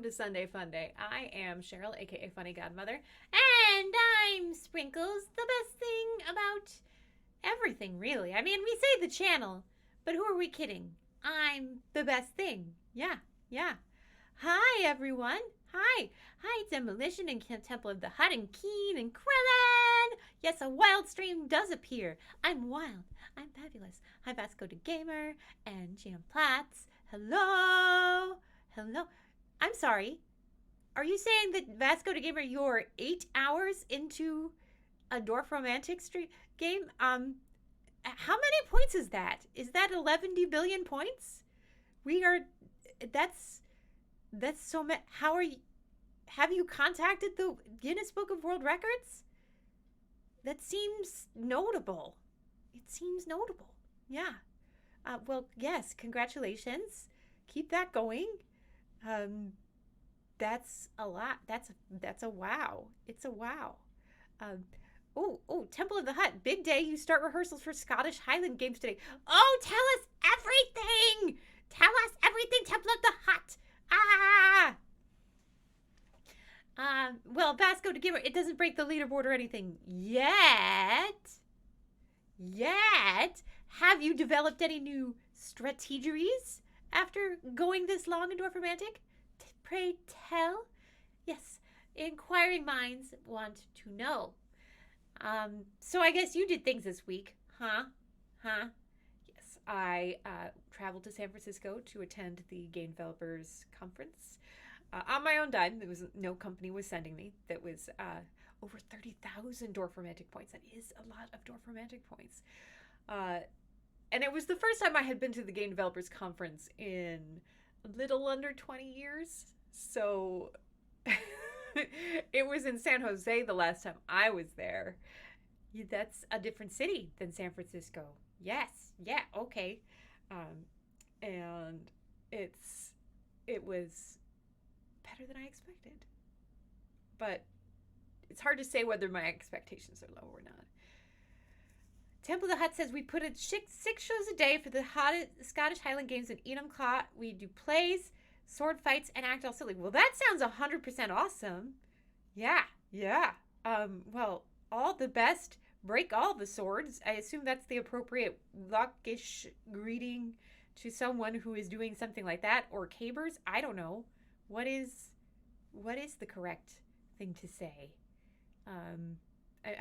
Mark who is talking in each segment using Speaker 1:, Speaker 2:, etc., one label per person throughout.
Speaker 1: to Sunday Fun Day. I am Cheryl, aka Funny Godmother, and I'm Sprinkles, the best thing about everything, really. I mean, we say the channel, but who are we kidding? I'm the best thing. Yeah, yeah. Hi, everyone. Hi. Hi, Demolition and Temple of the Hut and Keen and Krillin. Yes, a wild stream does appear. I'm wild. I'm fabulous. Hi, Vasco the Gamer and Jam Platts. Hello. Hello. I'm sorry. Are you saying that Vasco the Gamer, you're 8 hours into a Dwarf Romantic Street game? How many points is that? Is that 11 billion points? We are. That's so much. How are you? Have you contacted the Guinness Book of World Records? That seems notable. It seems notable. Yeah. Well, yes. Congratulations. Keep that going. That's a lot. That's a wow. It's a wow. Temple of the Hut. Big day. You start rehearsals for Scottish Highland Games today. Oh, tell us everything. Tell us everything, Temple of the Hut. Well, Vasco the Gamer, it doesn't break the leaderboard or anything yet. Have you developed any new strategies after going this long in Dwarf Romantic? Pray tell. Yes, inquiring minds want to know. So I guess you did things this week, huh? Yes, I traveled to San Francisco to attend the Game Developers Conference on my own dime. There was no company was sending me. That was over 30,000 Dwarf Romantic points. That is a lot of Dwarf Romantic points. And it was the first time I had been to the Game Developers Conference in a little under 20 years. So it was in San Jose the last time I was there. That's a different city than San Francisco. Yes. Yeah. Okay. And it was better than I expected. But it's hard to say whether my expectations are low or not. Temple of the Hut says we put in 6 shows a day for the Scottish Highland Games in Enumclaw. We do plays, sword fights, and act all silly. Well, that sounds 100% awesome. Yeah. Well, all the best. Break all the swords. I assume that's the appropriate luckish greeting to someone who is doing something like that. Or cabers. I don't know. What is the correct thing to say?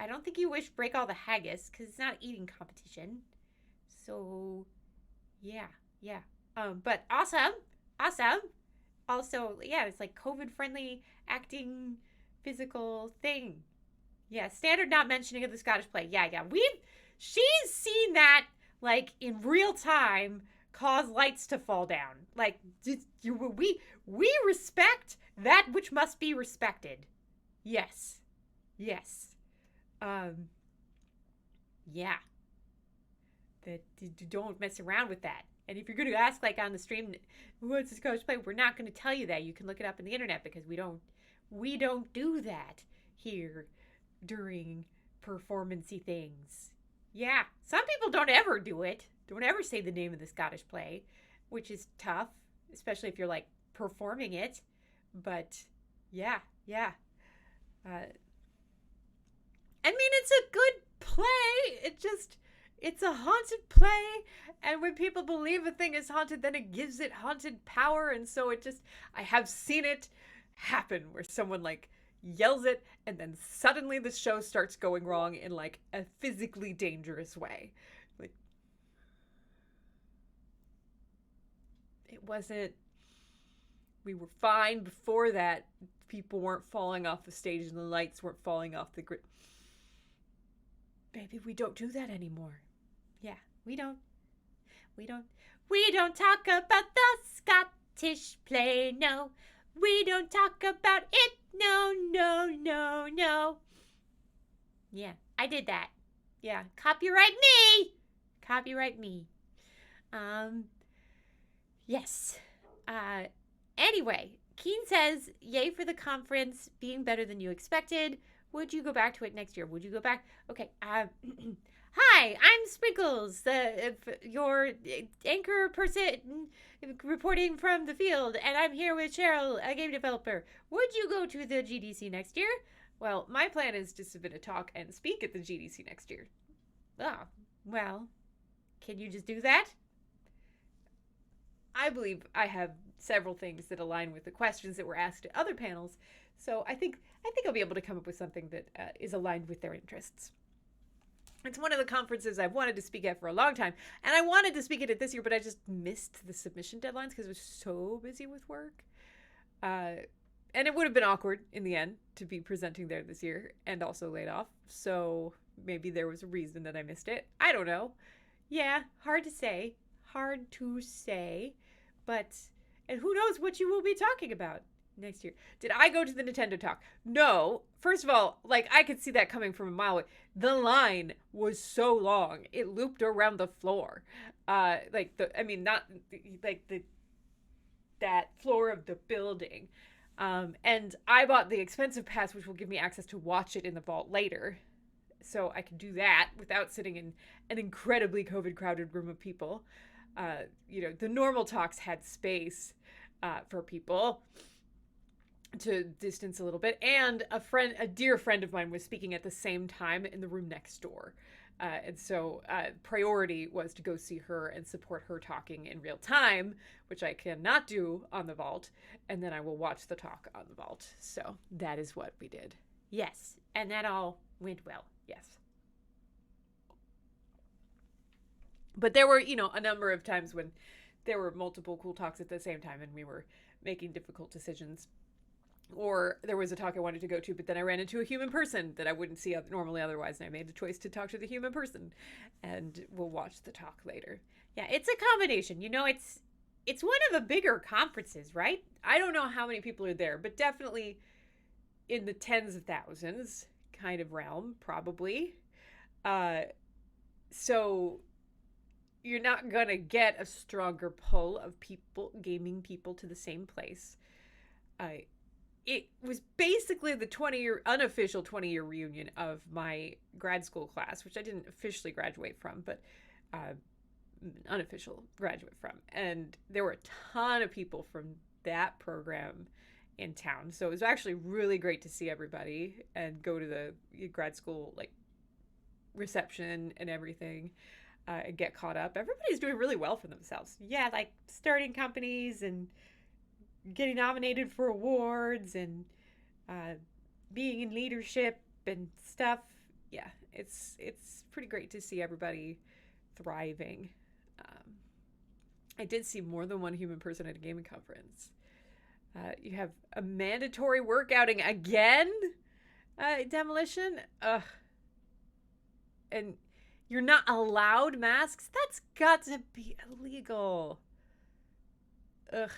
Speaker 1: I don't think you wish break all the haggis because it's not eating competition. So, yeah. But awesome. Also, yeah, it's like COVID-friendly acting physical thing. Yeah, standard not mentioning of the Scottish play. Yeah. She's seen that like in real time cause lights to fall down. Like we respect that which must be respected. Yes. Yeah. Don't mess around with that. And if you're going to ask like on the stream, what's the Scottish play? We're not going to tell you that. You can look it up on the internet because we don't do that here during performance-y things. Yeah, some people don't ever do it. Don't ever say the name of the Scottish play, which is tough, especially if you're like performing it. But yeah. I mean, it's a good play. It's a haunted play. And when people believe a thing is haunted, then it gives it haunted power. And so I have seen it happen where someone like yells it and then suddenly the show starts going wrong in like a physically dangerous way. Like, it wasn't, we were fine before that. People weren't falling off the stage and the lights weren't falling off the grid. Baby, we don't do that anymore. Yeah, we don't talk about the Scottish play, no. We don't talk about it, no. Yeah, I did that. Yeah, copyright me. Yes. Anyway, Keen says, yay for the conference being better than you expected. Would you go back to it next year? Would you go back? Okay. Hi, I'm Sprinkles, your anchor person reporting from the field, and I'm here with Cheryl, a game developer. Would you go to the GDC next year? Well, my plan is to submit a talk and speak at the GDC next year. Ah, well, can you just do that? I believe I have several things that align with the questions that were asked at other panels, so I think I'll be able to come up with something that is aligned with their interests. It's one of the conferences I've wanted to speak at for a long time, and I wanted to speak at it this year, but I just missed the submission deadlines because I was so busy with work. And it would have been awkward in the end to be presenting there this year and also laid off. So maybe there was a reason that I missed it. I don't know. Yeah, hard to say. Hard to say. But, and who knows what you will be talking about next year. Did I go to the Nintendo talk? No. First of all, like, I could see that coming from a mile away. The line was so long. It looped around the floor. Not that floor of the building. And I bought the expensive pass, which will give me access to watch it in the vault later. So I can do that without sitting in an incredibly COVID crowded room of people. The normal talks had space for people to distance a little bit. And a dear friend of mine was speaking at the same time in the room next door. And so priority was to go see her and support her talking in real time, which I cannot do on the vault. And then I will watch the talk on the vault. So that is what we did. Yes. And that all went well. Yes. But there were, a number of times when there were multiple cool talks at the same time and we were making difficult decisions. Or there was a talk I wanted to go to, but then I ran into a human person that I wouldn't see normally otherwise, and I made the choice to talk to the human person. And we'll watch the talk later. Yeah, it's a combination. It's one of the bigger conferences, right? I don't know how many people are there, but definitely in the tens of thousands kind of realm, probably. So you're not going to get a stronger pull of gaming people to the same place. It was basically the unofficial 20-year reunion of my grad school class, which I didn't officially graduate from, but unofficial graduate from. And there were a ton of people from that program in town. So it was actually really great to see everybody and go to the grad school reception and everything and get caught up. Everybody's doing really well for themselves. Yeah, starting companies and getting nominated for awards and being in leadership and stuff. Yeah, it's pretty great to see everybody thriving. I did see more than one human person at a gaming conference. You have a mandatory workouting again, Demolition. Ugh. And you're not allowed masks? That's got to be illegal. Ugh.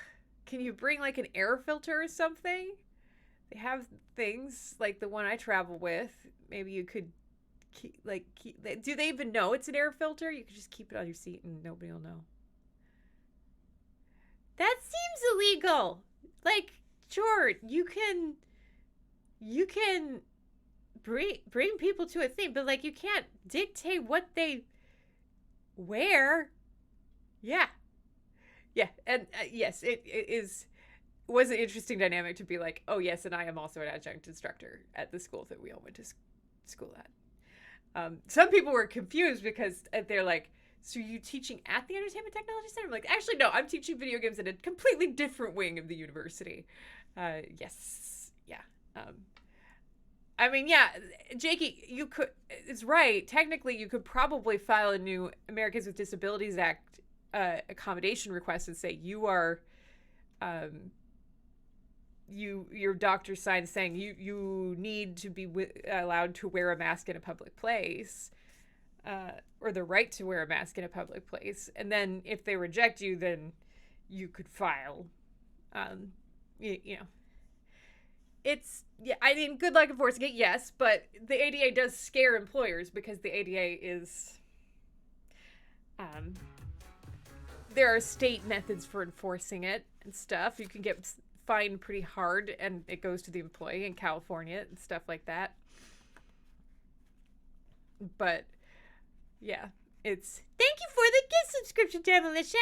Speaker 1: Can you bring an air filter or something? They have things like the one I travel with. Maybe you could keep, do they even know it's an air filter? You could just keep it on your seat and nobody will know. That seems illegal. Sure, you can bring people to a thing, but you can't dictate what they wear. Yeah. Yeah, and yes, it was an interesting dynamic to be oh yes, and I am also an adjunct instructor at the school that we all went to school at. Some people were confused because they're so are you teaching at the Entertainment Technology Center? I'm actually, no, I'm teaching video games in a completely different wing of the university. Yes, yeah. Yeah, Jakey, it's right. Technically, you could probably file a new Americans with Disabilities Act accommodation request and say you are your doctor signs saying you need to be allowed to wear a mask in a public place, or the right to wear a mask in a public place. And then if they reject you, then you could file. It's, yeah, good luck enforcing it, yes, but the ADA does scare employers because the ADA is there are state methods for enforcing it and stuff. You can get fined pretty hard and it goes to the employee in California and stuff like that. But
Speaker 2: Yeah, it's
Speaker 1: Thank you for the gift subscription, Demolition!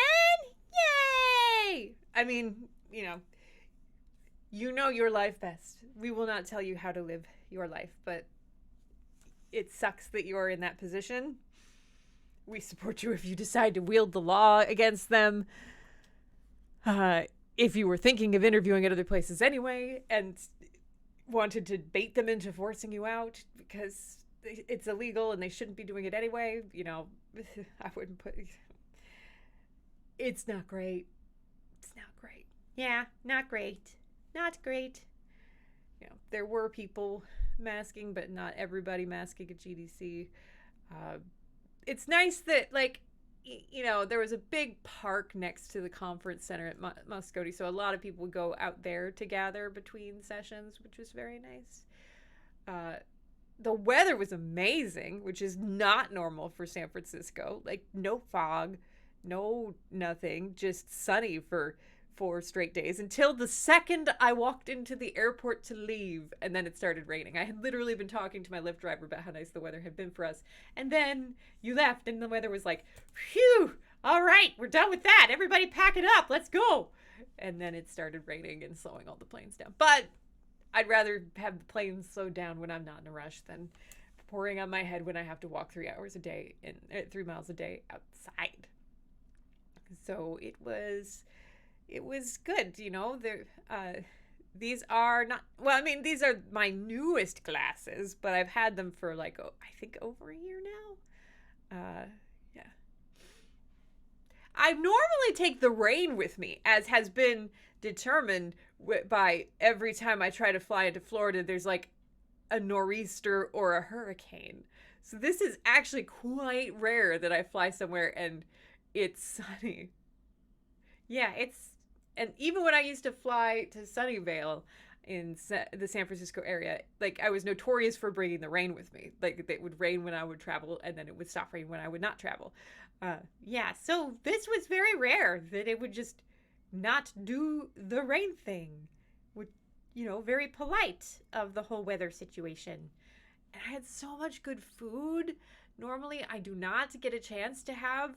Speaker 1: Yay!
Speaker 2: I mean, you know your life best. We will not tell you how to live your life, but it sucks that you're in that position. We support you if you decide to wield the law against them. Uh, if you were thinking of interviewing at other places anyway and wanted to bait them into forcing you out because it's illegal and they shouldn't be doing it anyway, I wouldn't put. It's not great. It's not great.
Speaker 1: Yeah, not great. Not great.
Speaker 2: There were people masking, but not everybody masking at GDC. It's nice that, there was a big park next to the conference center at Moscone, so a lot of people would go out there to gather between sessions, which was very nice. The weather was amazing, which is not normal for San Francisco. Like, no fog, no nothing, just sunny for 4 straight days until the second I walked into the airport to leave, and then it started raining. I had literally been talking to my Lyft driver about how nice the weather had been for us, and then you left, and the weather was like, phew, all right, we're done with that. Everybody pack it up. Let's go. And then it started raining and slowing all the planes down. But I'd rather have the planes slowed down when I'm not in a rush than pouring on my head when I have to walk 3 hours a day and 3 miles a day outside. So it was good, these are not, well, I mean, these are my newest glasses, but I've had them for I think over a year now. Yeah. I normally take the rain with me, as has been determined by every time I try to fly into Florida, there's like a nor'easter or a hurricane. So this is actually quite rare that I fly somewhere and it's sunny. Yeah, and even when I used to fly to Sunnyvale in the San Francisco area, I was notorious for bringing the rain with me. It would rain when I would travel, and then it would stop raining when I would not travel.
Speaker 1: Yeah, so this was very rare that it would just not do the rain thing. Would, very polite of the whole weather situation. And I had so much good food. Normally, I do not get a chance to have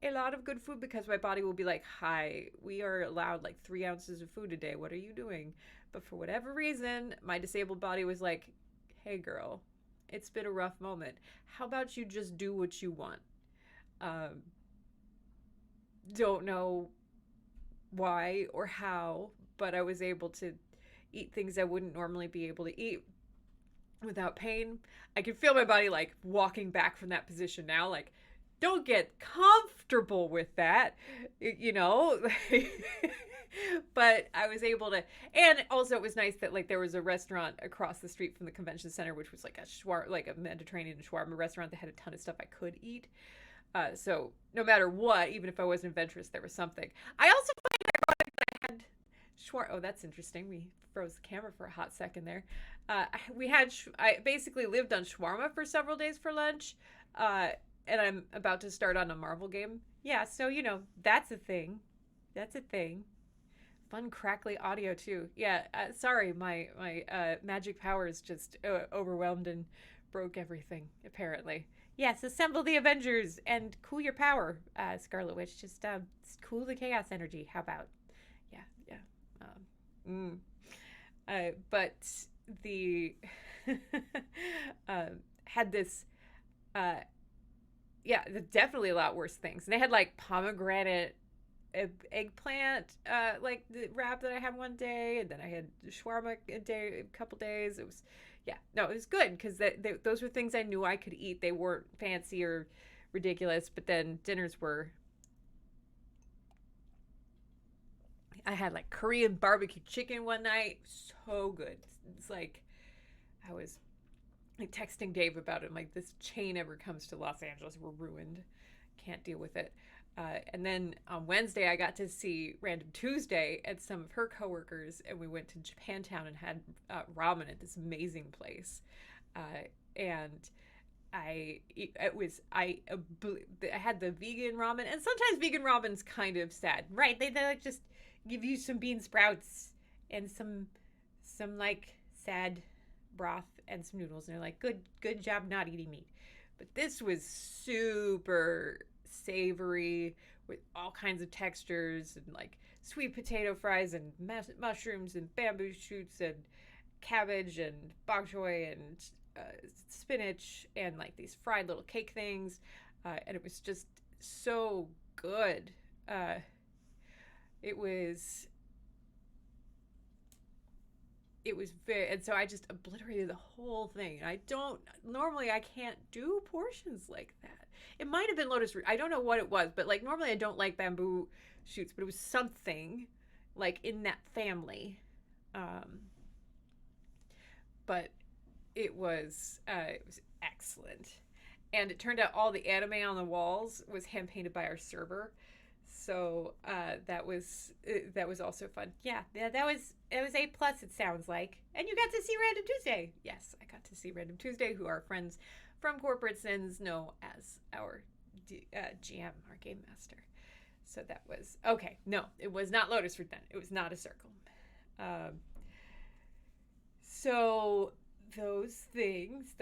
Speaker 1: a lot of good food because my body will be like, hi, we are allowed 3 ounces of food a day. What are you doing? But for whatever reason, my disabled body was like, hey, girl, it's been a rough moment. How about you just do what you want? Don't know why or how, but I was able to eat things I wouldn't normally be able to eat without pain. I can feel my body walking back from that position now, don't get comfortable with that, but I was able to, and also it was nice that there was a restaurant across the street from the convention center, which was a Mediterranean shawarma restaurant that had a ton of stuff I could eat. So no matter what, even if I wasn't adventurous, there was something. I also find ironic that I had shawarma. Oh, that's interesting. We froze the camera for a hot second there. I basically lived on shawarma for several days for lunch. And I'm about to start on a Marvel game. Yeah, so, that's a thing. That's a thing. Fun, crackly audio, too. Yeah, sorry, my magic powers just overwhelmed and broke everything, apparently. Yes, assemble the Avengers and cool your power, Scarlet Witch. Just cool the chaos energy. How about? Yeah. But the... had this... yeah, definitely a lot worse things. And they had pomegranate eggplant the wrap that I had one day, and then I had shawarma a couple days. It was it was good because those were things I knew I could eat. They weren't fancy or ridiculous, but then dinners were. I had Korean barbecue chicken one night, so good. It's I was texting Dave about it. I'm like, this chain ever comes to Los Angeles, we're ruined. Can't deal with it. And then on Wednesday, I got to see Random Tuesday at some of her coworkers, and we went to Japantown and had ramen at this amazing place. And I had the vegan ramen, and sometimes vegan ramen's kind of sad, right? They just give you some bean sprouts and some sad broth and some noodles, and they're like, good job not eating meat.
Speaker 2: But this was super savory with all kinds of textures and like sweet potato fries and mushrooms and bamboo shoots and cabbage and bok choy and spinach and like these fried little cake things. And it was just so good. Uh, it was it was very, and so I just obliterated the whole thing. I don't normally, I can't do portions like that. It might have been lotus root. I don't know what it was, but like normally I don't like bamboo shoots, but it was something like in that family. Um, but it was excellent, and it turned out all the anime on the walls was hand painted by our server. So that was also fun.
Speaker 1: Yeah, that was A plus. It sounds like, and you got to see Random Tuesday.
Speaker 2: Yes, I got to see Random Tuesday, who our friends from Corporate Sins know as our GM, our game master. So that was okay. No, it was not Lotus Fruit then. It was not a circle. Um, so those things,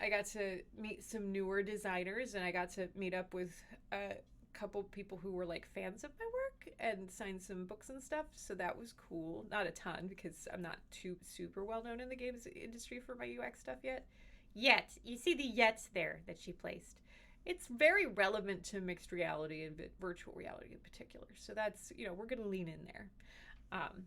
Speaker 2: I got to meet some newer designers, and I got to meet up with a couple people who were like fans of my work and sign some books and stuff. So that was cool. Not a ton because I'm not too super well known in the games industry for my UX stuff yet.
Speaker 1: Yet, you see the yets there that she placed.
Speaker 2: It's very relevant to mixed reality and virtual reality in particular. So that's, we're going to lean in there. Um,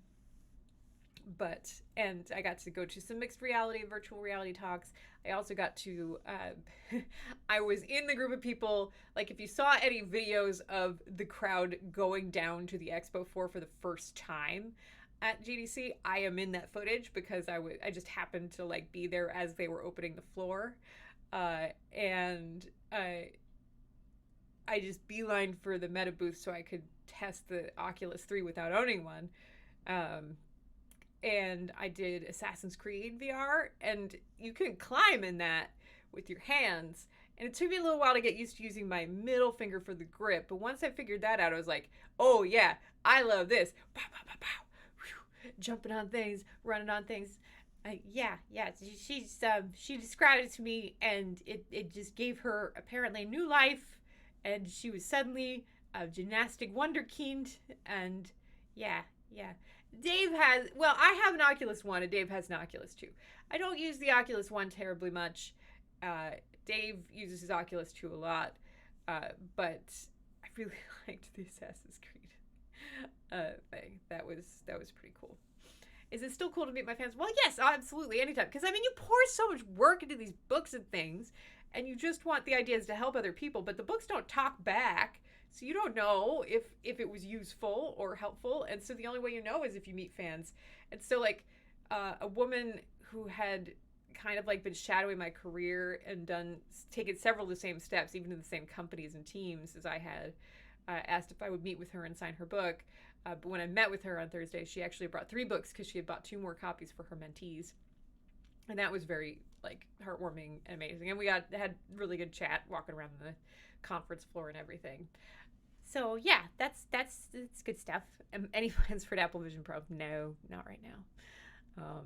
Speaker 2: and I got to go to some mixed reality and virtual reality talks. I also got to I was in the group of people, like if you saw any videos of the crowd going down to the expo floor for the first time at GDC, I am in that footage because I just happened to like be there as they were opening the floor. And I just beelined for the meta booth so I could test the Oculus 3 without owning one. And I did Assassin's Creed VR, and you can climb in that with your hands. And it took me a little while to get used to using my middle finger for the grip. But once I figured that out, I was like, oh yeah, I love this. Pow, pow, pow, pow. Whew. Jumping on things, running on things.
Speaker 1: Yeah. She described it to me, and it just gave her apparently new life, and she was suddenly a gymnastic wonderkind, and yeah.
Speaker 2: I have an Oculus 1 and Dave has an Oculus 2. I don't use the Oculus 1 terribly much. Dave uses his Oculus 2 a lot, but I really liked the Assassin's Creed thing. That was pretty cool. Is it still cool to meet my fans? Well, yes, absolutely, anytime. Because, I mean, you pour so much work into these books and things, and you just want the ideas to help other people, but the books don't talk back. So you don't know if it was useful or helpful. And so the only way you know is if you meet fans. And so like a woman who had kind of like been shadowing my career and taken several of the same steps, even in the same companies and teams as I had, asked if I would meet with her and sign her book. But when I met with her on Thursday, she actually brought 3 books because she had bought 2 more copies for her mentees. And that was very like heartwarming and amazing. And we had really good chat walking around the conference floor and everything.
Speaker 1: So yeah, that's good stuff. Any plans for an Apple Vision Pro? No, not right now.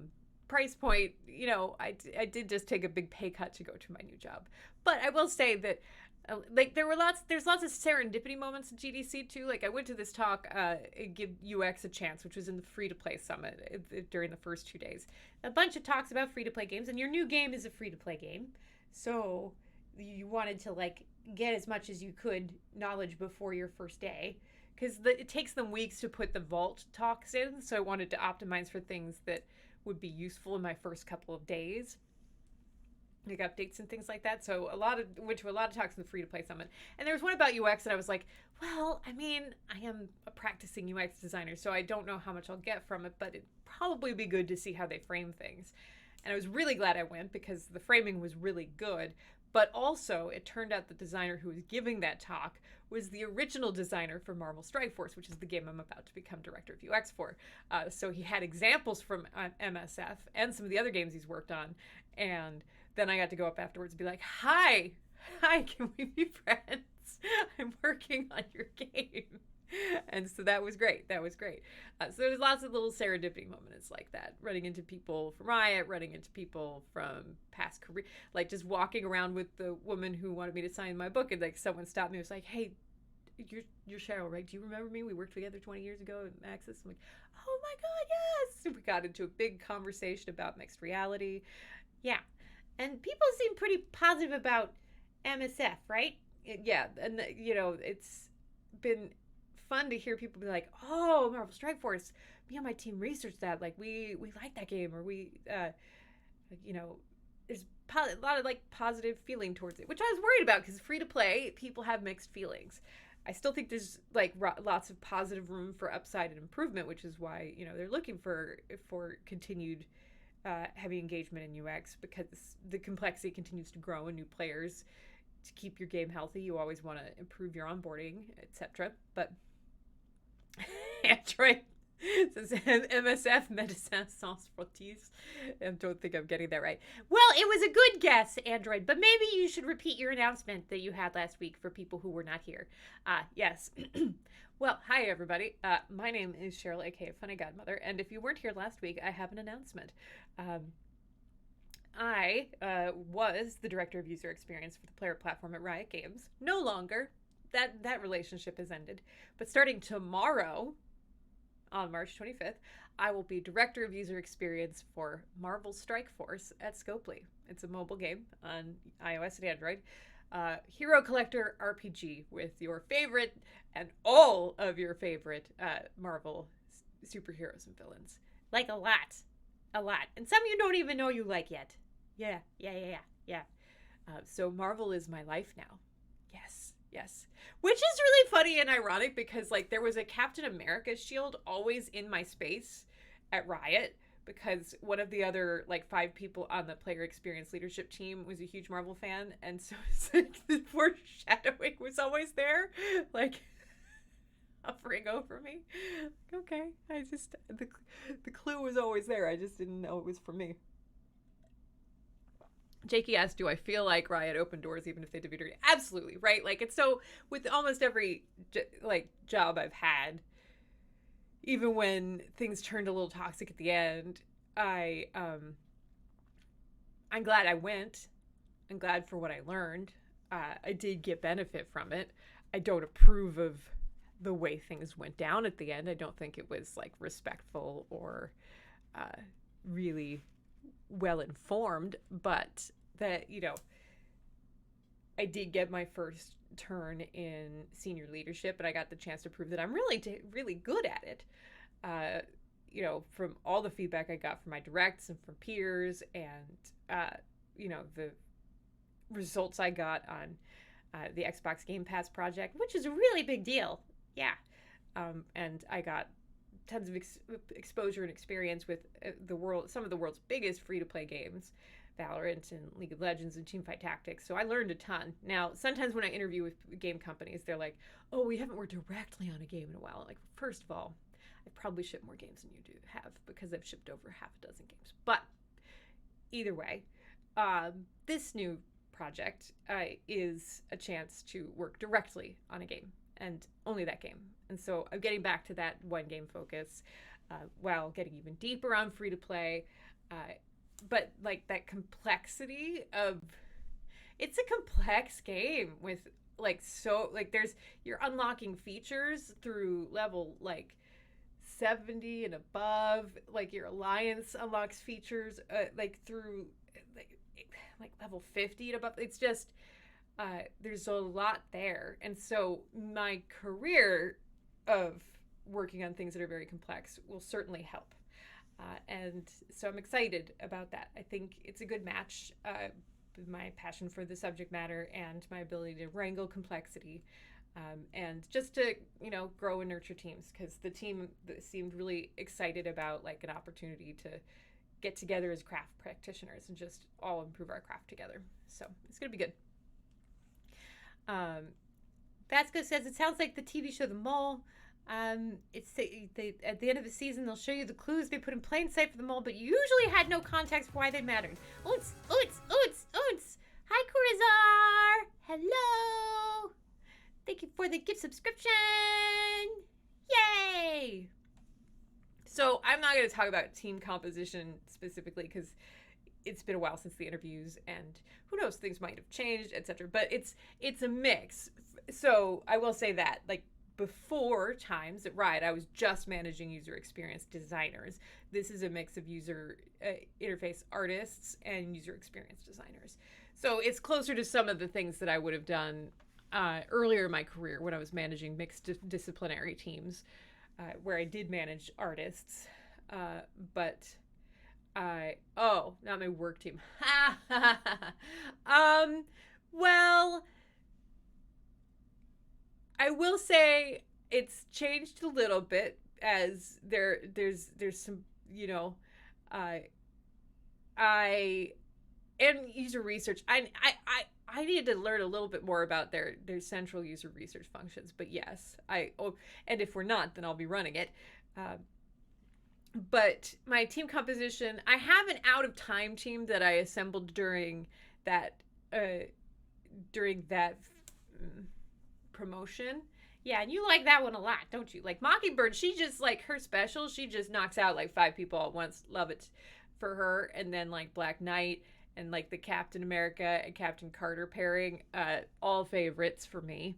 Speaker 2: Price point, I did just take a big pay cut to go to my new job, but I will say that like there's lots of serendipity moments at GDC too. Like I went to this talk, Give UX a Chance, which was in the free to play summit during the first 2 days.
Speaker 1: A bunch of talks about free to play games, and your new game is a free to play game, so you wanted to like get as much as you could knowledge before your first day, because
Speaker 2: it takes them weeks to put the vault talks in, so I wanted to optimize for things that would be useful in my first couple of days, like updates and things like that. So went to a lot of talks in the free to play summit, and there was one about UX, and I was like, well, I mean, I am a practicing UX designer, so I don't know how much I'll get from it, but it'd probably be good to see how they frame things. And I was really glad I went because the framing was really good. But also, it turned out the designer who was giving that talk was the original designer for Marvel Strike Force, which is the game I'm about to become director of UX for. So he had examples from MSF and some of the other games he's worked on. And then I got to go up afterwards and be like, hi, can we be friends? I'm working on your game. And so that was great. That was great. So there's lots of little serendipity moments like that. Running into people from Riot, running into people from past career, like just walking around with the woman who wanted me to sign my book, and like someone stopped me and was like, "Hey, you're Cheryl, right? Do you remember me? We worked together 20 years ago at Maxis." I'm like, "Oh my God, yes!" And we got into a big conversation about mixed reality.
Speaker 1: Yeah. And people seem pretty positive about MSF, right?
Speaker 2: Yeah, and it's been fun to hear people be like, "Oh, Marvel Strike Force, me and my team researched that. Like, we like that game, or we, you know, there's a lot of like positive feeling towards it, which I was worried about because free to play, people have mixed feelings. I still think there's like lots of positive room for upside and improvement, which is why they're looking for continued heavy engagement in UX, because the complexity continues to grow and new players. To keep your game healthy, you always want to improve your onboarding, etc. But Android says MSF Médecins Sans Frontières. I don't think I'm getting that right.
Speaker 1: Well, it was a good guess, Android, but maybe you should repeat your announcement that you had last week for people who were not here.
Speaker 2: Yes. Well, hi, everybody. My name is Cheryl, aka Funny Godmother, and if you weren't here last week, I have an announcement. I was the director of user experience for the player platform at Riot Games. No longer. That relationship has ended. But starting tomorrow, on March 25th, I will be director of user experience for Marvel Strike Force at Scopely. It's a mobile game on iOS and Android. Hero Collector RPG with your favorite and all of your favorite Marvel superheroes and villains.
Speaker 1: Like a lot. A lot. And some you don't even know you like yet. Yeah.
Speaker 2: So Marvel is my life now. Yes. Which is really funny and ironic because like there was a Captain America shield always in my space at Riot, because one of the other like 5 people on the player experience leadership team was a huge Marvel fan, and so it's like the foreshadowing was always there, like hovering over me. Okay, I just the clue was always there. I just didn't know it was for me. Jakey asked, "Do I feel like Riot opened doors even if they did video?" Absolutely, right? Like it's so with almost every like job I've had, even when things turned a little toxic at the end, I'm glad I went. I'm glad for what I learned. I did get benefit from it. I don't approve of the way things went down at the end. I don't think it was like respectful or really well informed, but that I did get my first turn in senior leadership, and I got the chance to prove that I'm really good at it. From all the feedback I got from my directs and from peers, and the results I got on the Xbox Game Pass project,
Speaker 1: which is a really big deal. Yeah.
Speaker 2: And I got tons of exposure and experience with some of the world's biggest free-to-play games, Valorant and League of Legends and Teamfight Tactics. So I learned a ton. Now, sometimes when I interview with game companies, they're like, "Oh, we haven't worked directly on a game in a while." Like, first of all, I've probably shipped more games than you do have, because I've shipped over half a dozen games. But either way, this new project is a chance to work directly on a game, and only that game. And so I'm getting back to that one game focus while getting even deeper on free to play. But like that complexity of, it's a complex game with you're unlocking features through level like 70 and above. Like your alliance unlocks features through like level 50 and above. It's just there's a lot there. And so my career of working on things that are very complex will certainly help. And so I'm excited about that. I think it's a good match. My passion for the subject matter and my ability to wrangle complexity, and just to grow and nurture teams, because the team seemed really excited about like an opportunity to get together as craft practitioners and just all improve our craft together. So it's gonna be good.
Speaker 1: Vasco says it sounds like the TV show The Mole. It's they at the end of the season they'll show you the clues they put in plain sight for the mole, but you usually had no context for why they mattered. Oots. Hi, Corazar. Hello. Thank you for the gift subscription. Yay.
Speaker 2: So I'm not going to talk about team composition specifically because it's been a while since the interviews, and who knows, things might have changed, etc. But it's a mix. So I will say that, like, before times at Ride, I was just managing user experience designers. This is a mix of user interface artists and user experience designers. So it's closer to some of the things that I would have done earlier in my career when I was managing mixed disciplinary teams, where I did manage artists, but not my work team. Well, I will say it's changed a little bit as there's some, I and user research. I need to learn a little bit more about their central user research functions. But yes, and if we're not, then I'll be running it. But my team composition, I have an out of time team that I assembled during that promotion.
Speaker 1: Yeah, and you like that one a lot, don't you? Like Mockingbird, she just, like, her special, she just knocks out like 5 people at once. Love it for her. And then like Black Knight and like the Captain America and Captain Carter pairing, all favorites for me.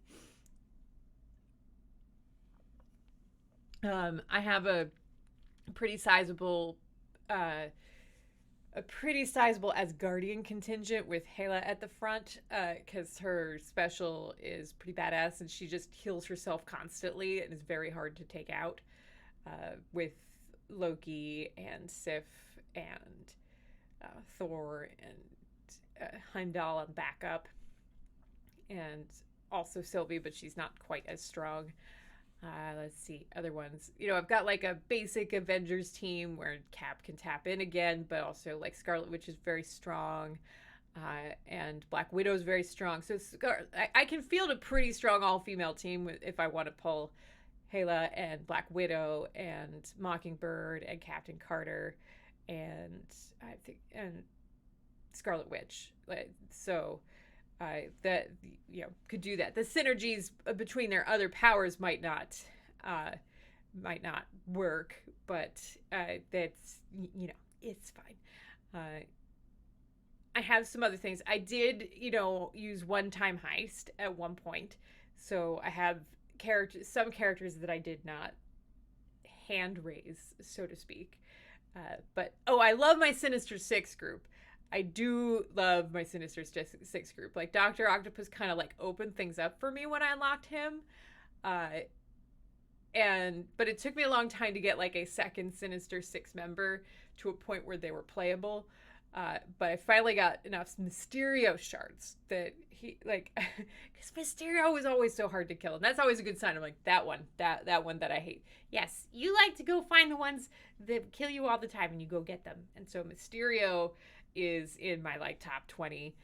Speaker 1: I have a pretty sizable Asgardian contingent with Hela at the front, because her special is pretty badass and she just heals herself constantly and is very hard to take out, with Loki and Sif and Thor and Heimdall on backup, and also Sylvie, but she's not quite as strong. Let's see, other ones. I've got like a basic Avengers team where Cap can tap in again, but also like Scarlet Witch is very strong, and Black Widow is very strong. So I can field a pretty strong all-female team if I want to pull Hela and Black Widow and Mockingbird and Captain Carter and I think and Scarlet Witch. So that could do that. The synergies between their other powers might not work, but that's it's fine. I have some other things. I did use one-time heist at one point, so I have some characters that I did not hand raise, so to speak. But I love my Sinister Six group. I do love my Sinister Six group. Like, Dr. Octopus kind of like opened things up for me when I unlocked him. But it took me a long time to get like a second Sinister Six member to a point where they were playable. But I finally got enough Mysterio shards that he, like, because Mysterio was always so hard to kill. And that's always a good sign. I'm like, that one that I hate. Yes, you like to go find the ones that kill you all the time and you go get them.
Speaker 2: And so Mysterio is in my like top 20,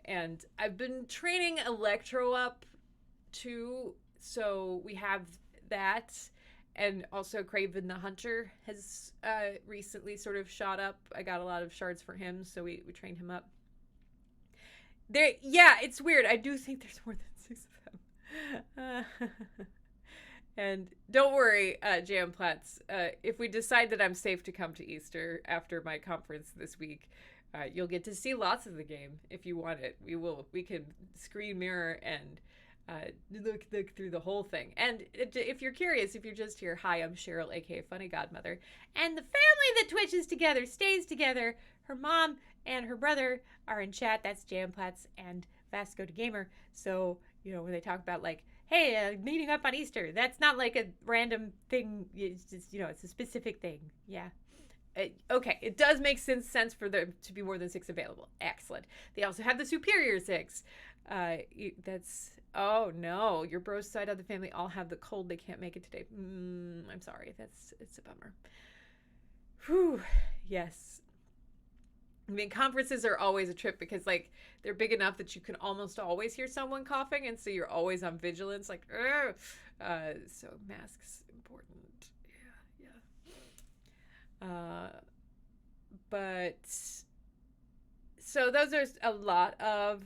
Speaker 2: and I've been training Electro up too, so we have that, and also Kraven the Hunter has recently sort of shot up. I got a lot of shards for him, so we trained him up. It's weird. I do think there's more than 6 of them. And don't worry, Jam Platts, if we decide that I'm safe to come to Easter after my conference this week, you'll get to see lots of the game if you want it. We can screen mirror and look through the whole thing. And if you're curious, if you're just here, hi, I'm Cheryl, aka Funny Godmother.
Speaker 1: And the family that twitches together stays together. Her mom and her brother are in chat. That's Jam Platts and Vasco the Gamer. So, when they talk about like, hey, meeting up on Easter, that's not like a random thing. It's just, it's a specific thing. Yeah.
Speaker 2: Okay, it does make sense for there to be more than 6 available. Excellent. They also have the Superior 6. Oh no, your bros side of the family all have the cold. They can't make it today. I'm sorry. It's a bummer. Whew. Yes. I mean, conferences are always a trip because, like, they're big enough that you can almost always hear someone coughing, and so you're always on vigilance, like, so masks important. Yeah. But so those are a lot of,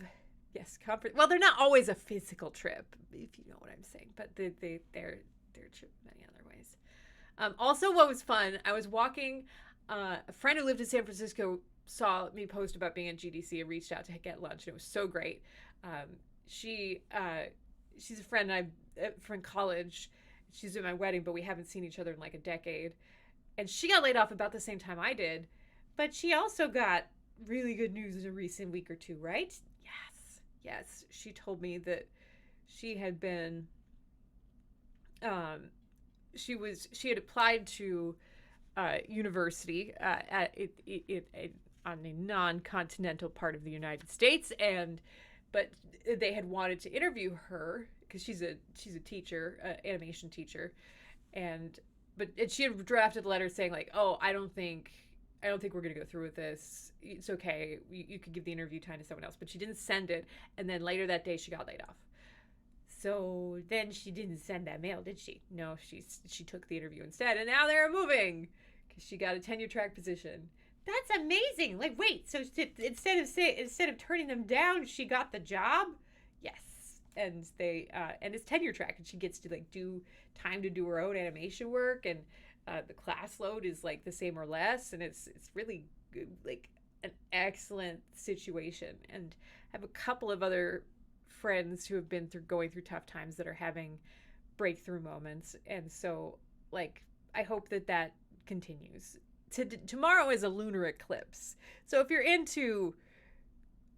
Speaker 2: yes, conference. Well, they're not always a physical trip, if you know what I'm saying, but they're a trip in many other ways. Also, what was fun, I was walking, a friend who lived in San Francisco saw me post about being at GDC and reached out to get lunch, and it was so great. Um, she's a friend from college. She's at my wedding, but we haven't seen each other in like a decade. And she got laid off about the same time I did, but she also got really good news in a recent week or two, right? Yes. She told me that she had been, um, she had applied to university on a non-continental part of the United States, but they had wanted to interview her because she's a teacher, animation teacher, and she had drafted a letter saying like, oh, I don't think we're going to go through with this. It's okay. You could give the interview time to someone else. But she didn't send it. And then later that day, she got laid off. So then she didn't send that mail, did she? No, she took the interview instead. And now they're moving because she got a tenure track position.
Speaker 1: That's amazing. Like, wait, so instead of turning them down, she got the job?
Speaker 2: Yes. And and it's tenure track, and she gets to like do time to do her own animation work, and the class load is like the same or less, and it's really good, like an excellent situation. And I have a couple of other friends who have been going through tough times that are having breakthrough moments, and so like I hope that continues. Tomorrow is a lunar eclipse, so if you're into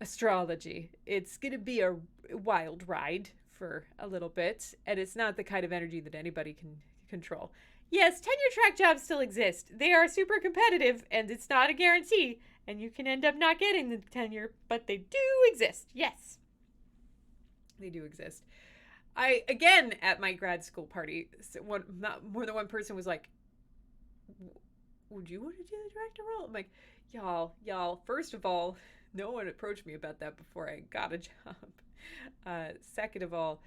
Speaker 2: astrology, it's gonna be a wild ride for a little bit, and it's not the kind of energy that anybody can control. Yes, tenure track jobs still exist. They are super competitive, and it's not a guarantee, and you can end up not getting the tenure, but they do exist. Yes, they do exist. Again, at my grad school party, not more than one person was like, would you want to do the director role? I'm like, y'all, first of all, no one approached me about that before I got a job. Second of all,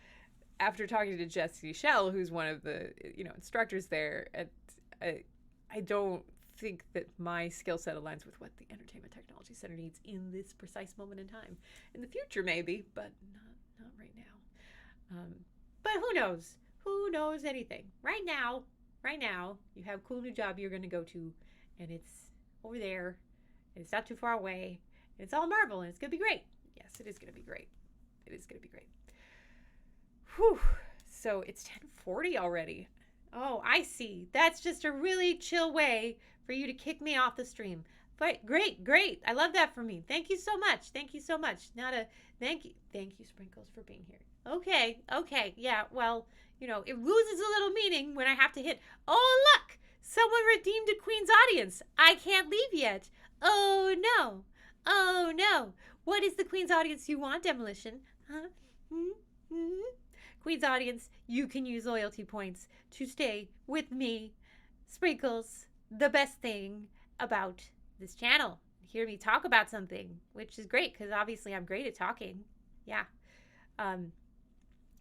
Speaker 2: after talking to Jessie Shell, who's one of the instructors there, I don't think that my skill set aligns with what the Entertainment Technology Center needs in this precise moment in time. In the future, maybe, but not right now.
Speaker 1: But who knows? Who knows anything? Right now, you have a cool new job you're going to go to, and it's over there, and it's not too far away, and it's all Marvel, and it's going to be great. Yes, it is going to be great. It is going to be great.
Speaker 2: Whew. So it's 10:40 already.
Speaker 1: Oh, I see. That's just a really chill way for you to kick me off the stream. But great. I love that for me. Thank you so much. Thank you, Sprinkles, for being here. Okay. Yeah, well, it loses a little meaning when I have to hit, oh, look, someone redeemed a Queen's audience. I can't leave yet. Oh, no. What is the Queen's audience you want, Demolition? Huh? Queen's audience, you can use loyalty points to stay with me, Sprinkles, the best thing about this channel. Hear me talk about something, which is great because obviously I'm great at talking. Yeah. In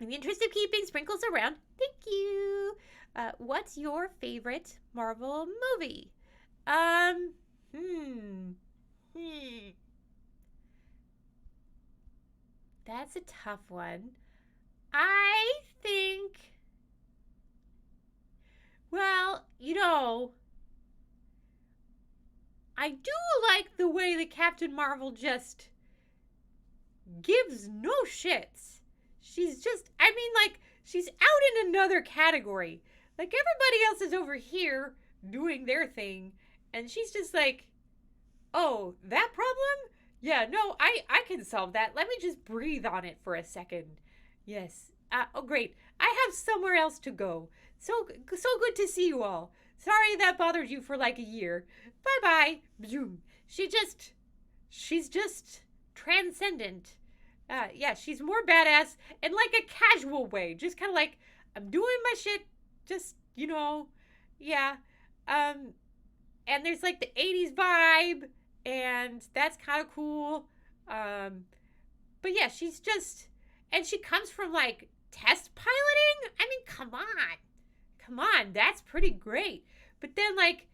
Speaker 1: the interest of keeping Sprinkles around, thank you. What's your favorite Marvel movie? That's a tough one. I think, well, I do like the way that Captain Marvel just gives no shits. She's she's out in another category. Like, everybody else is over here doing their thing, and she's just like, oh, that problem? Yeah, no, I can solve that. Let me just breathe on it for a second. Yes. Oh, great. I have somewhere else to go. So good to see you all. Sorry that bothered you for like a year. Bye-bye. She's just transcendent. Yeah, she's more badass in like a casual way. Just kind of like, I'm doing my shit. Just, yeah. And there's like the 80s vibe, and that's kind of cool. But yeah, she's just, and she comes from like test piloting. I mean, come on, that's pretty great. But then like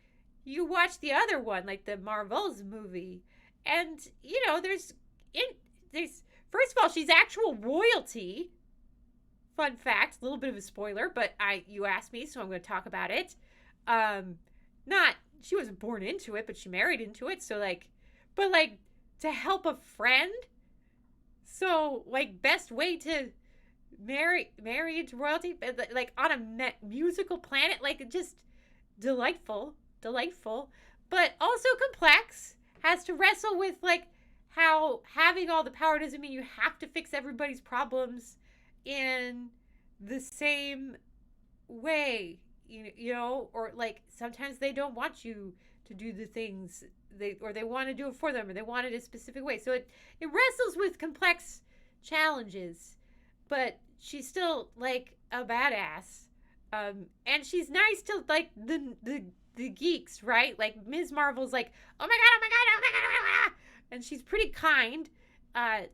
Speaker 1: you watch the other one, like the Marvels movie, and there's first of all, she's actual royalty. Fun fact, a little bit of a spoiler, but you asked me, so I'm going to talk about it. Um, not she wasn't born into it, but she married into it. So like, but like to help a friend. So like, best way to marry into royalty, like on a musical planet, like just delightful, delightful, but also complex. Has to wrestle with like how having all the power doesn't mean you have to fix everybody's problems in the same way, you know, or like sometimes they don't want you to do the things they want to do it for them, or they want it a specific way. So it wrestles with complex challenges, but she's still like a badass. And she's nice to like the geeks, right? Like Ms. Marvel's like, oh my god, oh my god, oh my god, oh my god, and she's pretty kind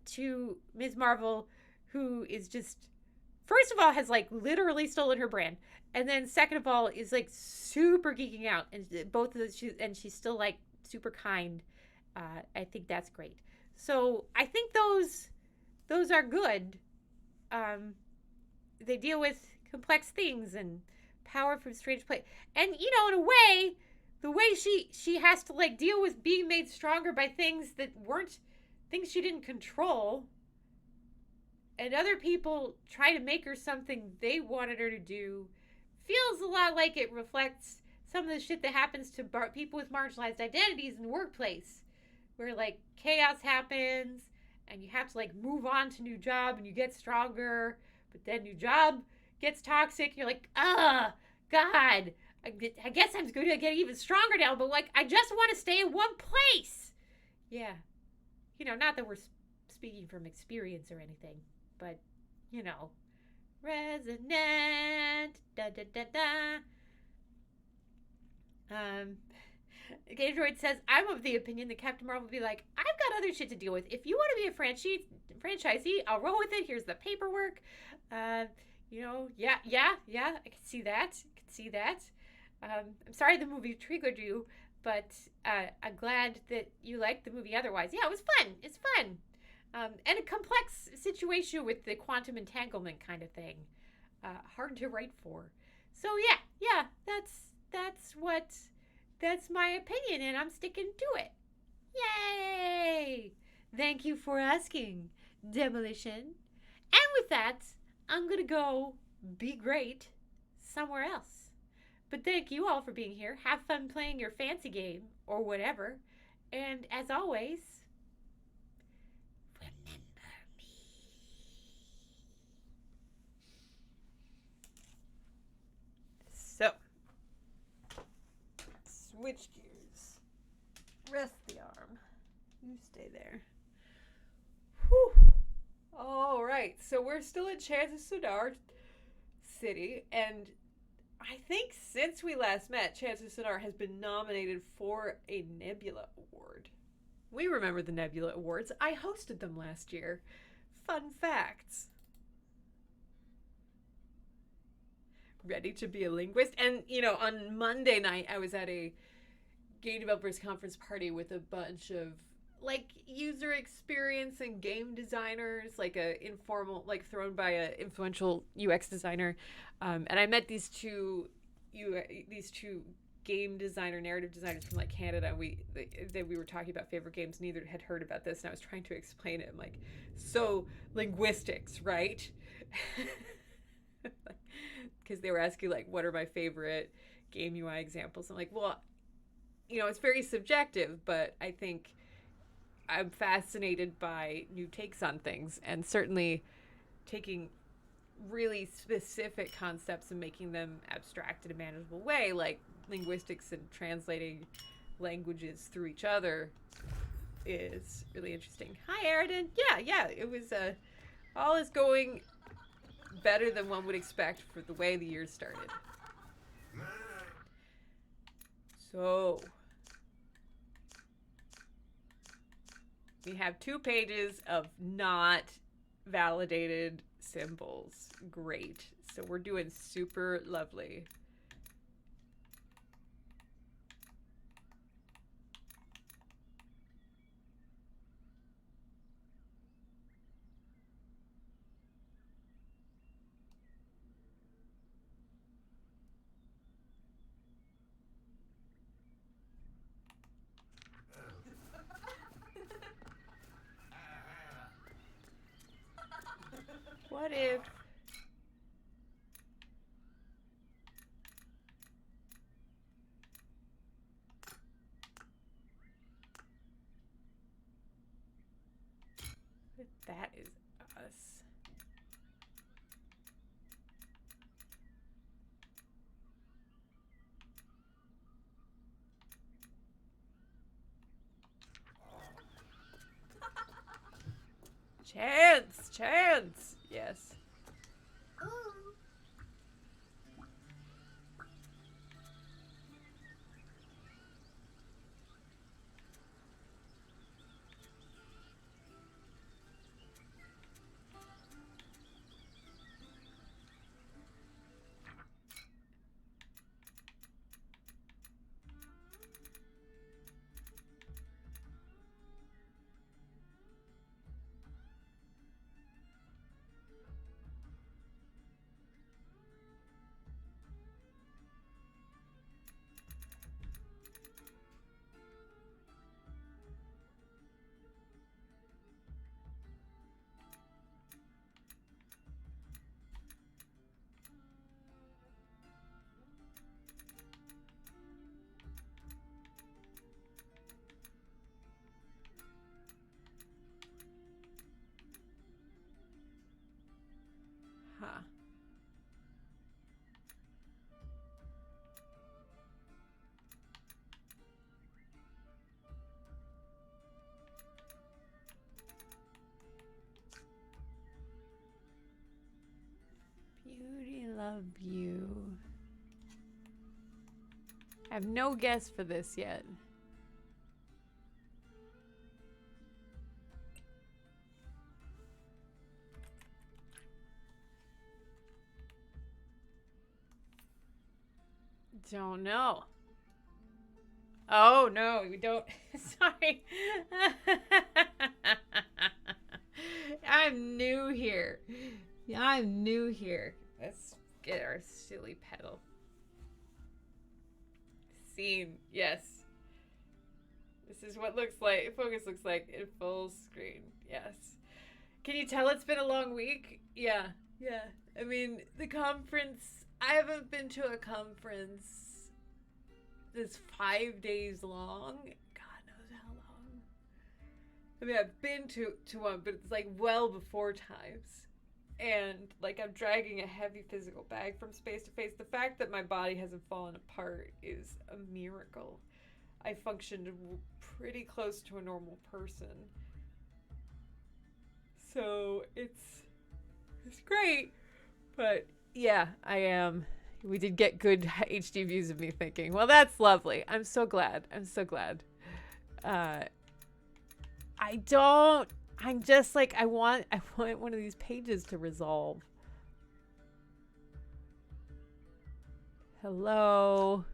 Speaker 1: to Ms. Marvel, who is just first of all has like literally stolen her brand, and then second of all is like super geeking out, and both of those, and she's still like super kind. I think that's great. So I think those are good. Um, they deal with complex things and power from strange place, and you know, in a way, the way she has to like deal with being made stronger by things that weren't things she didn't control, and other people try to make her something they wanted her to do, feels a lot like it reflects some of the shit that happens to people with marginalized identities in the workplace, where like chaos happens and you have to like move on to new job and you get stronger, but then new job gets toxic. You're like, God, I guess I'm going to get even stronger now, but like I just want to stay in one place. Yeah, you know, not that we're speaking from experience or anything, but you know, resonant, da da da da. Android says, I'm of the opinion that Captain Marvel would be like, I've got other shit to deal with. If you want to be a franchisee, I'll roll with it. Here's the paperwork. You know, yeah, I can see that. I can see that. I'm sorry the movie triggered you, but I'm glad that you liked the movie otherwise. Yeah, it was fun. It's fun. And a complex situation with the quantum entanglement kind of thing. Hard to write for. So yeah, that's my opinion, and I'm sticking to it. Yay! Thank you for asking, Demolition. And with that, I'm gonna go be great somewhere else. But thank you all for being here. Have fun playing your fancy game or whatever. And as always, remember me. So, switch gears. Rest the arm. You stay there. Whew. All right, so we're still in Chants of Sennaar City, and I think since we last met, Chants of Sennaar has been nominated for a Nebula Award. We remember the Nebula Awards. I hosted them last year. Fun facts. Ready to be a linguist? And, you know, on Monday night, I was at a game developers conference party with a bunch of like user experience and game designers, like a informal, like thrown by a influential UX designer, and I met these two game designer, narrative designers from like Canada. And we were talking about favorite games. Neither had heard about this, and I was trying to explain it. I'm like, so linguistics, right? Because they were asking like, what are my favorite game UI examples? I'm like, well, you know, it's very subjective, but I think I'm fascinated by new takes on things, and certainly taking really specific concepts and making them abstract in a manageable way, like linguistics and translating languages through each other, is really interesting. Hi, Aridin. Yeah, it was all is going better than one would expect for the way the year started. So we have 2 pages of not validated symbols. Great. So we're doing super lovely.
Speaker 2: What if... That is us. Chance! Chance! Yes. Huh. Beauty, love you. I have no guess for this yet. Don't know. Oh, no, we don't. Sorry. I'm new here. I'm new here. Let's get our silly pedal. Scene. Yes. This is what focus looks like in full screen. Yes. Can you tell it's been a long week? Yeah. Yeah. I mean, the conference, I haven't been to a conference that's 5 days long. God knows how long. I mean, I've been to one, but it's like well before times. And like I'm dragging a heavy physical bag from space to face. The fact that my body hasn't fallen apart is a miracle. I functioned pretty close to a normal person. So it's great. But yeah, I am. We did get good HD views of me thinking, well, that's lovely. I'm so glad. I'm so glad. I'm just like, I want one of these pages to resolve. Hello.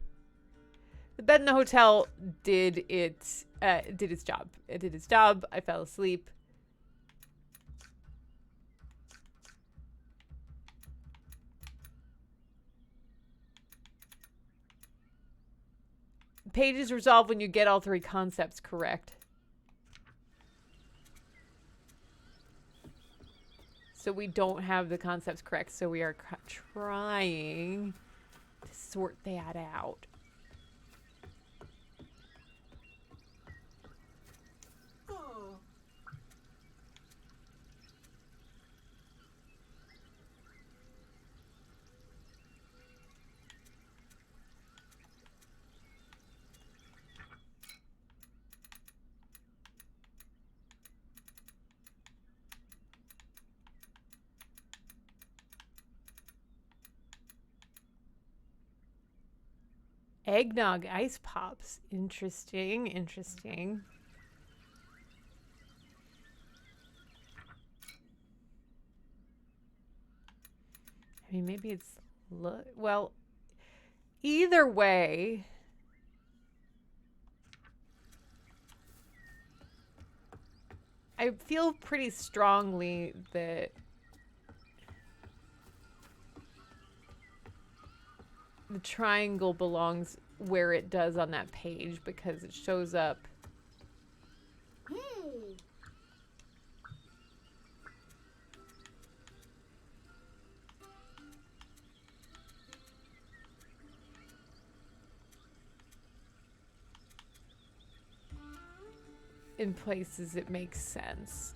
Speaker 2: The bed in the hotel did its job. It did its job. I fell asleep. Pages resolve when you get all three concepts correct. So we don't have the concepts correct, so we are trying to sort that out.
Speaker 3: Oh.
Speaker 2: Eggnog ice pops. Interesting, interesting. I mean, maybe it's... well, either way... I feel pretty strongly that... the triangle belongs where it does on that page because it shows up. in places it makes sense.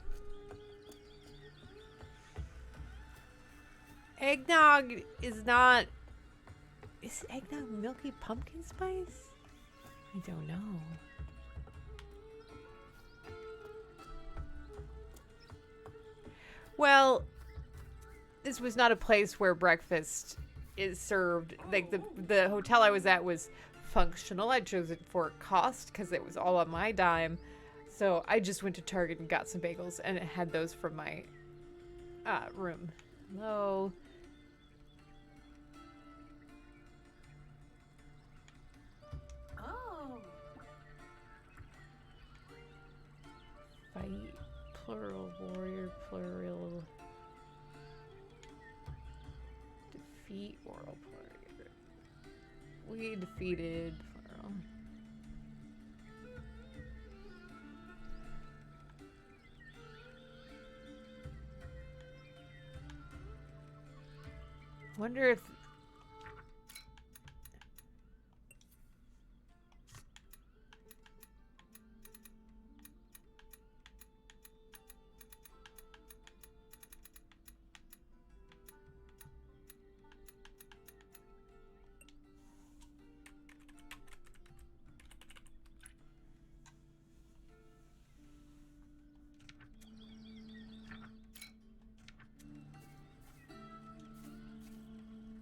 Speaker 2: Eggnog is not... Is eggnog milky pumpkin spice? I don't know. Well, this was not a place where breakfast is served. Like the hotel I was at was functional. I chose it for cost because it was all on my dime. So I just went to Target and got some bagels, and it had those from my room. Hello.
Speaker 3: Oh.
Speaker 2: Fight, plural, warrior, plural. Defeat, oral, plural. We defeated, plural. Wonder if...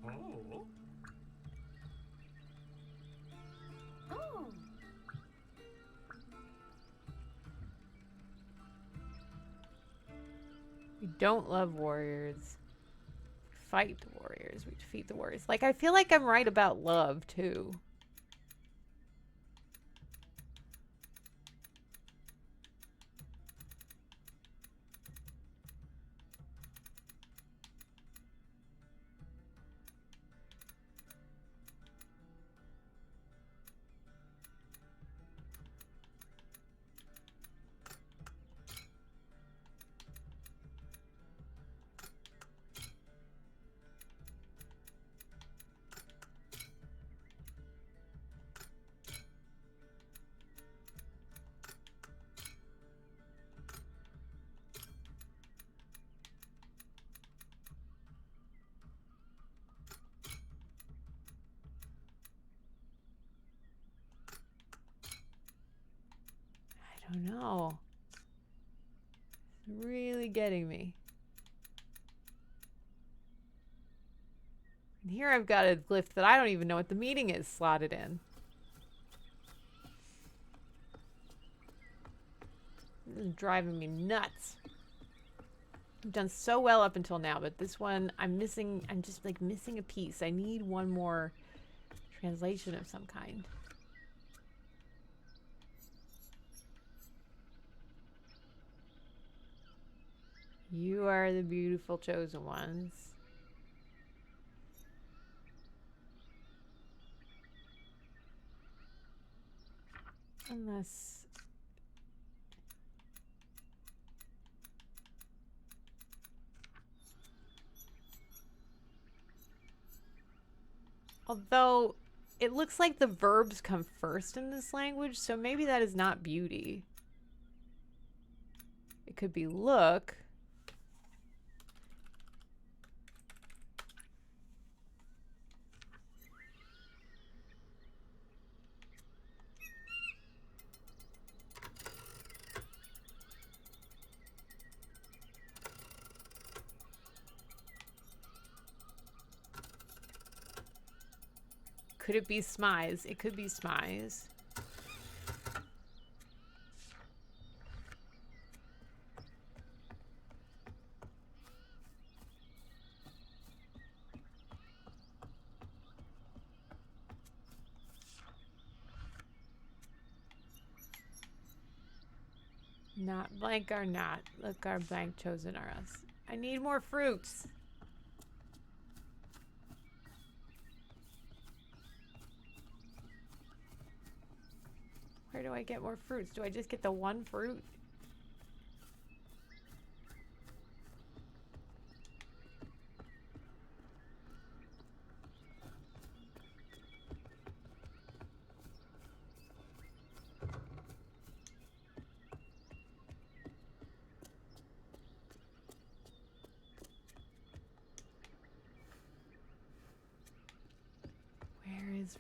Speaker 3: Oh. Oh.
Speaker 2: We don't love warriors. Fight the warriors. We defeat the warriors. Like, I feel like I'm right about love, too. I don't know. It's really getting me. And here I've got a glyph that I don't even know what the meaning is slotted in. This is driving me nuts. I've done so well up until now, but this one I'm just like missing a piece. I need one more translation of some kind. You are the beautiful chosen ones. Unless... Although, it looks like the verbs come first in this language, so maybe that is not beauty. It could be look. Could it be smize? It could be smize. Not blank are not. Look, our blank chosen are us. I need more fruits. Where do I get more fruits? Do I just get the one fruit?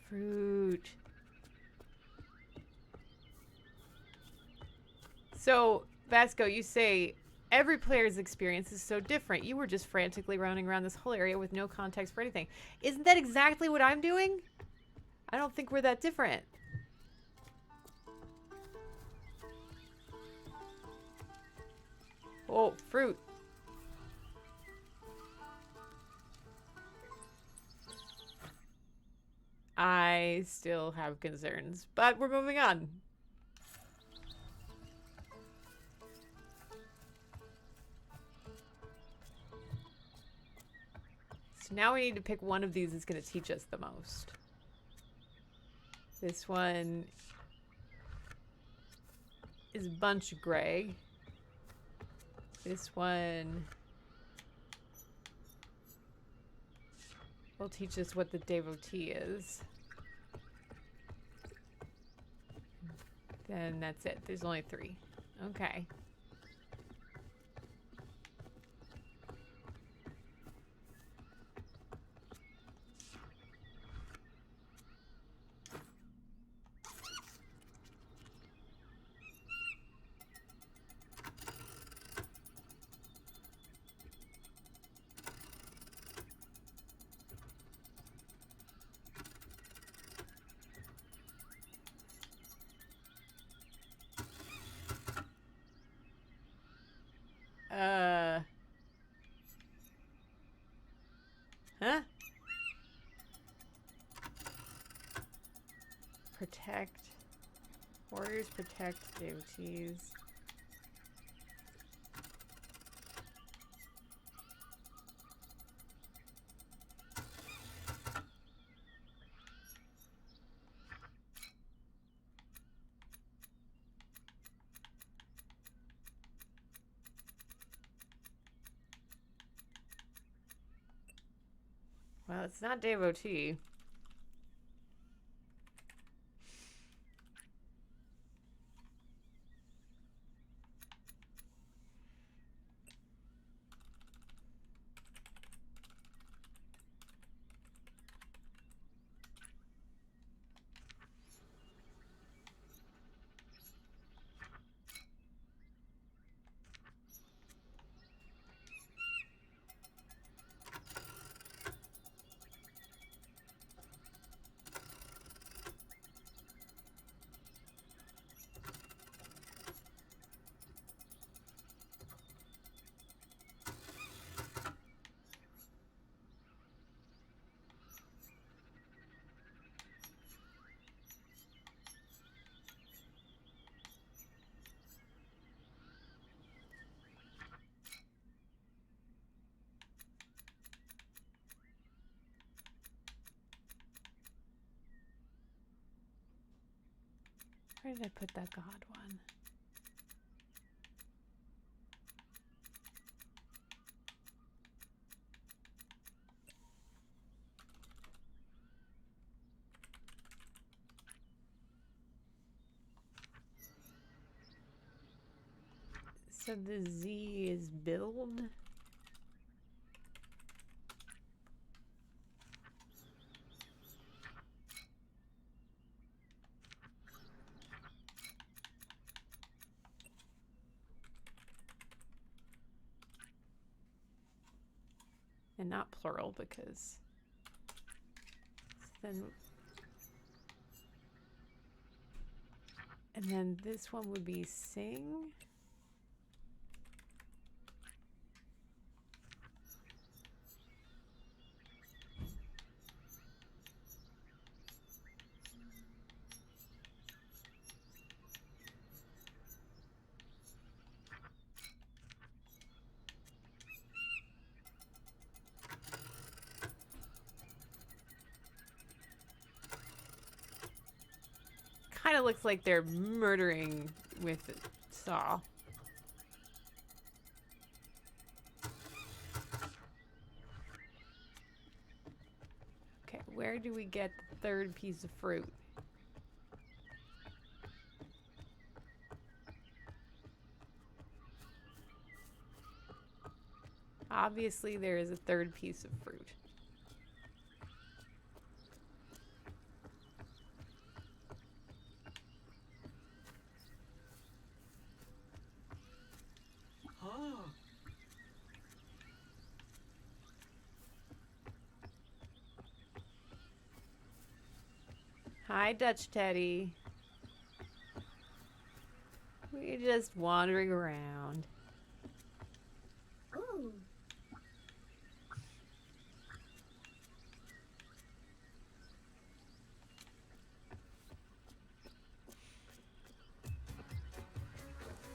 Speaker 2: Fruit. So, Vasco, you say every player's experience is so different. You were just frantically running around this whole area with no context for anything. Isn't that exactly what I'm doing? I don't think we're that different. Oh, fruit. I still have concerns, but we're moving on. So now we need to pick one of these that's going to teach us the most. This one is Bunch Gray. This one will teach us what the devotee is. Then that's it. There's only 3. Okay. Huh? Protect. Warriors protect devotees. Well, it's not devotee. Where did I put that God one? So the Z is build. And not plural because then, and then this one would be sing. Kind of looks like they're murdering with a saw. Okay, where do we get the third piece of fruit? Obviously, there is a third piece of fruit. Hi, Dutch Teddy. We're just wandering around.
Speaker 3: Ooh.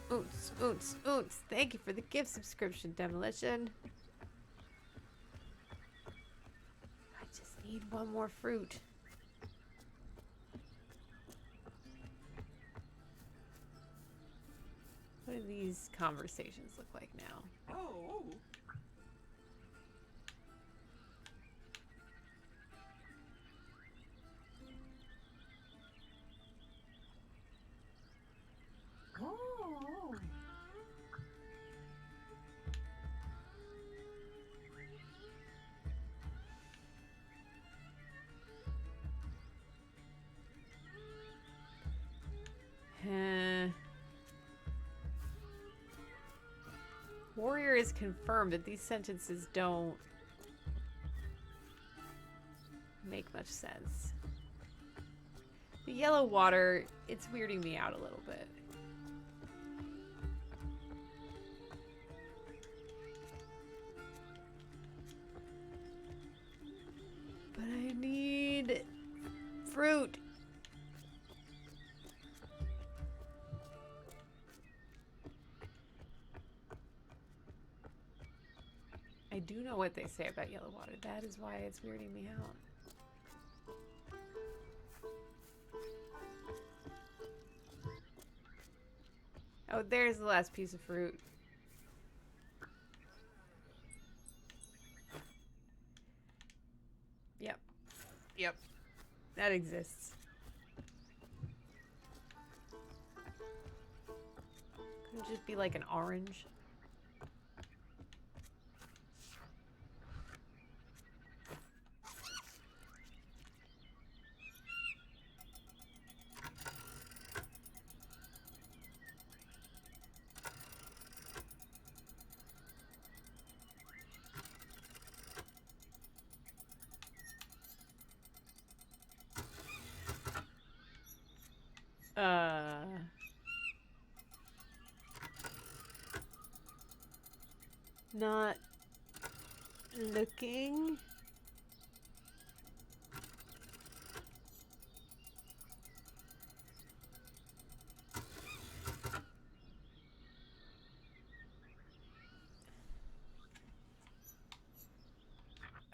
Speaker 2: Oots, oots, oots. Thank you for the gift subscription, Demolition. I just need one more fruit. What do these conversations look like now?
Speaker 4: Oh.
Speaker 3: Oh.
Speaker 2: Warrior is confirmed, but these sentences don't make much sense. The yellow water, it's weirding me out a little bit. But I need fruit. I do know what they say about yellow water. That is why it's weirding me out. Oh, there's the last piece of fruit. Yep. Yep. That exists. Could it just be like an orange? Not looking.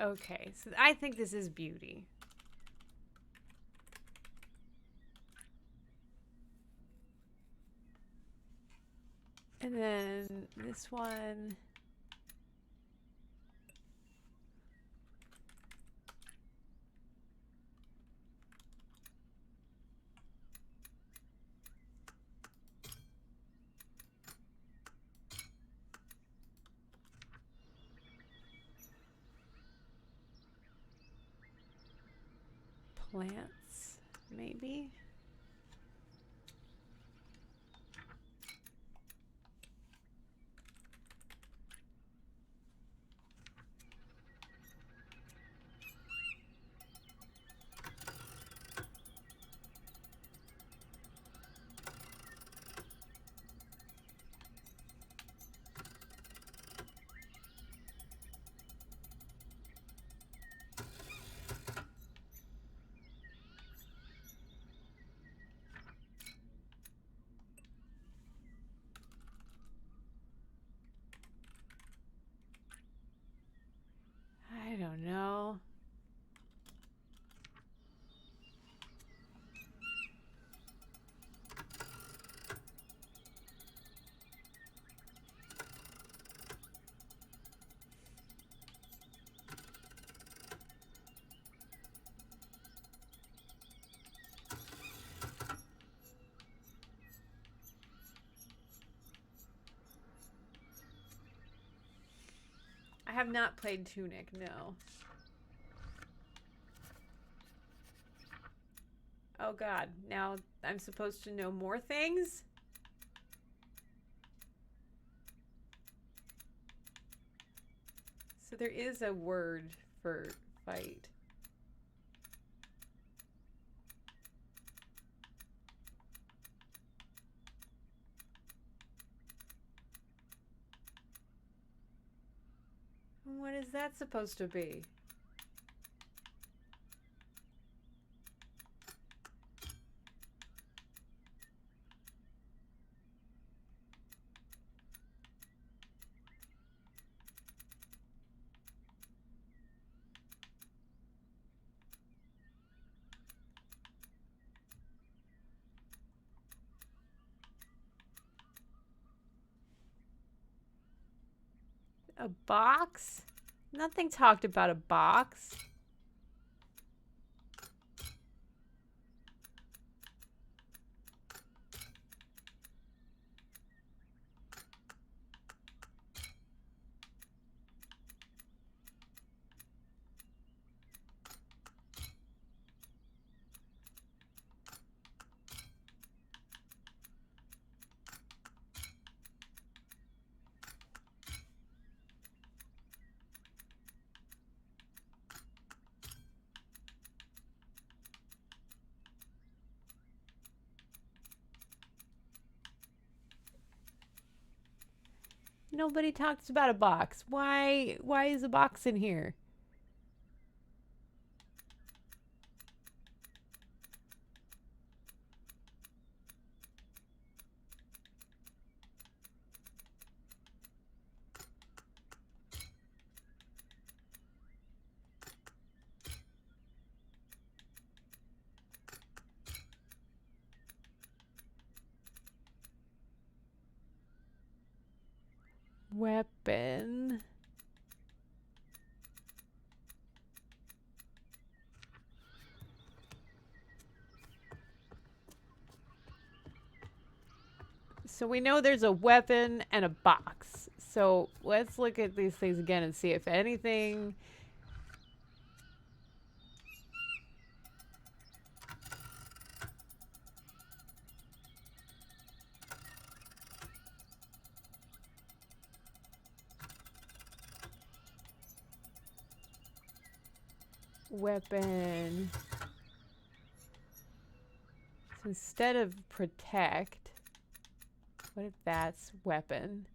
Speaker 2: Okay, so I think this is beauty. And then this one. Plants, maybe? I don't know. I have not played Tunic, no. Oh god, now I'm supposed to know more things? So there is a word for fight. is that supposed to be? A box? Nothing talked about a box. Nobody talks about a box. Why is a box in here? Weapon. So we know there's a weapon and a box. So let's look at these things again and see if anything. Weapon. So instead of protect, what if that's weapon?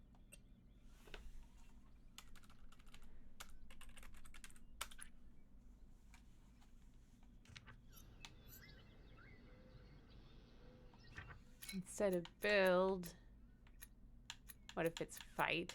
Speaker 2: Instead of build, what if it's fight?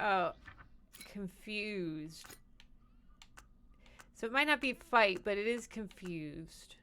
Speaker 2: Oh, confused. So it might not be fight, but it is confused.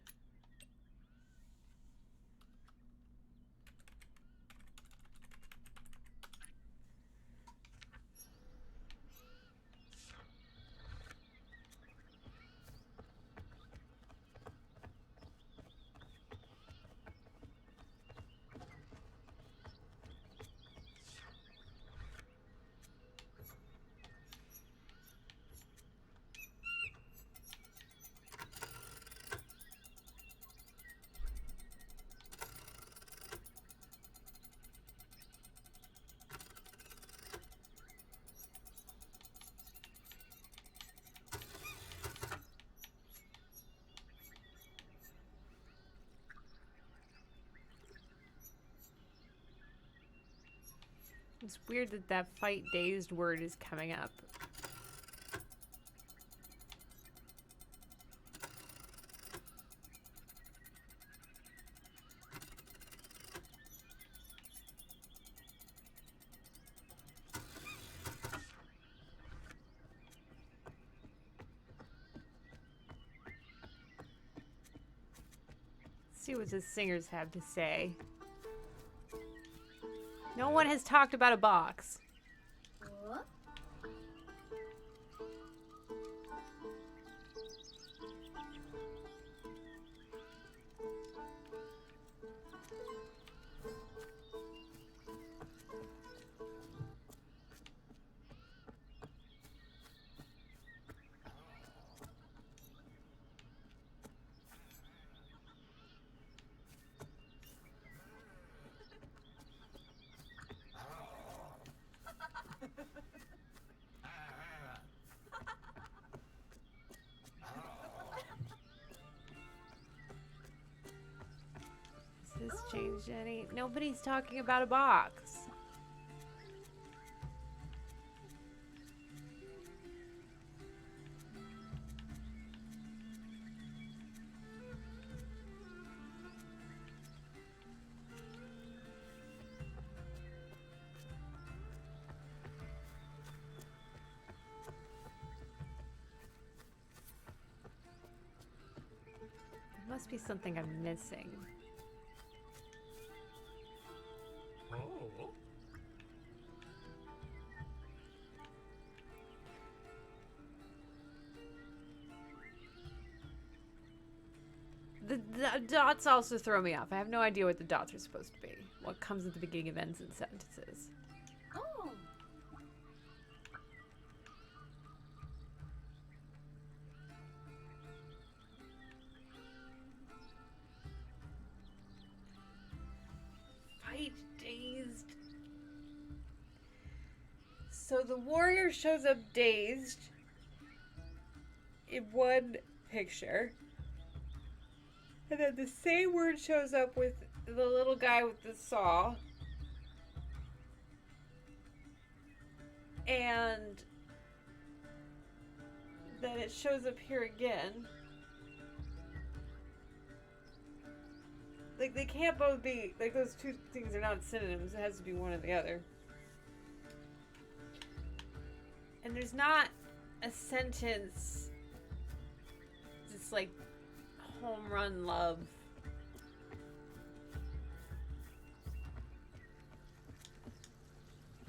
Speaker 2: It's weird that that fight dazed word is coming up. Let's see what the singers have to say. No one has talked about a box.
Speaker 3: What?
Speaker 2: this changed any? Nobody's talking about a box. There must be something I'm missing.
Speaker 3: Oh.
Speaker 2: The dots also throw me off. I have no idea what the dots are supposed to be. What comes at the beginning of ends and sentences.
Speaker 3: Oh.
Speaker 2: Fight dazed. So the warrior shows up dazed in one picture. And then the same word shows up with the little guy with the saw. And then it shows up here again. Like, they can't both be, like, those two things are not synonyms. It has to be one or the other. And there's not a sentence just like home run love.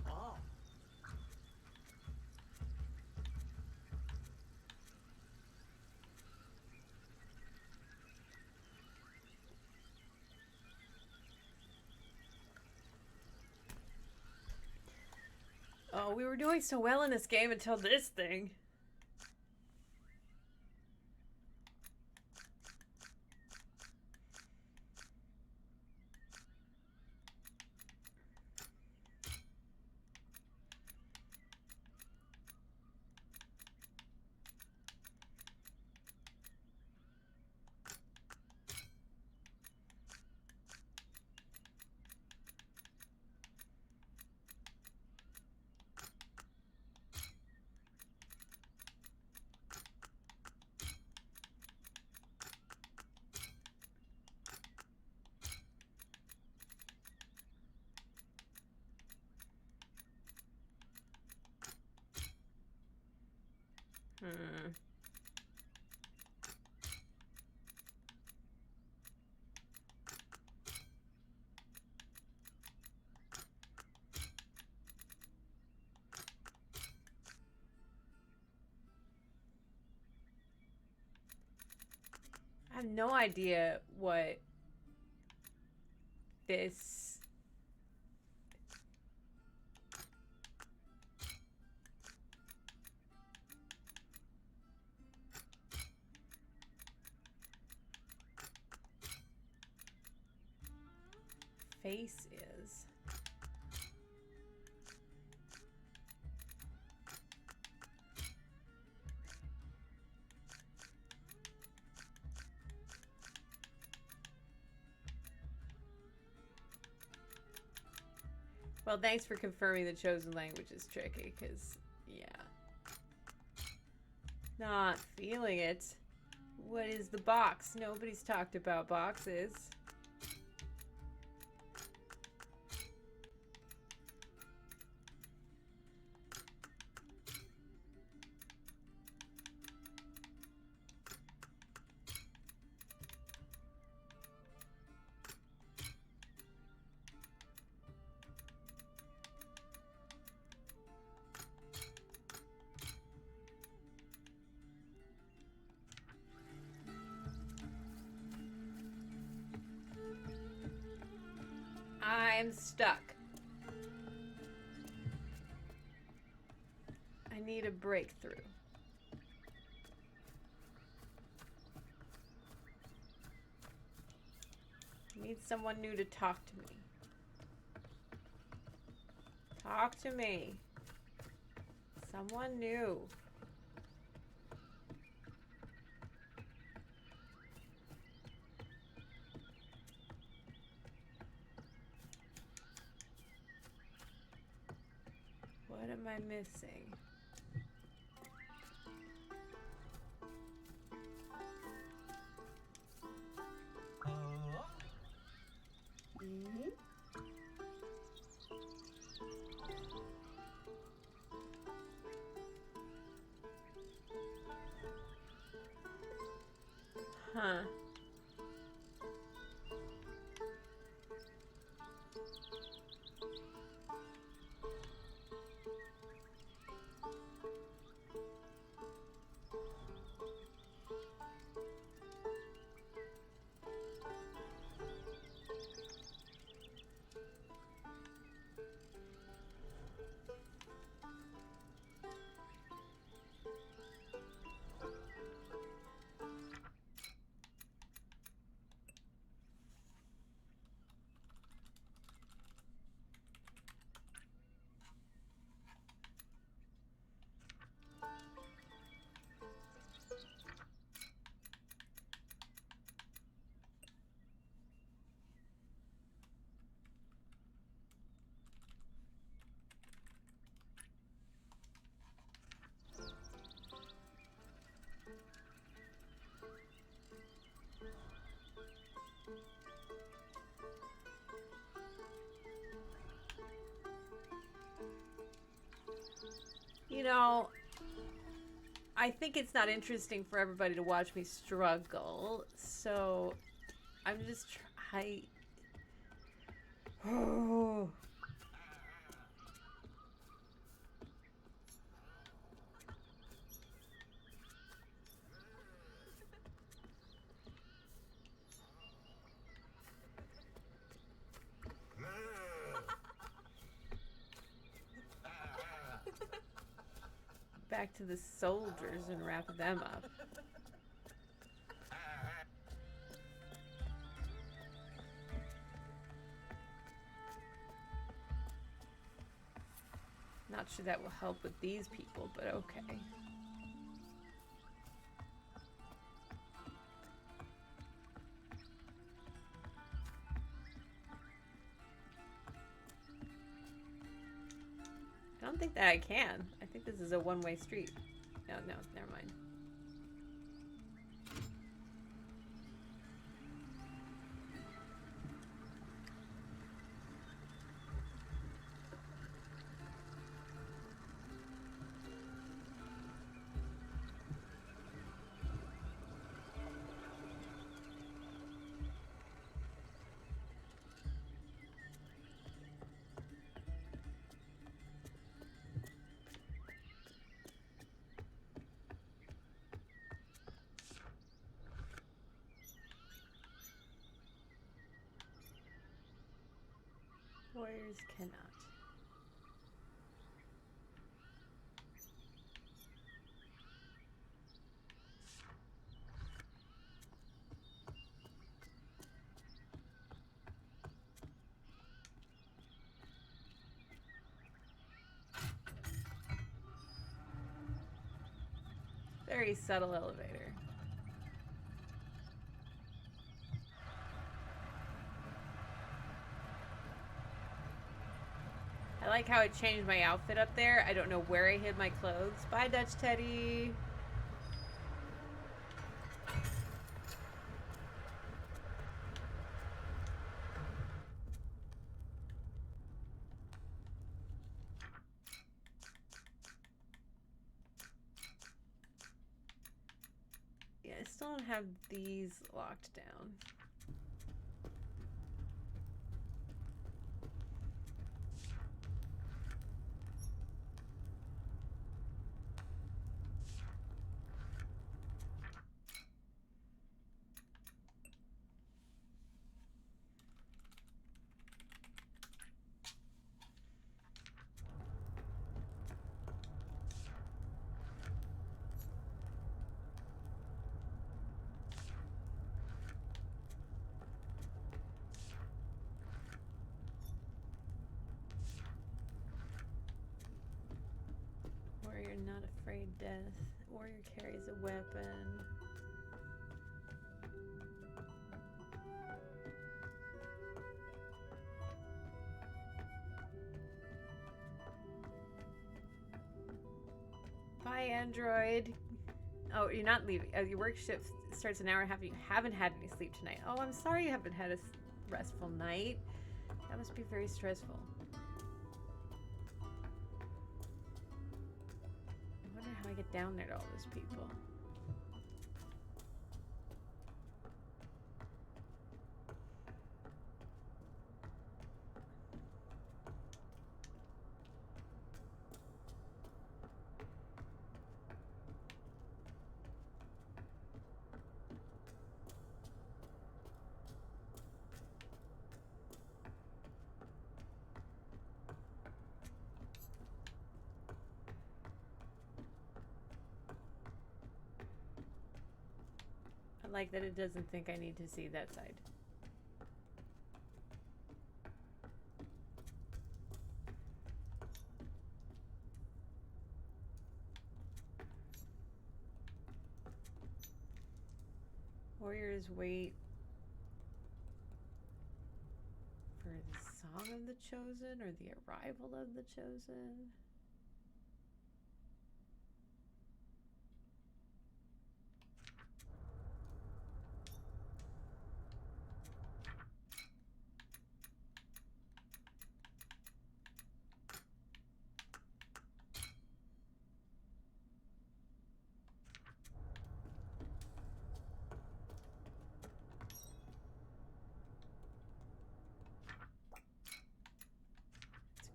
Speaker 3: Oh.
Speaker 2: Oh, we were doing so well in this game until this thing. Hmm. I have no idea what this face is. Well, thanks for confirming the chosen language is tricky, because, yeah. Not feeling it. What is the box? Nobody's talked about boxes. I'm stuck. I need a breakthrough. I need someone new to talk to me. Talk to me. Someone new. What am I missing? Huh. You know, I think it's not interesting for everybody to watch me struggle, so I'm just Oh. Back to the soldiers and wrap them up. Not sure that will help with these people, but okay. I don't think that I can. I think this is a one-way street. No, never mind. Warriors cannot. Very subtle elevator. I like how it changed my outfit up there. I don't know where I hid my clothes. Bye, Dutch Teddy. Yeah, I still don't have these locked down. Warrior not afraid death. Warrior carries a weapon. Hi, Android. Oh, you're not leaving. Your work shift starts an hour after you haven't had any sleep tonight. Oh, I'm sorry you haven't had a restful night. That must be very stressful. I wonder how I get down there to all those people. I like that it doesn't think I need to see that side. Warriors wait for the song of the chosen or the arrival of the chosen.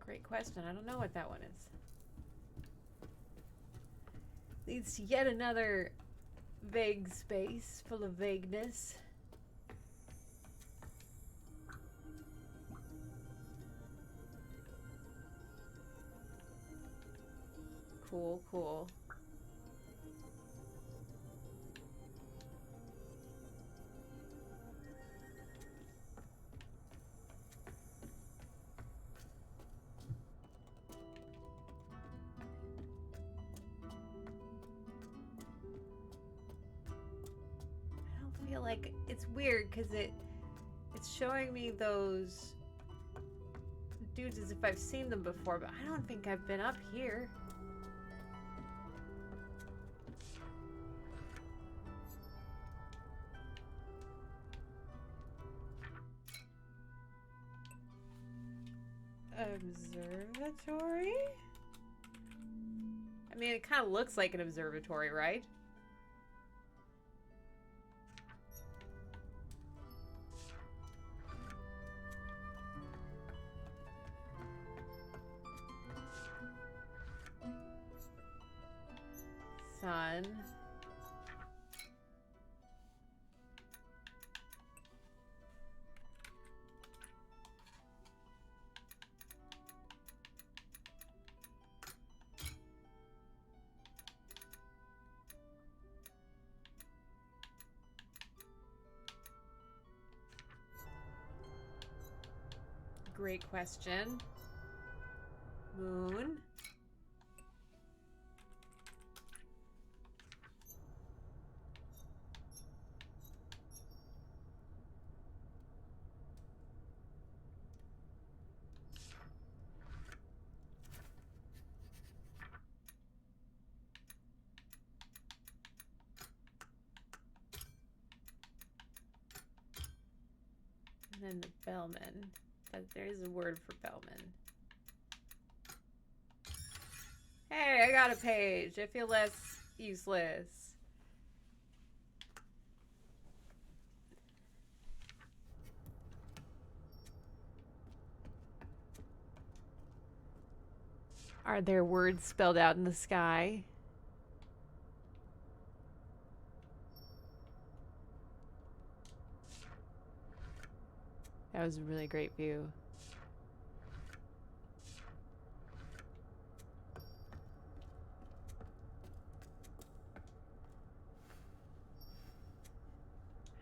Speaker 2: Great question. I don't know what that one is. Leads to yet another vague space full of vagueness. Cool, cool. Feel like it's weird because it's showing me those dudes as if I've seen them before, but I don't think I've been up here. Observatory? I mean, it kind of looks like an observatory, right? Sun. Great question. Moon. And then the bellman. There is a word for bellman. Hey, I got a page. I feel less useless. Are there words spelled out in the sky? That was a really great view.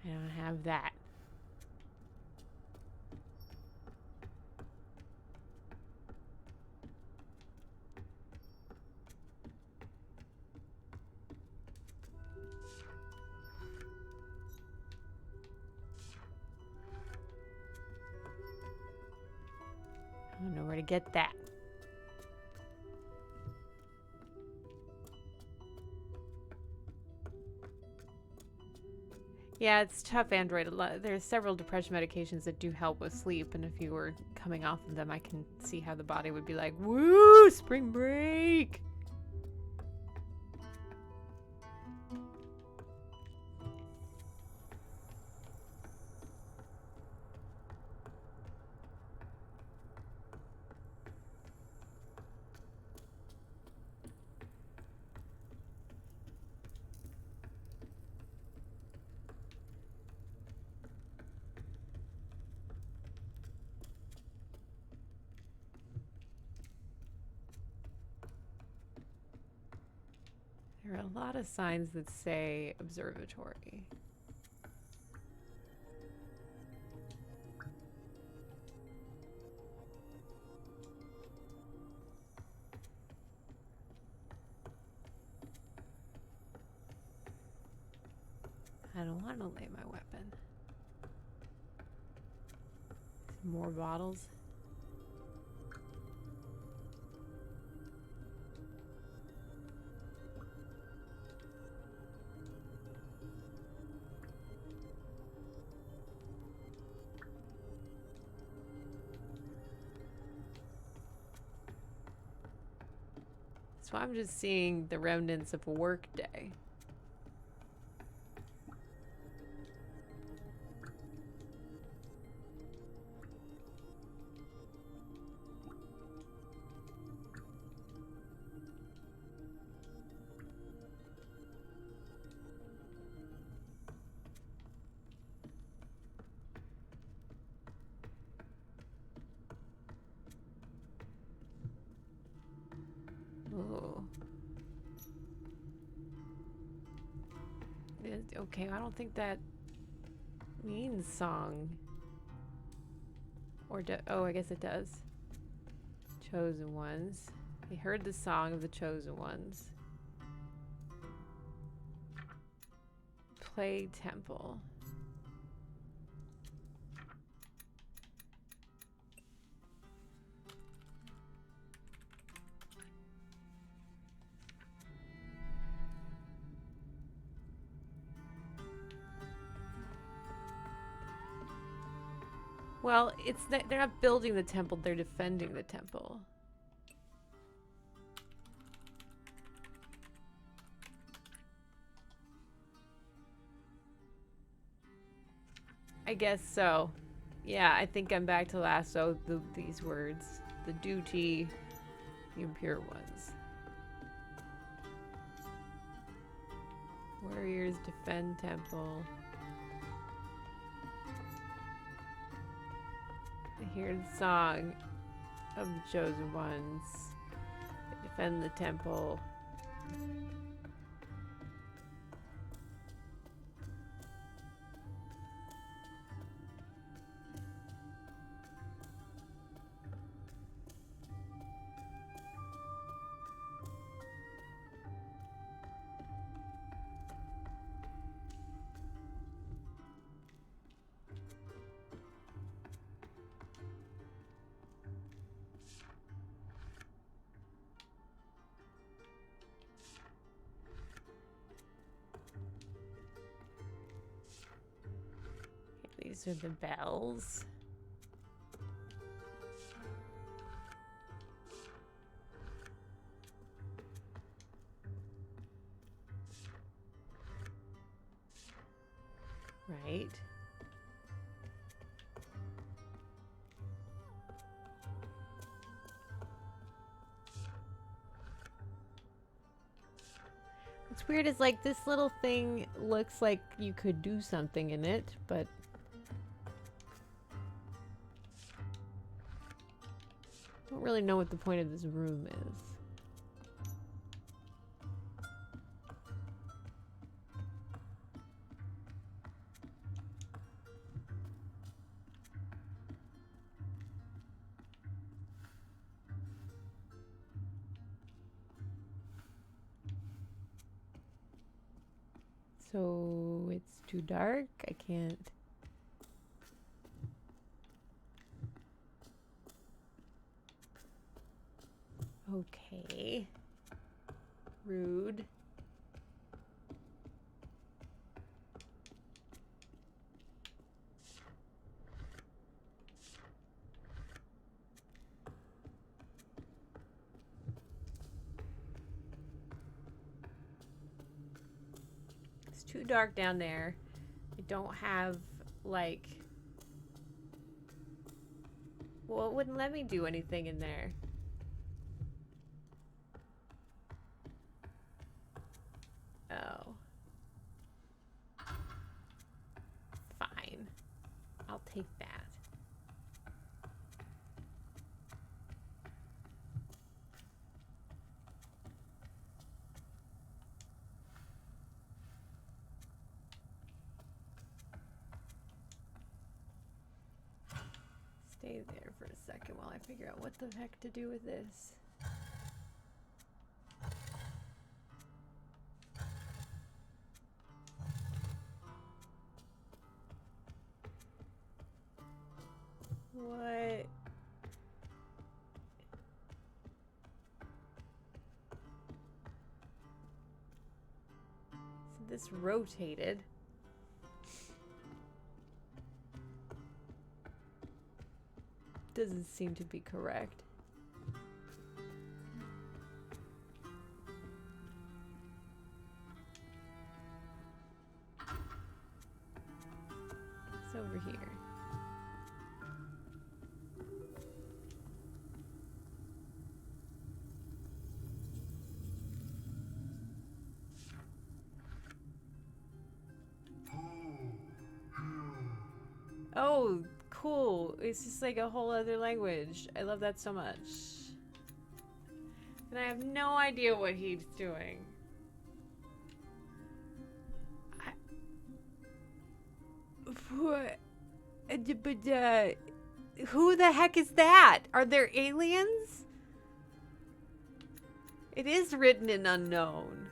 Speaker 2: I don't have that. I don't know where to get that. Yeah, it's tough, Android. There's several depression medications that do help with sleep, and if you were coming off of them, I can see how the body would be like, woo, spring break! There are a lot of signs that say observatory. I don't want to lay my weapon. More bottles. So I'm just seeing the remnants of a work day. Oh. Okay, I don't think that means song. Or oh, I guess it does. Chosen ones. They heard the song of the chosen ones. Play temple. Well, they're not building the temple, they're defending the temple. I guess so. Yeah, I think I'm back to these words. The duty, the impure ones. Warriors defend temple. I hear the song of the chosen ones. They defend the temple. These are the bells. Right. What's weird is like this little thing looks like you could do something in it, but I don't really know what the point of this room is. So it's too dark. I can't. Okay. Rude. It's too dark down there. I don't have, like... Well, it wouldn't let me do anything in there. Oh. Fine. I'll take that. Stay there for a second while I figure out what the heck to do with this. What? So this rotated. Doesn't seem to be correct. It's over here. Oh, cool. It's just like a whole other language. I love that so much. And I have no idea what he's doing. What? But, who the heck is that? Are there aliens? It is written in unknown.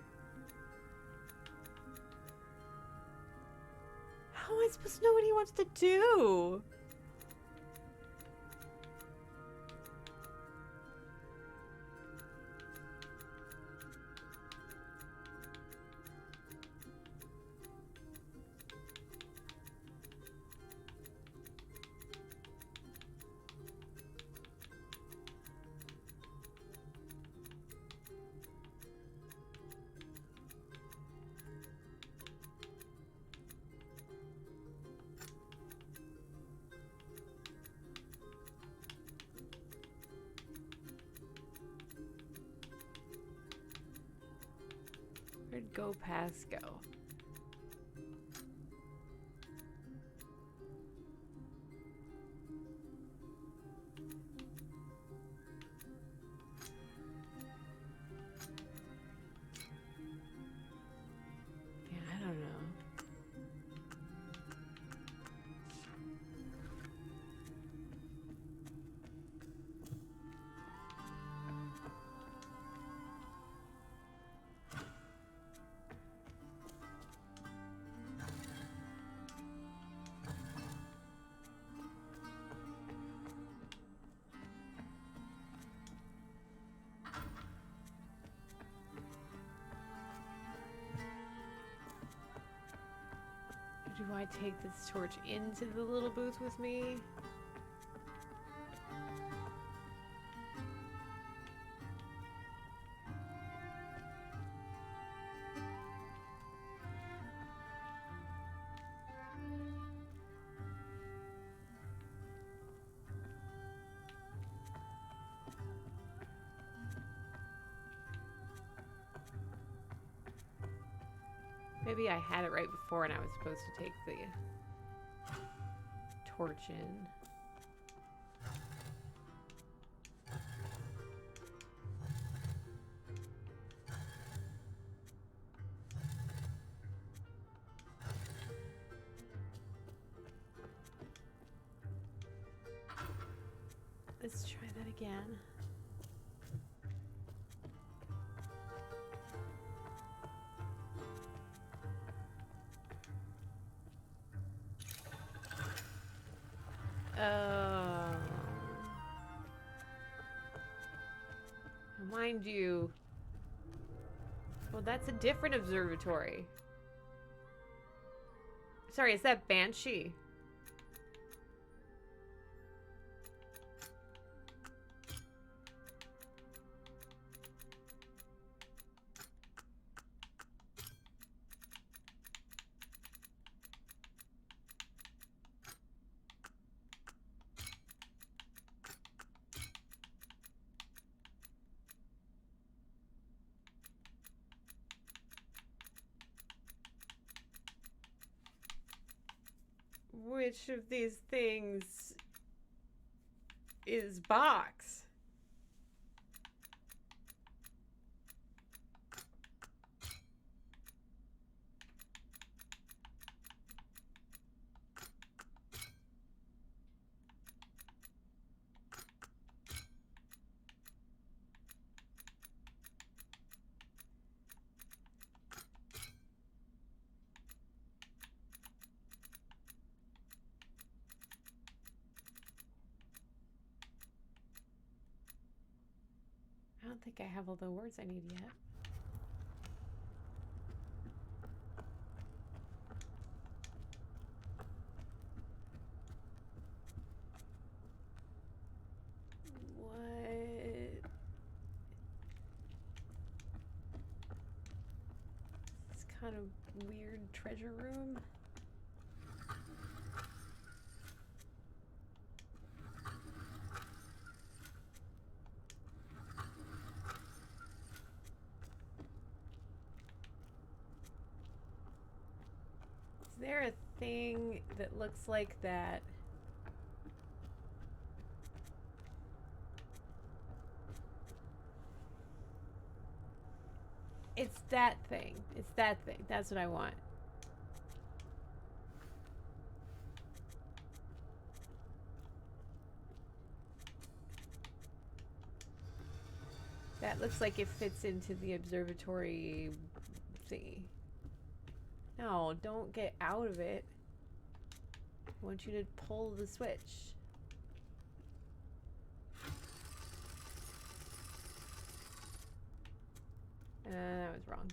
Speaker 2: How am I supposed to know what he wants to do? Where'd go past go? Yeah, I don't know. Do I take this torch into the little booth with me? Maybe I had it right before and I was supposed to take the torch in. Let's try that again. Mind you. Well, that's a different observatory. Sorry, is that Banshee? Which of these things is box? I don't think I have all the words I need yet. What? This kind of weird treasure room. Is there a thing that looks like that? It's that thing. It's that thing. That's what I want. That looks like it fits into the observatory thingy. No, don't get out of it. I want you to pull the switch. That was wrong.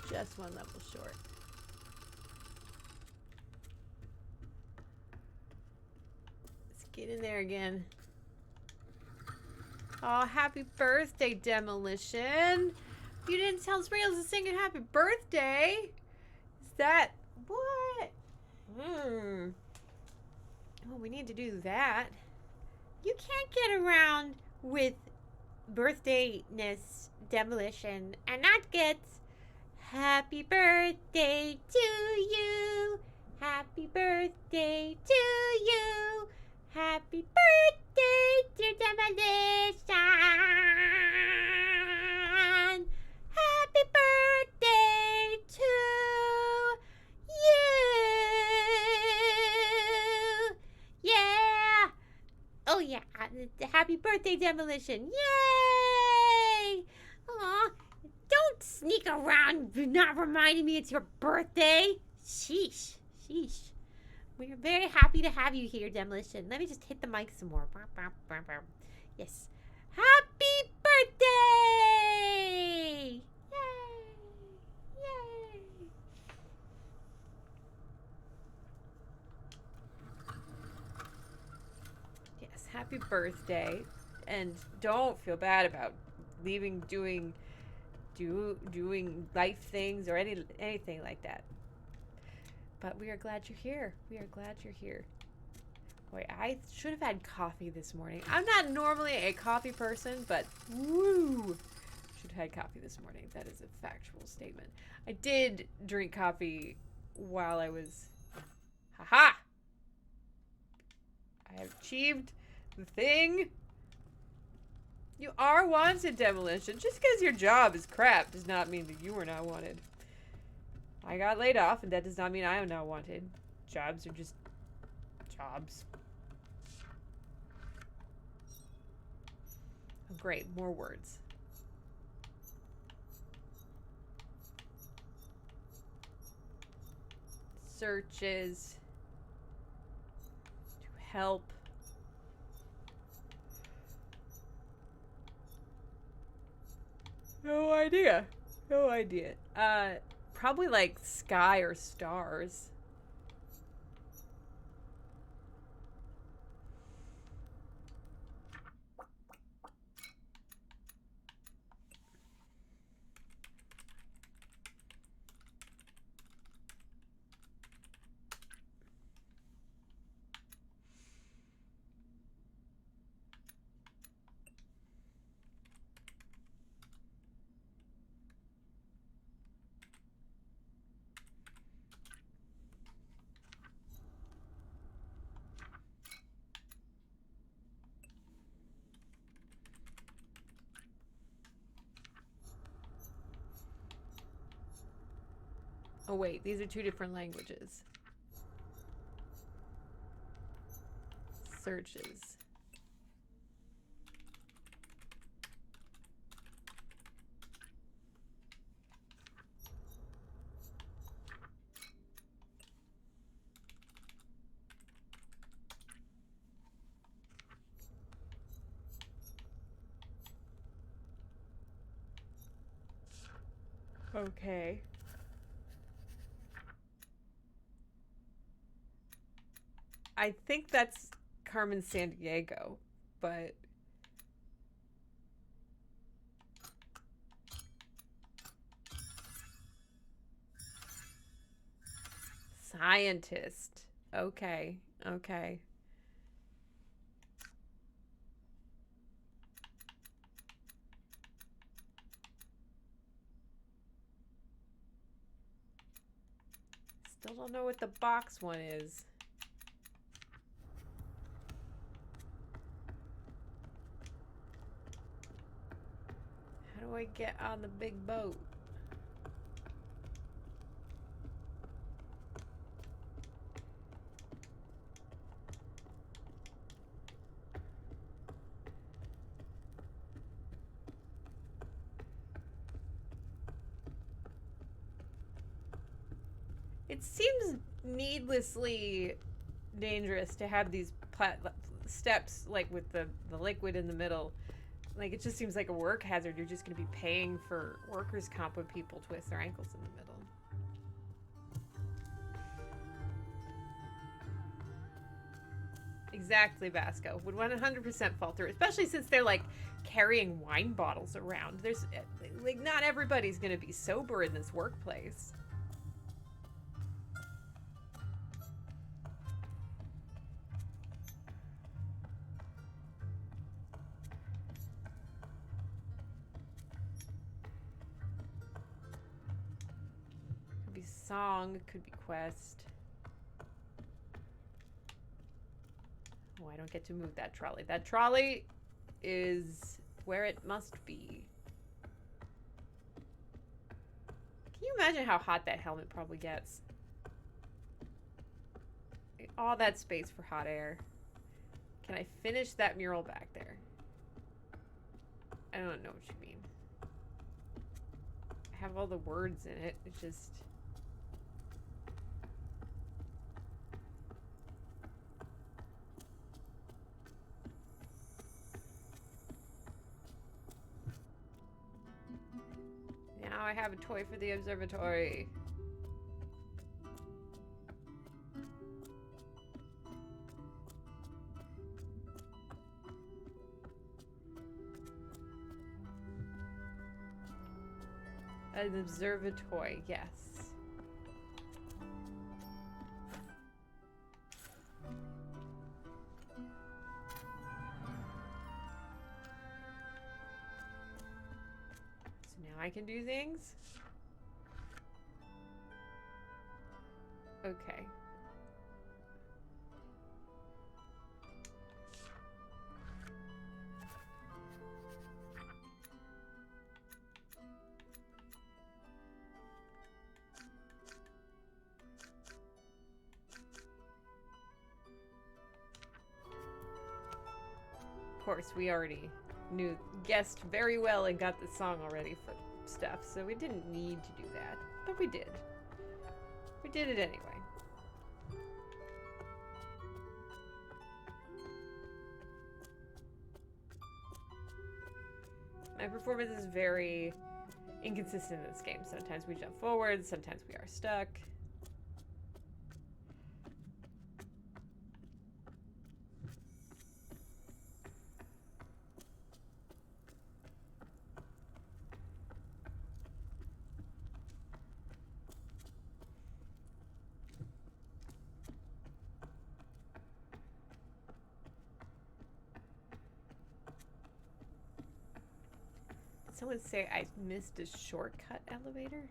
Speaker 2: Just one level short. Let's get in there again. Oh, happy birthday, Demolition. You didn't tell Sprinkles to sing a happy birthday. Is that what? Oh, we need to do that.
Speaker 1: You can't get around with birthdayness, Demolition, and not get happy birthday to you. Happy birthday to you. Happy birthday, dear Demolition. Happy birthday to you. Yeah. Oh, yeah. Happy birthday, Demolition. Yay. Aw. Don't sneak around not reminding me it's your birthday. Sheesh. Sheesh. We are very happy to have you here, Demolition. Let me just hit the mic some more. Yes. Happy birthday! Yay! Yay!
Speaker 2: Yes, happy birthday. And don't feel bad about leaving doing life things or anything like that. But we are glad you're here. We are glad you're here. Boy, I should have had coffee this morning. I'm not normally a coffee person, but woo! Should have had coffee this morning. That is a factual statement. I did drink coffee while I was... Haha! I have achieved the thing. You are wanted, Demolition. Just because your job is crap does not mean that you are not wanted. I got laid off, and that does not mean I am not wanted. Jobs are just jobs. Oh, great, more words. Searches to help. No idea. No idea. Probably like sky or stars. Oh wait, these are two different languages. Searches. Okay. I think that's Carmen Sandiego, but scientist. Okay. Okay. Still don't know what the box one is. How do I get on the big boat? It seems needlessly dangerous to have these steps like with the liquid in the middle. Like it just seems like a work hazard. You're just going to be paying for workers' comp when people twist their ankles in the middle. Exactly, Vasco. Would 100% fall through, especially since they're like carrying wine bottles around. There's like not everybody's going to be sober in this workplace. Could be song, could be quest. Oh, I don't get to move that trolley. That trolley is where it must be. Can you imagine how hot that helmet probably gets? All that space for hot air. Can I finish that mural back there? I don't know what you mean. I have all the words in it. It's just... Now I have a toy for the observatory. An observatory, yes. So now I can do things? Okay. Of course, we already guessed very well and got the song already for stuff, so we didn't need to do that. But we did. We did it anyway. My performance is very inconsistent in this game. Sometimes we jump forward, sometimes we are stuck. Someone say I missed a shortcut elevator?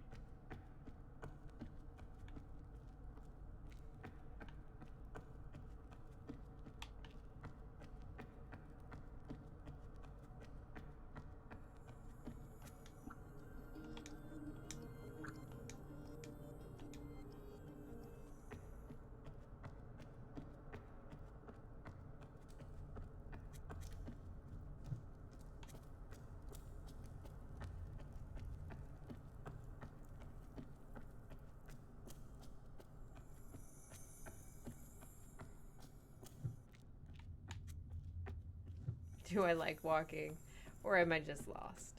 Speaker 2: Do I like walking, or am I just lost?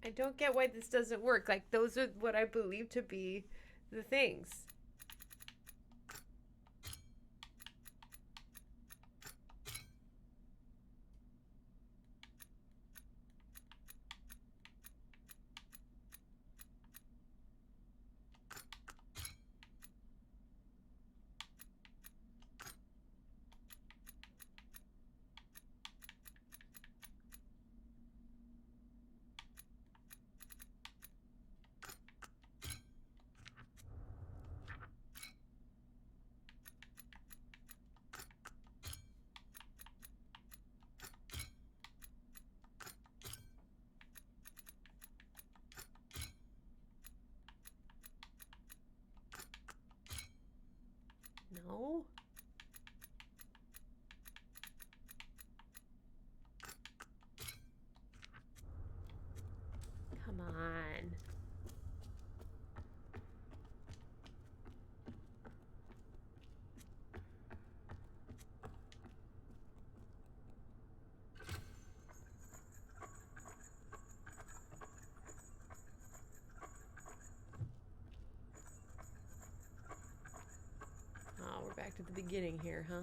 Speaker 2: I don't get why this doesn't work. Like, those are what I believe to be the things. No. Come on. Oh, we're back to the beginning here, huh?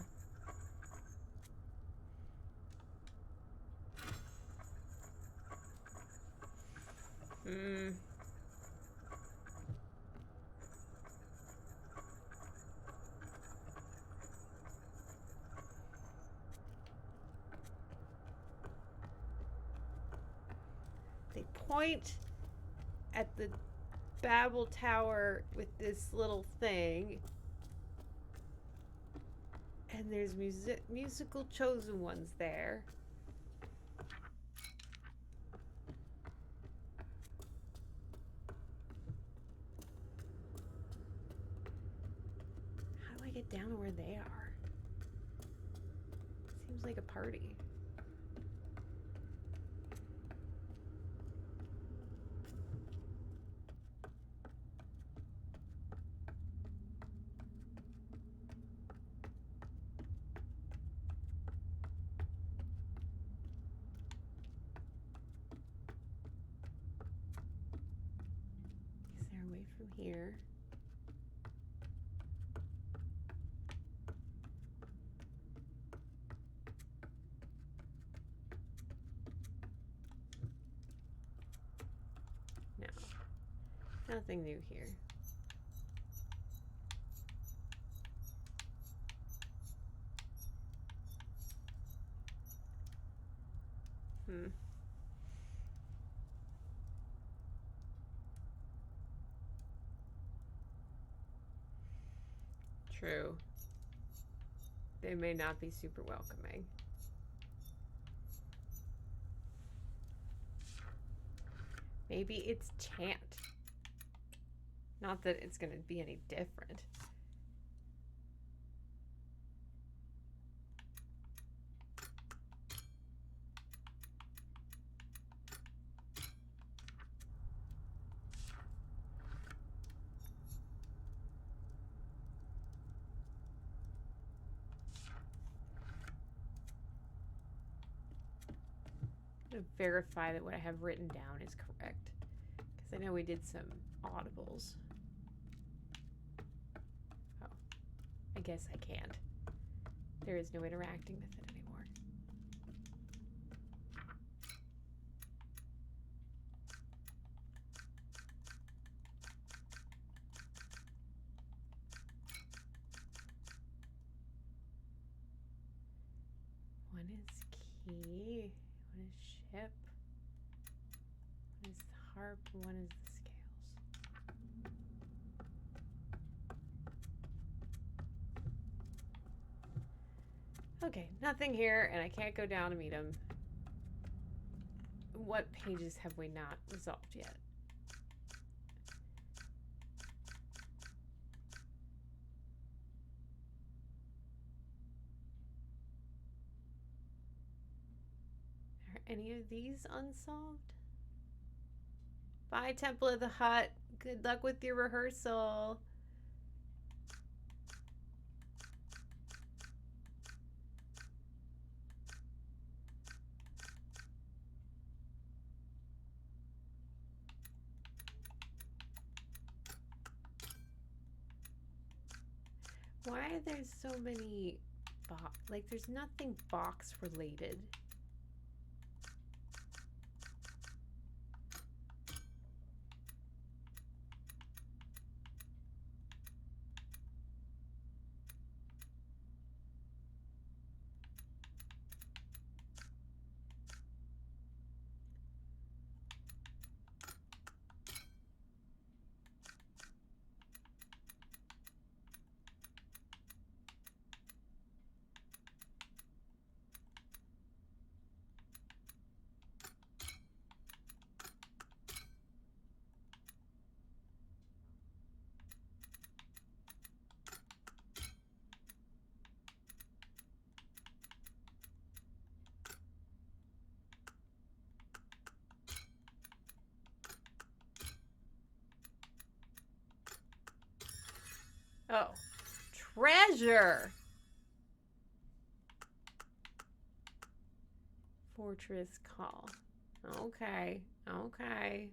Speaker 2: Hmm. They point at the Babel Tower with this little thing. And there's musical chosen ones there. How do I get down to where they are? Seems like a party. Is there a way from here? No. Nothing new here. True. They may not be super welcoming. Maybe it's chant. Not that it's going to be any different. To verify that what I have written down is correct, because I know we did some audibles. Oh, I guess I can't. There is no interacting with it anymore. One is key. One is ship. One is the harp. One is the scales. Okay, nothing here, and I can't go down to meet him. What pages have we not resolved yet? Are any of these unsolved? Bye, Temple of the Hut. Good luck with your rehearsal. Why are there so many like there's nothing box related? Oh, treasure! Fortress call. Okay, okay.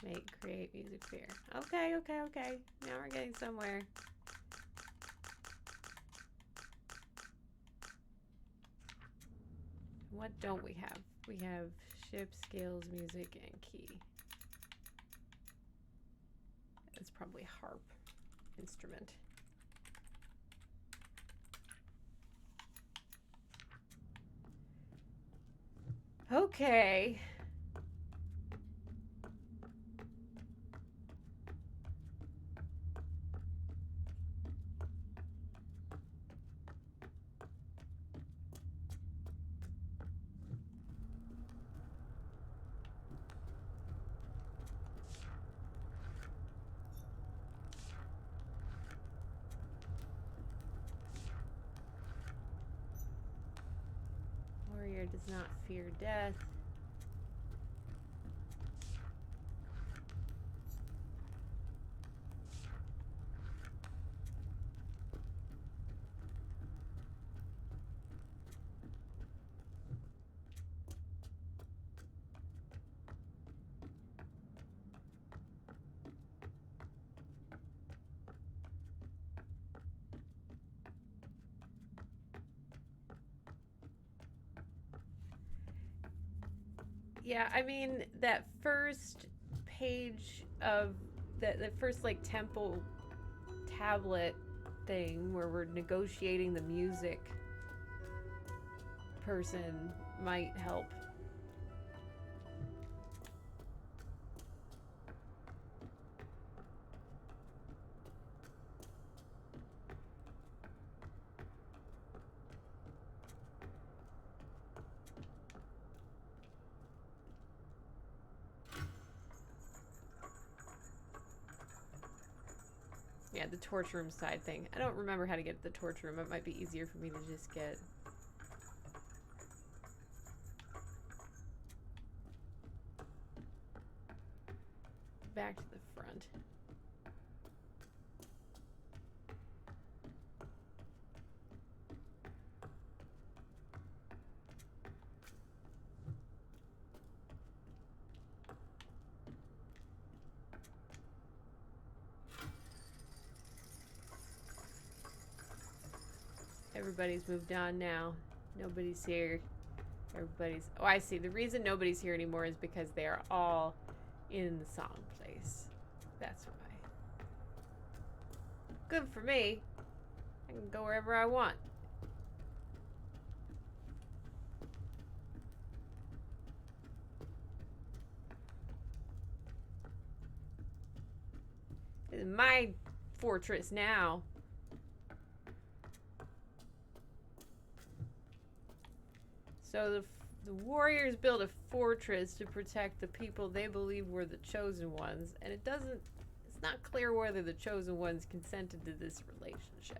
Speaker 2: Make, create, music, fear. Okay, okay, okay. Now we're getting somewhere. What don't we have? We have ship, scales, music, and key. It's probably harp instrument. Okay. Warrior does not fear death. Yeah, I mean, that first page of the first like temple tablet thing where we're negotiating the music person might help. Yeah, the torch room side thing. I don't remember how to get to the torch room. It might be easier for me to just get... back to the front. Everybody's moved on now. Nobody's here. Everybody's... Oh, I see. The reason nobody's here anymore is because they are all in the song place. That's why. Good for me. I can go wherever I want. This is my fortress now. So the warriors built a fortress to protect the people they believe were the chosen ones, and it's not clear whether the chosen ones consented to this relationship.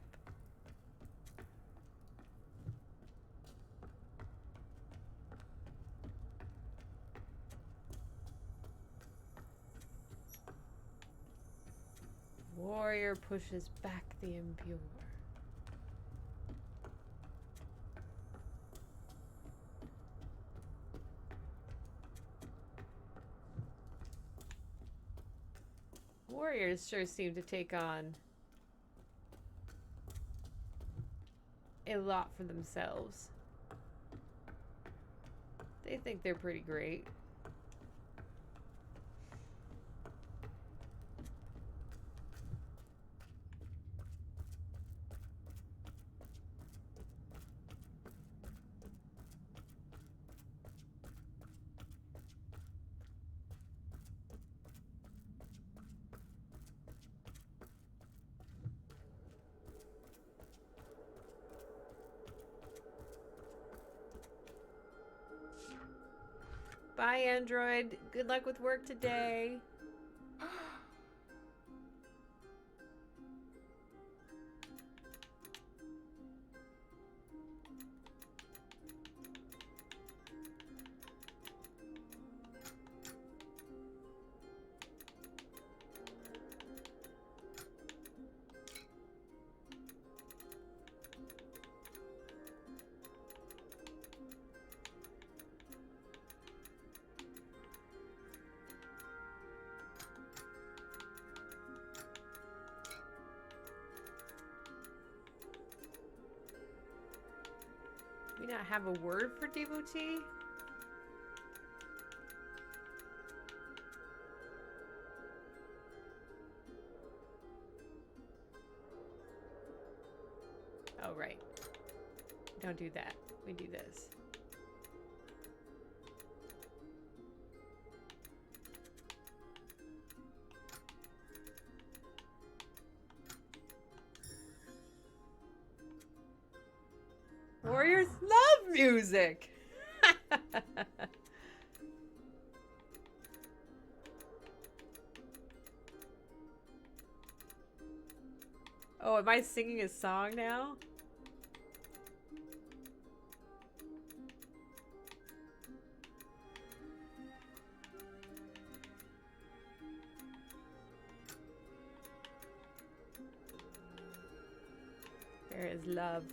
Speaker 2: Warrior pushes back the impure. Warriors sure seem to take on a lot for themselves. They think they're pretty great. Bye, Android. Good luck with work today. We not have a word for devotee? Oh, right. Don't do that. We do this. Warriors love music. Oh, am I singing a song now? There is love.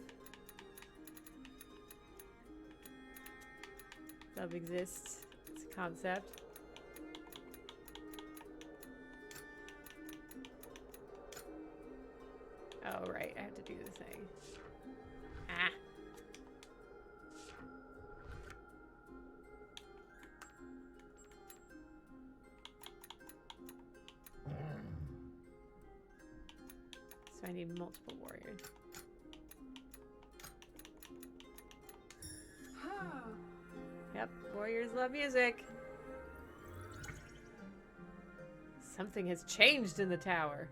Speaker 2: Love exists. It's a concept. Oh, right. I have to do the thing. Ah. So I need multiple warriors. Yep, warriors love music. Something has changed in the tower.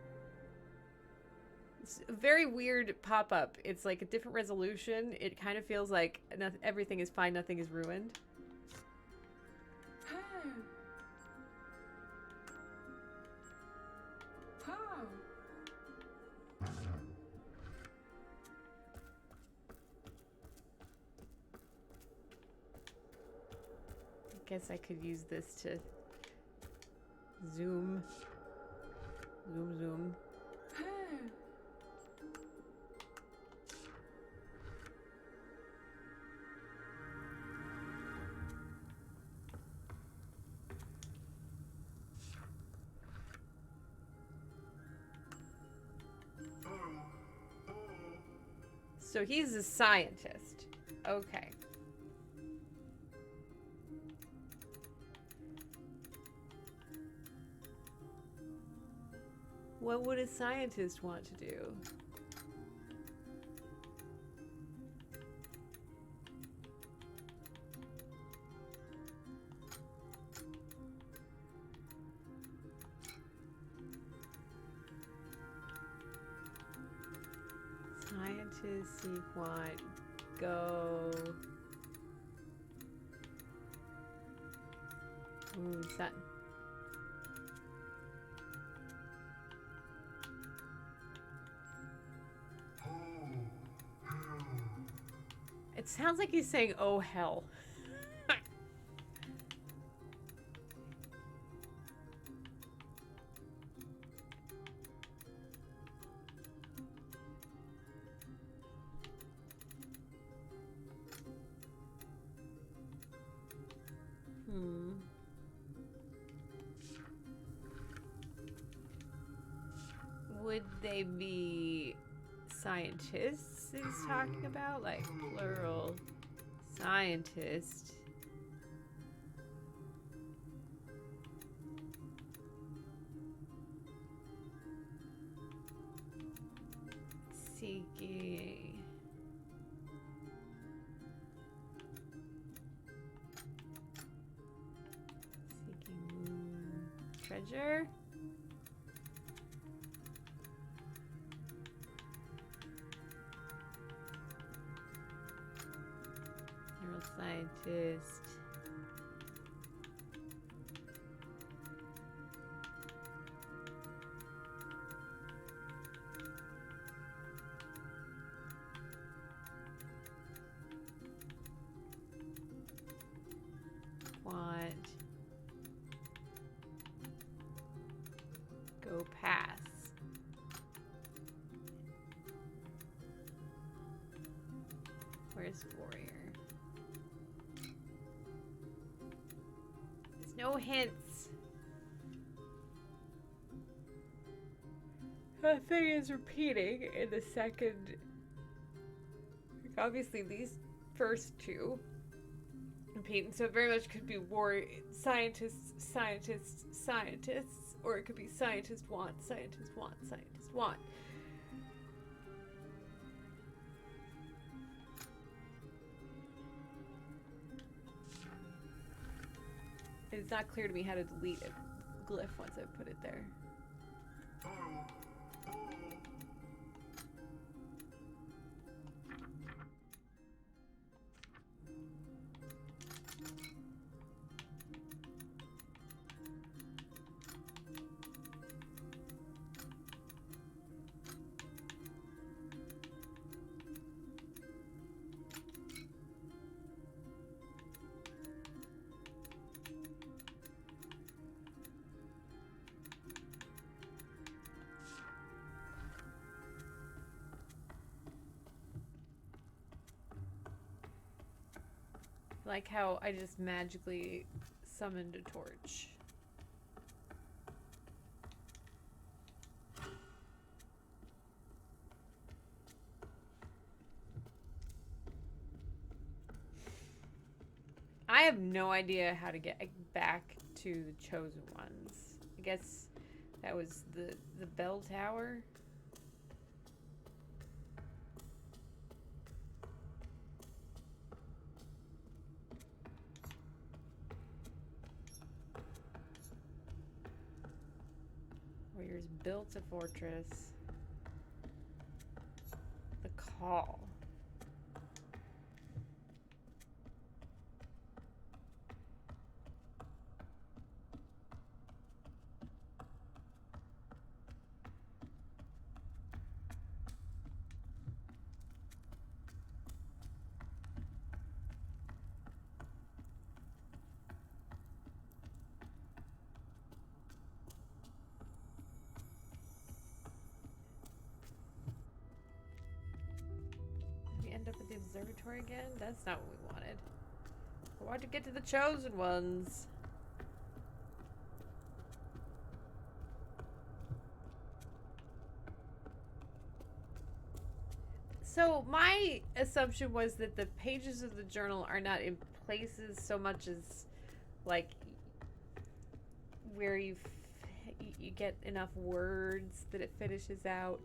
Speaker 2: It's a very weird pop-up. It's like a different resolution. It kind of feels like everything is fine, nothing is ruined. I guess I could use this to zoom. Zoom. So he's a scientist. Okay. What would a scientist want to do? Scientists you want go. Ooh, sun. It sounds like he's saying, oh hell. Would they be scientists he's talking about? Like plural scientist. Seeking. Seeking treasure. Scientist. Want. Go pass. Where's warrior? No hints. The thing is repeating in the second. Obviously, these first two repeat, and so it very much could be war scientists, scientists, scientists, or it could be scientist want, scientist want, scientist want. It's not clear to me how to delete a glyph once I put it there. Like how I just magically summoned a torch. I have no idea how to get back to the Chosen Ones. I guess that was the bell tower. Warriors built a fortress. The call. End up at the observatory again? That's not what we wanted. I wanted to get to the Chosen Ones. So my assumption was that the pages of the journal are not in places so much as like where you get enough words that it finishes out.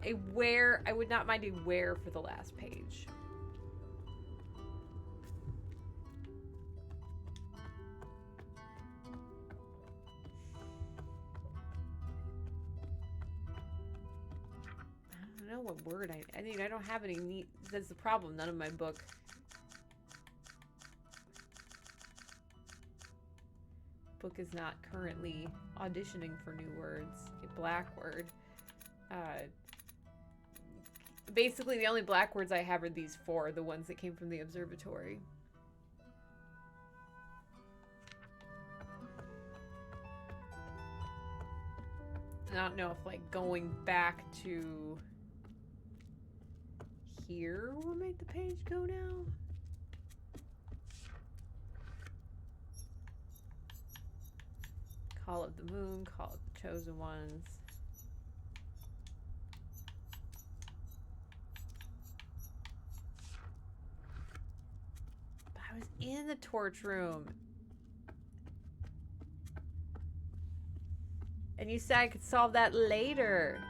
Speaker 2: A where, I would not mind a where for the last page. I don't know what word I mean, I don't have any neat, that's the problem, none of my book. Book is not currently auditioning for new words. A black word. Basically, the only black words I have are these four, the ones that came from the observatory. I don't know if, like, going back to here will make the page go now. Call of the moon, call of the chosen ones. But I was in the torch room. And you said I could solve that later.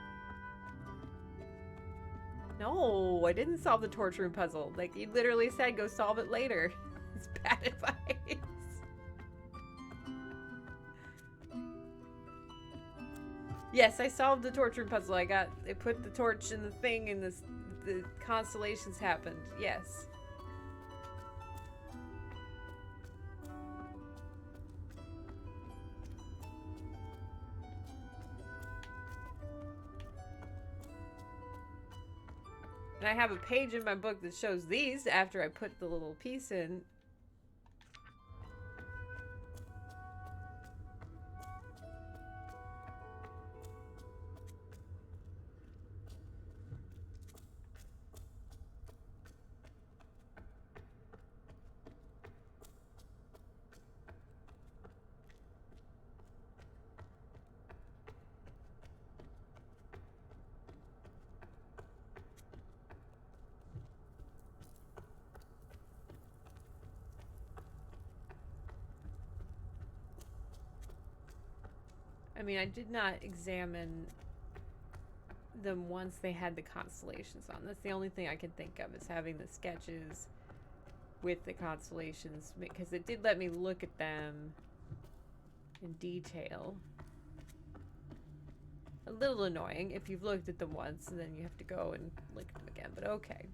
Speaker 2: No, I didn't solve the torch room puzzle. Like, you literally said go solve it later. It's bad advice. Yes, I solved the torch room puzzle. I put the torch in the thing and the constellations happened. Yes. And I have a page in my book that shows these after I put the little piece in. I mean, I did not examine them once they had the constellations on. That's the only thing I can think of is having the sketches with the constellations, because it did let me look at them in detail. A little annoying if you've looked at them once and then you have to go and look at them again, but okay.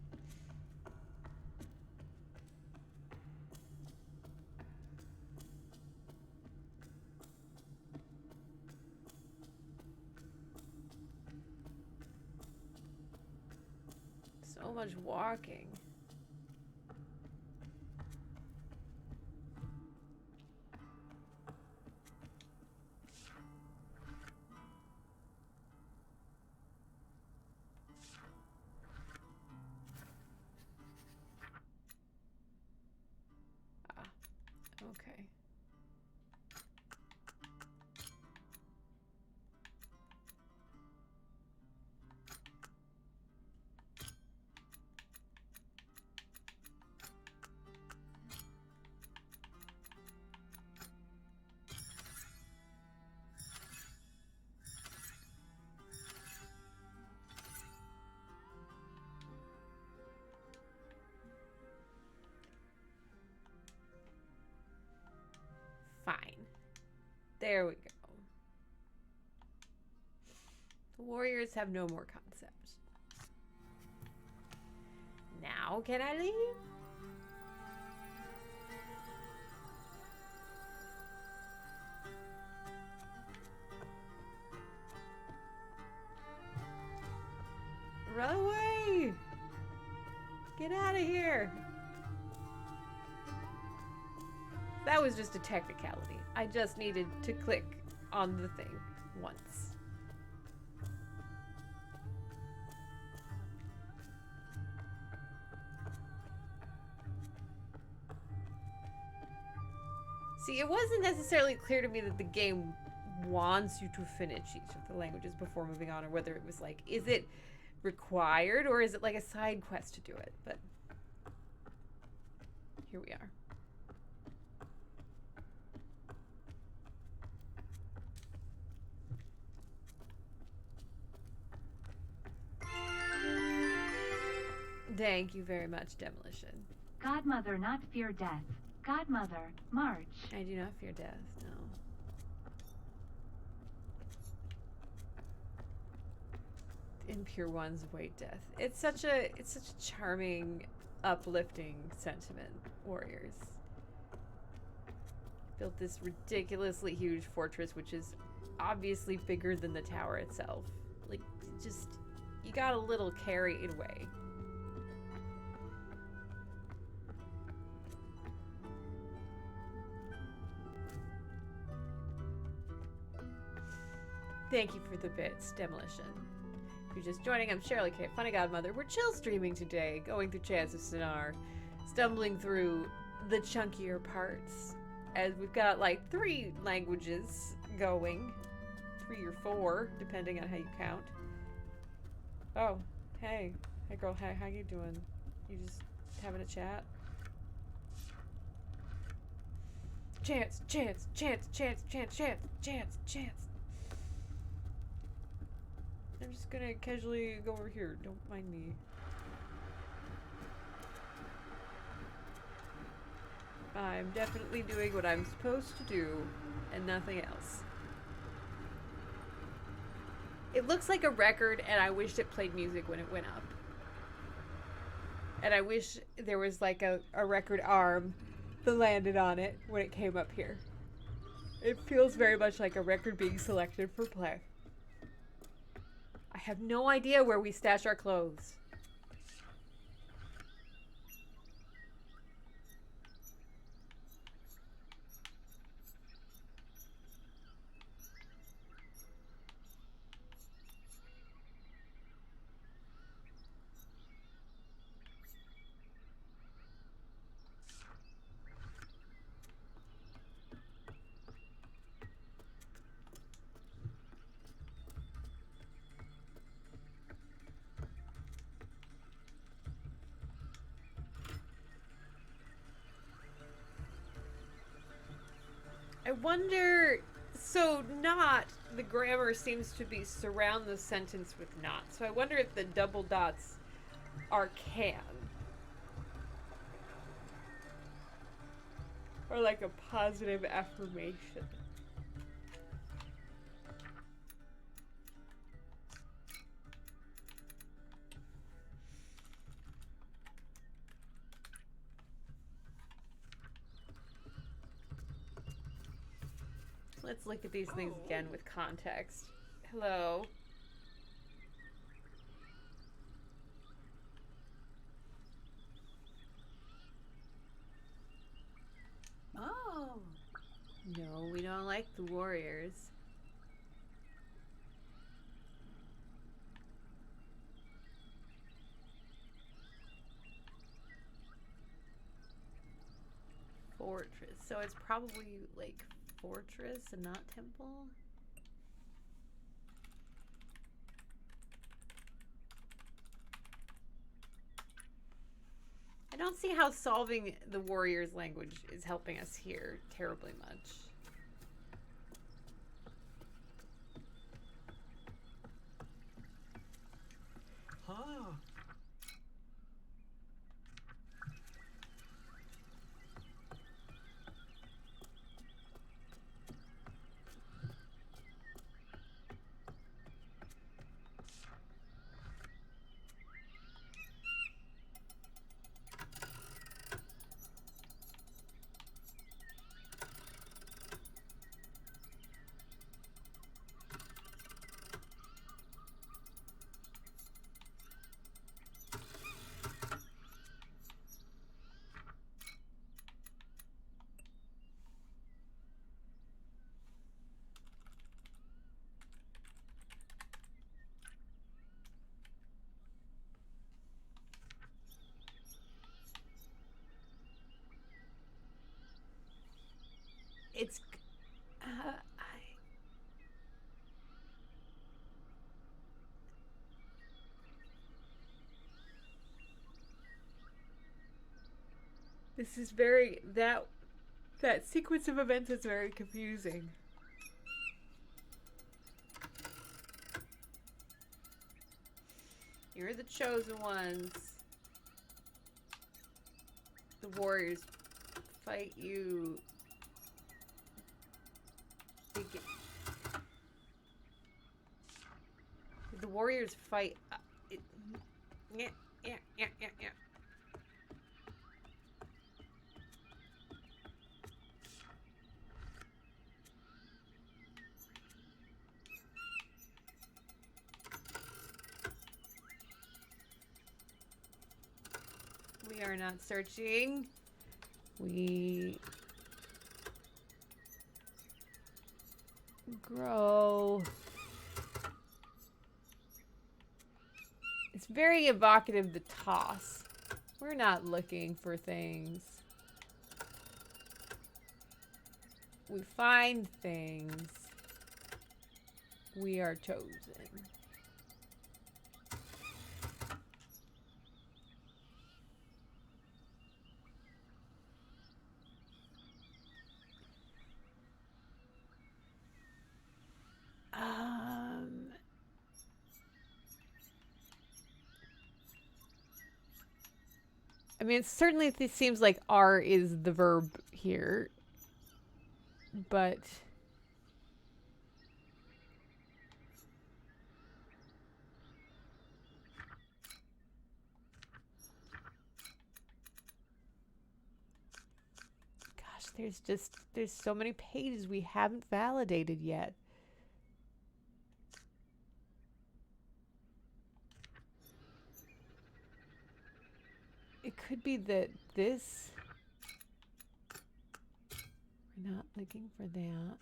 Speaker 2: So much walking. Ah, okay. Fine. There we go. The warriors have no more concepts. Now can I leave? Run away! Get out of here! That was just a technicality. I just needed to click on the thing once. See, it wasn't necessarily clear to me that the game wants you to finish each of the languages before moving on, or whether it was like, is it required or is it like a side quest to do it? But here we are. Thank you very much, Demolition.
Speaker 4: Godmother not fear death. Godmother, march.
Speaker 2: I do not fear death, no. Impure ones await death. It's such a charming, uplifting sentiment, warriors. Built this ridiculously huge fortress, which is obviously bigger than the tower itself. Like, just, you got a little carried away. Thank you for the bits, Demolition. If you're just joining, I'm Shirley K, Funny Godmother. We're chill streaming today, going through Chants of Sennaar, stumbling through the chunkier parts. As we've got like 3 languages going. 3 or 4, depending on how you count. Oh, hey. Hey girl, hey, how you doing? You just having a chat? Chants, chants, chants, chants, chants, chants, chants, chants. I'm just gonna casually go over here. Don't mind me. I'm definitely doing what I'm supposed to do and nothing else. It looks like a record, and I wished it played music when it went up. And I wish there was like a record arm that landed on it when it came up here. It feels very much like a record being selected for play. I have no idea where we stash our clothes. I wonder, so not, the grammar seems to be surround the sentence with not. So I wonder if the double dots are can. Or like a positive affirmation. Let's look at these things again with context. Hello.
Speaker 3: Oh.
Speaker 2: No, we don't like the warriors. Fortress. So it's probably like fortress and not temple. I don't see how solving the warriors' language is helping us here terribly much.
Speaker 3: Huh.
Speaker 2: It's This is that sequence of events is very confusing. You're the chosen ones. The warriors fight you. The warriors fight. Yeah. We are not searching. We grow. It's very evocative, the toss. We're not looking for things. We find things. We are chosen. I mean, it certainly seems like are is the verb here, but gosh, there's so many pages we haven't validated yet. It could be that this, we're not looking for that.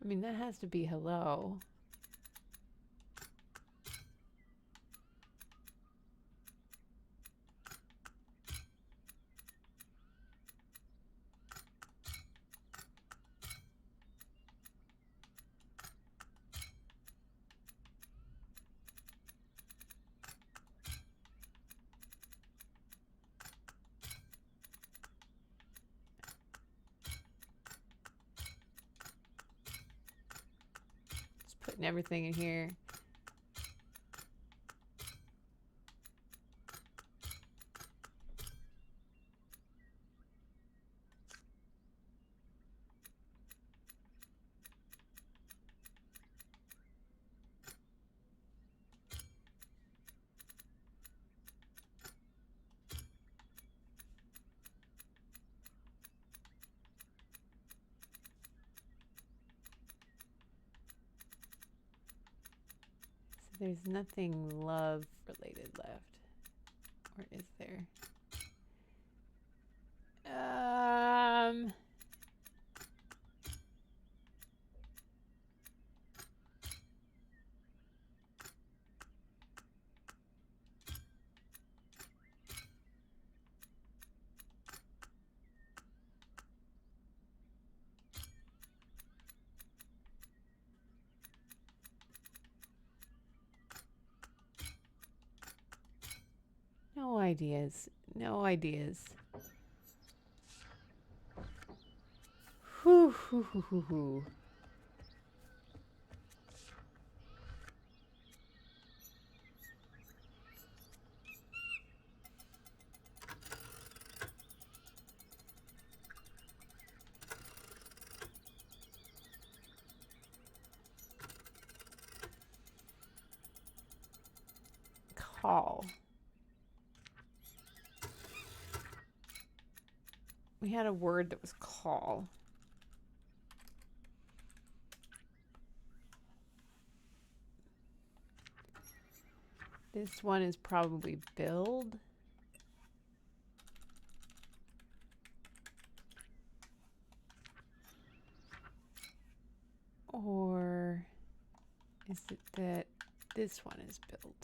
Speaker 2: I mean, that has to be hello. Putting everything in here. There's nothing love related left. Or is there? No ideas. No ideas. Whew, whew, whew, whew, whew. Call. We had a word that was call. This one is probably build. Or is it that this one is build?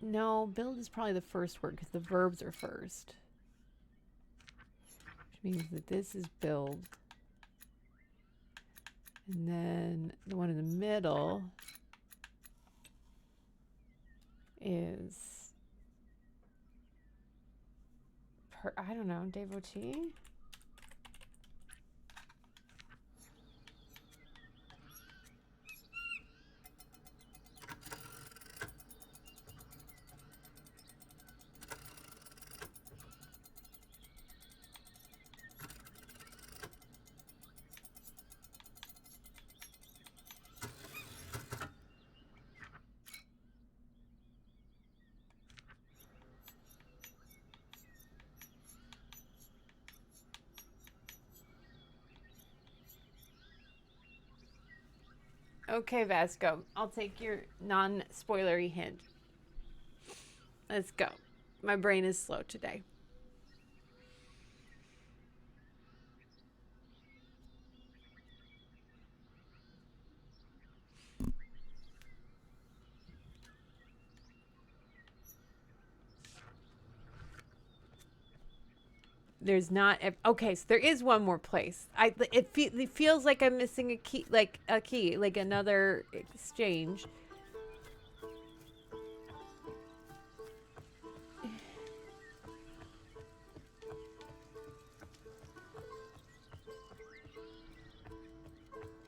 Speaker 2: No, build is probably the first word because the verbs are first. Which means that this is build. And then the one in the middle is, I don't know, devotee? Okay, Vasco, I'll take your non-spoilery hint. Let's go. My brain is slow today. There's not. Okay, so there is one more place. It feels like I'm missing a key, like another exchange.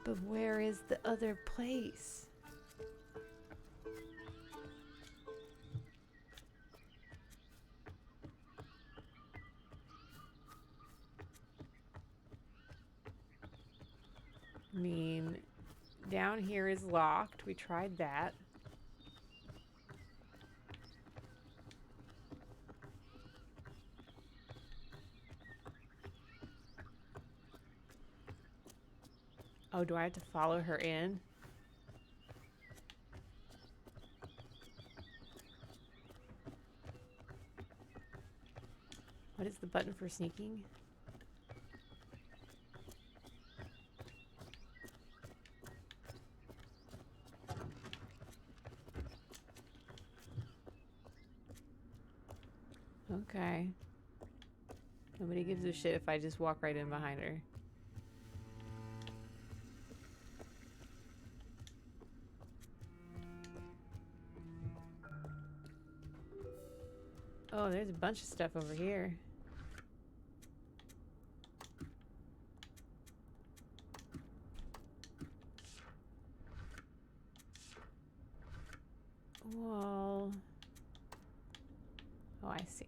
Speaker 2: But where is the other place? I mean, down here is locked. We tried that. Oh, do I have to follow her in? What is the button for sneaking? Okay. Nobody gives a shit if I just walk right in behind her. Oh, there's a bunch of stuff over here. Well, oh, I see.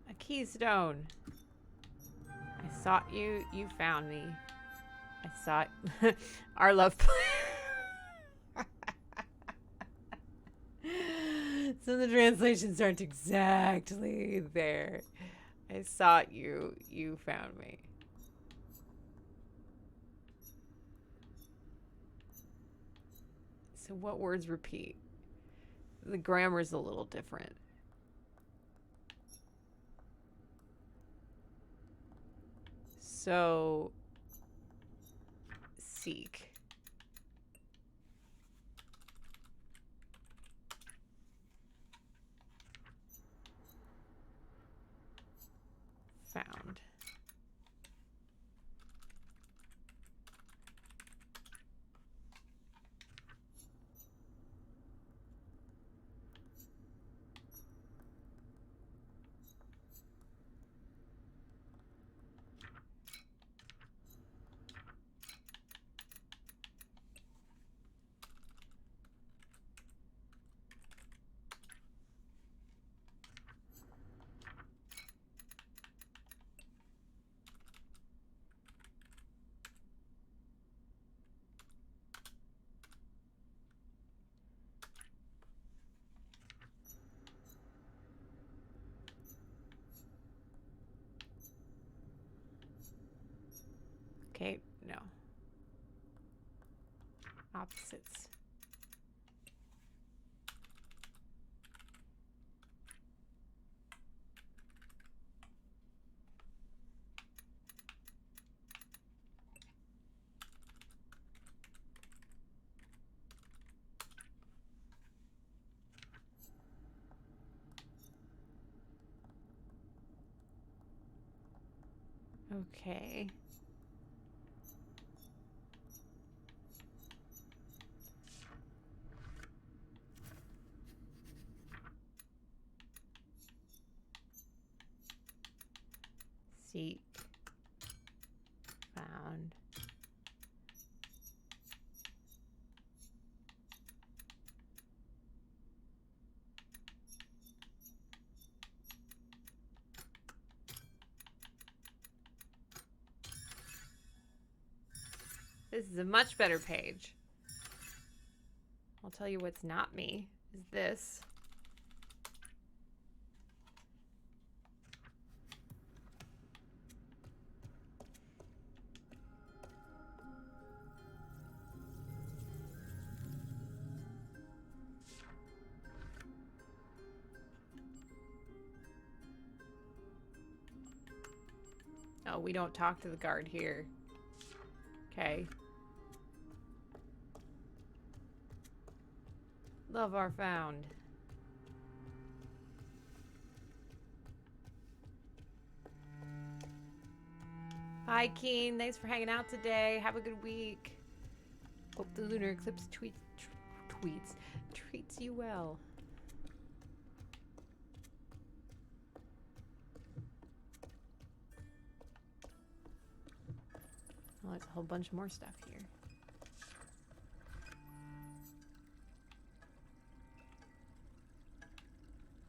Speaker 2: A keystone. I sought you, you found me. I sought our love. So the translations aren't exactly there. I sought you, you found me. So what words repeat? The grammar's a little different. So seek. Found. Okay, No. Opposites. Okay. Seek. Found. This is a much better page. I'll tell you what's not me is this. Oh, we don't talk to the guard here. Okay. Love are found. Hi, Keen. Thanks for hanging out today. Have a good week. Hope the lunar eclipse treats you well. Well, there's a whole bunch more stuff here.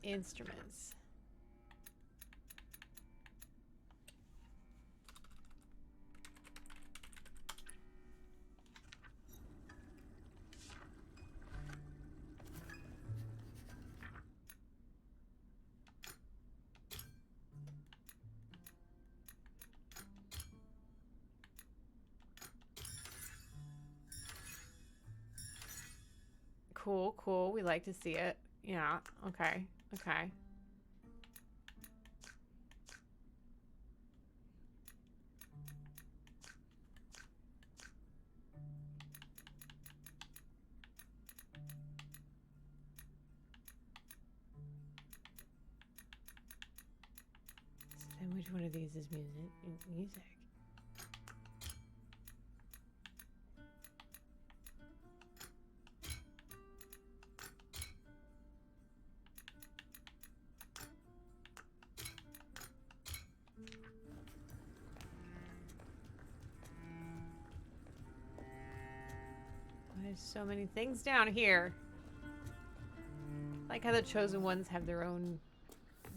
Speaker 2: Instruments. Cool, cool. We like to see it. Yeah, okay, okay. So then which one of these is music? There's so many things down here. Like how the chosen ones have their own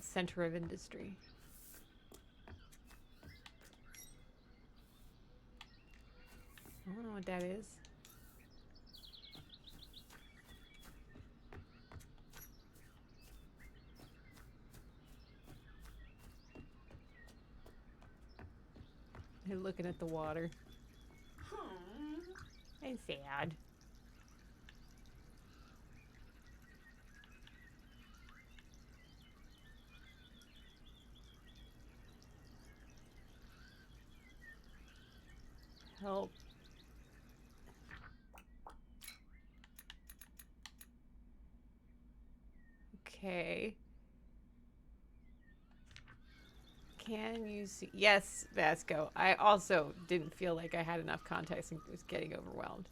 Speaker 2: center of industry. I don't know what that is. They're looking at the water. It's sad. Help. Okay. Can you see? Yes, Vasco. I also didn't feel like I had enough context and was getting overwhelmed.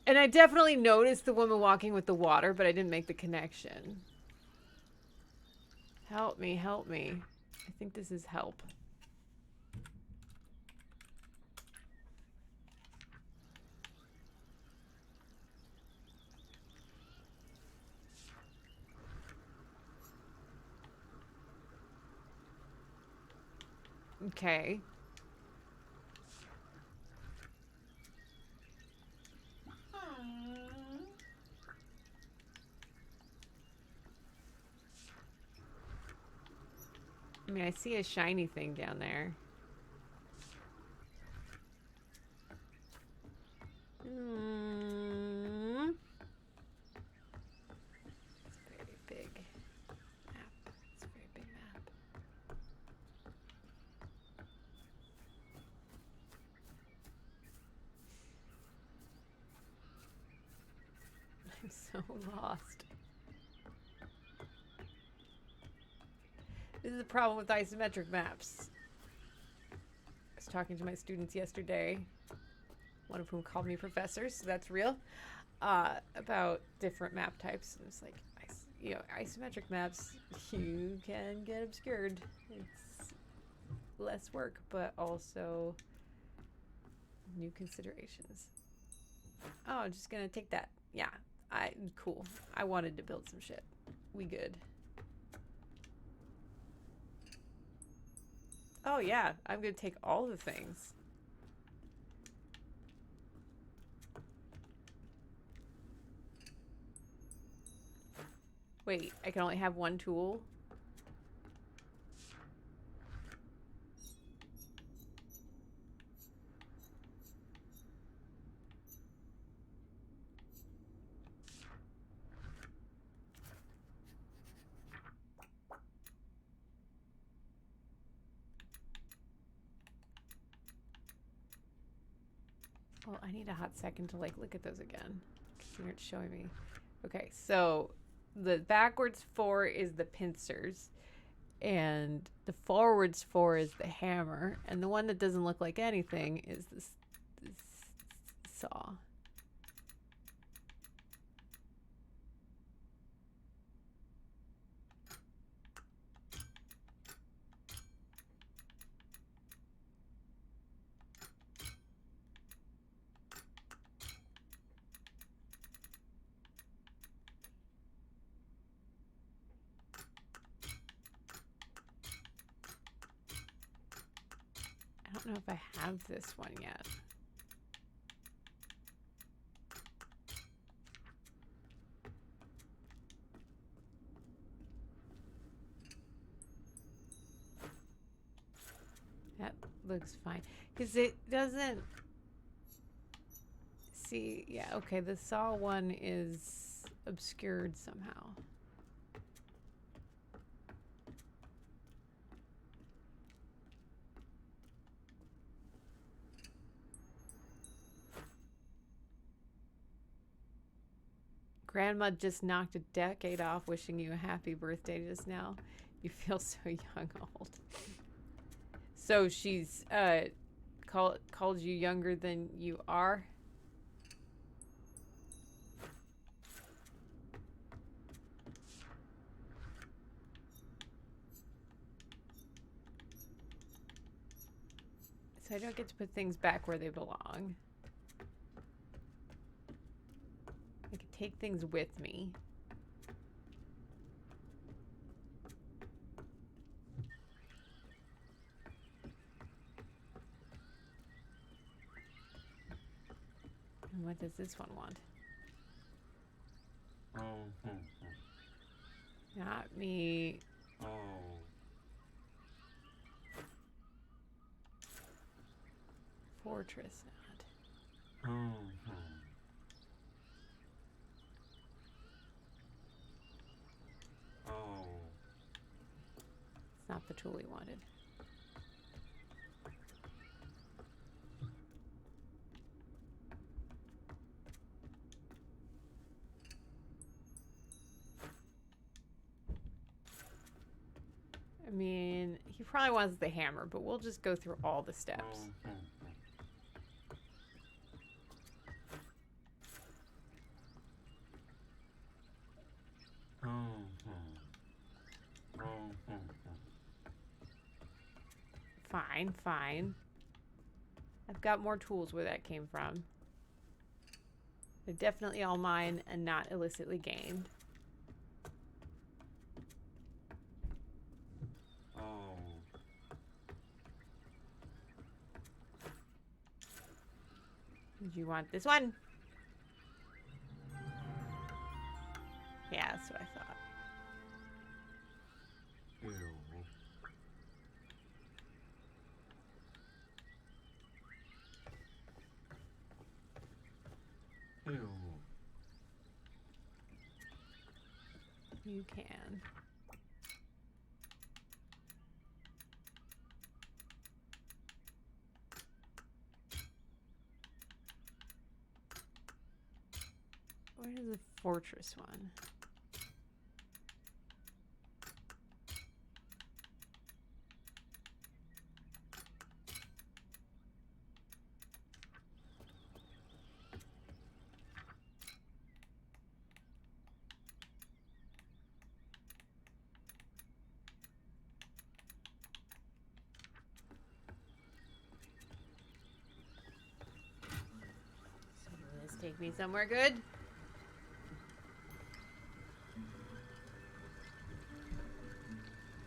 Speaker 2: And I definitely noticed the woman walking with the water, but I didn't make the connection. Help me, help me. I think this is help. Okay. I mean, I see a shiny thing down there. Very big map. It's a very big map. I'm so lost. This is the problem with isometric maps. I was talking to my students yesterday, one of whom called me professor, so that's real, about different map types. And it's like, isometric maps, you can get obscured. It's less work, but also new considerations. Oh, I'm just gonna take that. Yeah, cool. I wanted to build some shit. We good. Oh yeah, I'm gonna take all the things. Wait, I can only have one tool? Well, I need a hot second to like look at those again. Here it's showing me. Okay, so the backwards 4 is the pincers, and the forwards 4 is the hammer, and the one that doesn't look like anything is this saw. I don't know if I have this one yet. That looks fine. Because it doesn't... See, yeah, okay, the saw one is obscured somehow. Grandma just knocked a decade off, wishing you a happy birthday just now. You feel so young old. So she's called you younger than you are? So I don't get to put things back where they belong. I can take things with me. And what does this one want? Not me. Fortress not. It's not the tool he wanted. I mean, he probably wants the hammer, but we'll just go through all the steps. Fine, fine. I've got more tools where that came from. They're definitely all mine and not illicitly gained. Did you want this one? Yeah, that's what I thought. You can. Where's the fortress one?
Speaker 1: Will this take me somewhere good?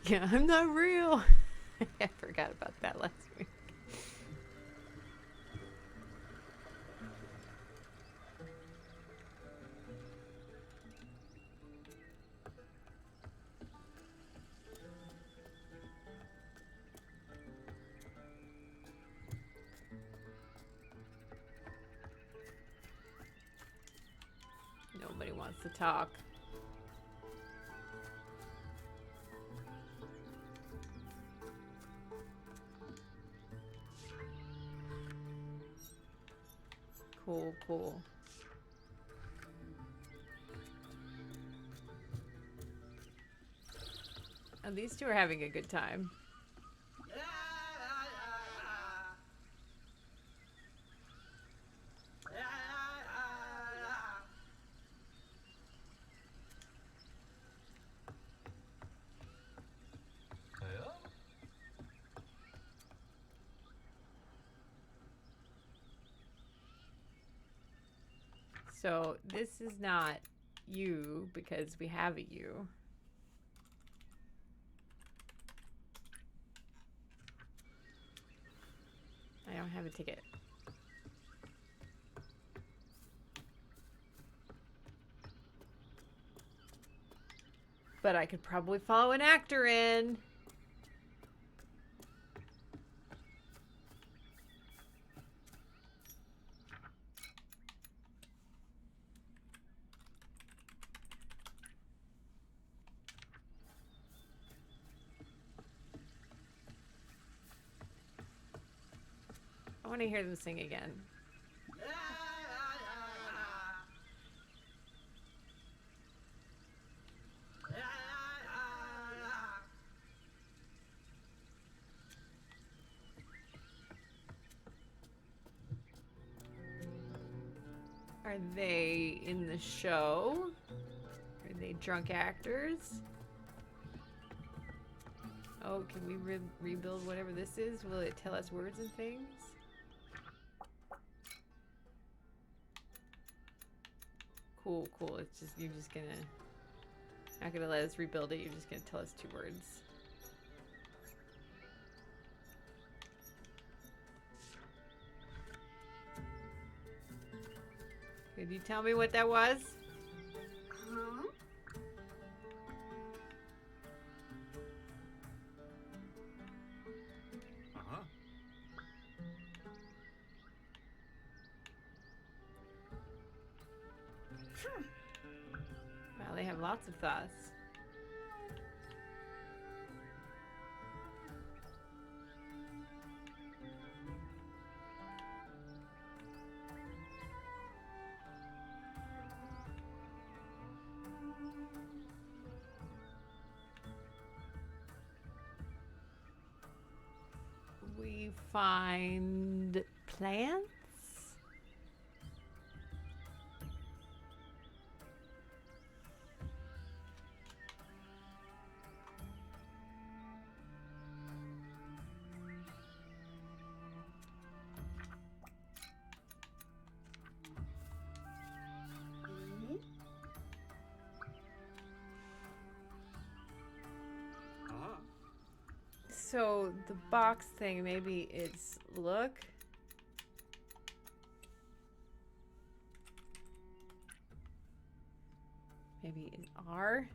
Speaker 2: Yeah, I'm not real. I forgot about that last week. Nobody wants to talk. Cool, cool. Oh, these two are having a good time. So this is not you because we have a you. I don't have a ticket. But I could probably follow an actor in. I want to hear them sing again. Are they in the show? Are they drunk actors? Oh, can we rebuild whatever this is? Will it tell us words and things? Cool, cool. It's just, you're just gonna... Not gonna let us rebuild it, you're just gonna tell us 2 words. Could you tell me what that was?
Speaker 3: Huh? Uh-huh.
Speaker 2: Wow, they have lots of thoughts. We find plants?
Speaker 3: Uh-huh.
Speaker 2: So the box thing, maybe it's look. Maybe an R.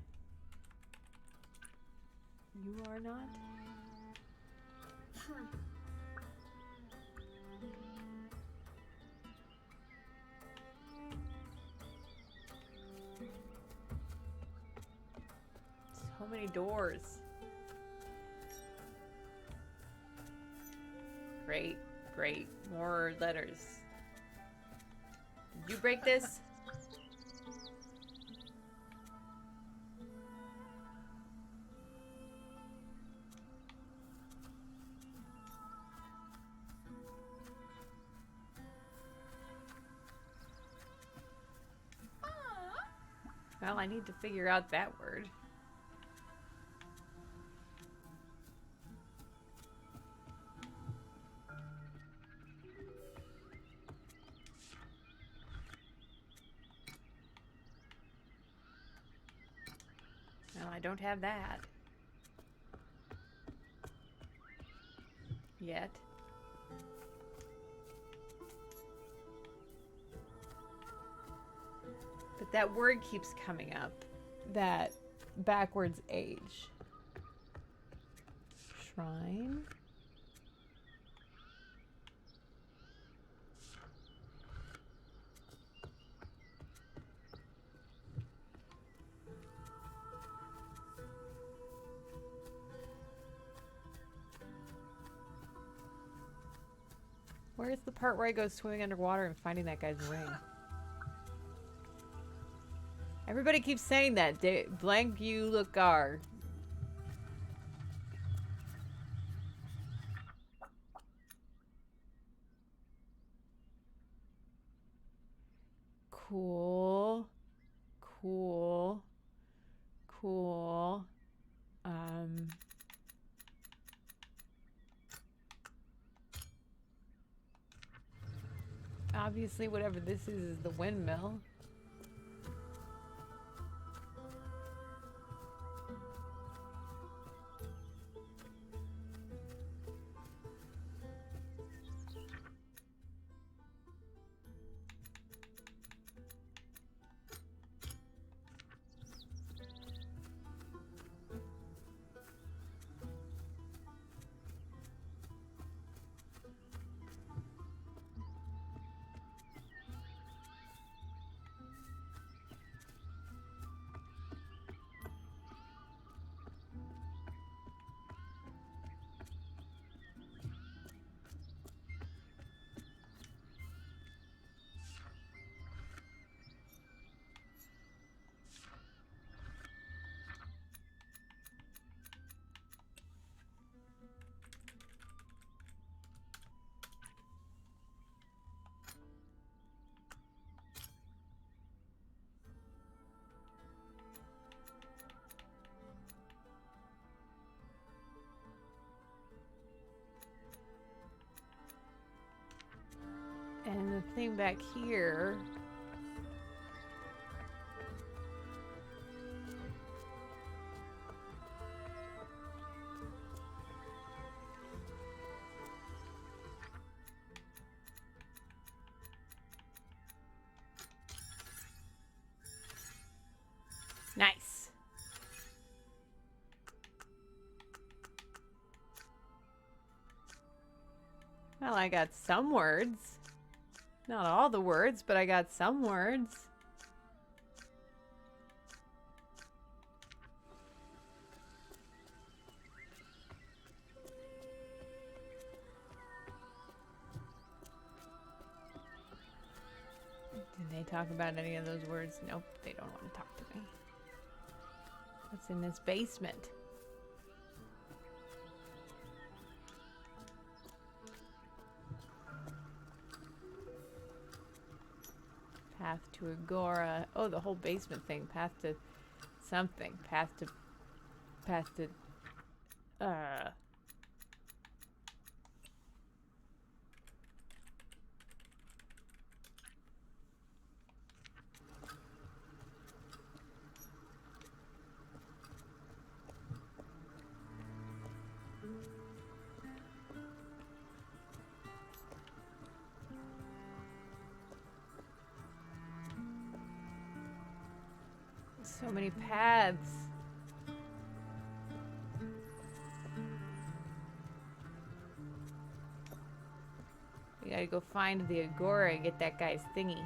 Speaker 2: You are not. many doors. Great, great. More letters. Did you break this? Well, I need to figure out that word. Well, I don't have that. Yet. But that word keeps coming up. That backwards age. Shrine. Where's the part where I go swimming underwater and finding that guy's ring? Everybody keeps saying that. Blank you Lugar. Cool. Cool. Cool. Obviously whatever this is the windmill. And the thing back here. Nice. Well, I got some words. Not all the words, but I got some words. Did they talk about any of those words? Nope, they don't want to talk to me. What's in this basement? Path to Agora. Oh, the whole basement thing. Path to something. Path to so many paths. We gotta go find the Agora and get that guy's thingy.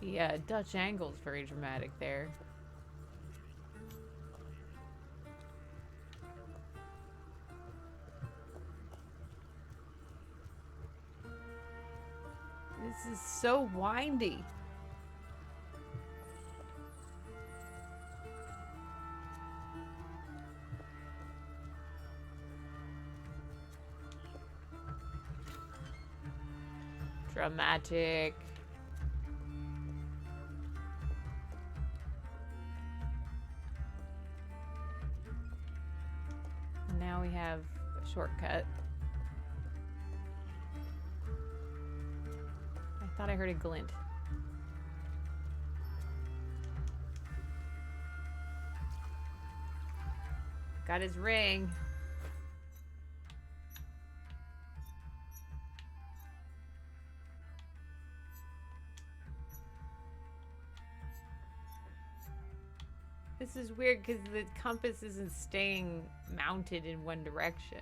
Speaker 2: The Dutch angle's very dramatic there. This is so windy. Dramatic. Now we have a shortcut. I thought I heard a glint. Got his ring. This is weird because the compass isn't staying mounted in one direction.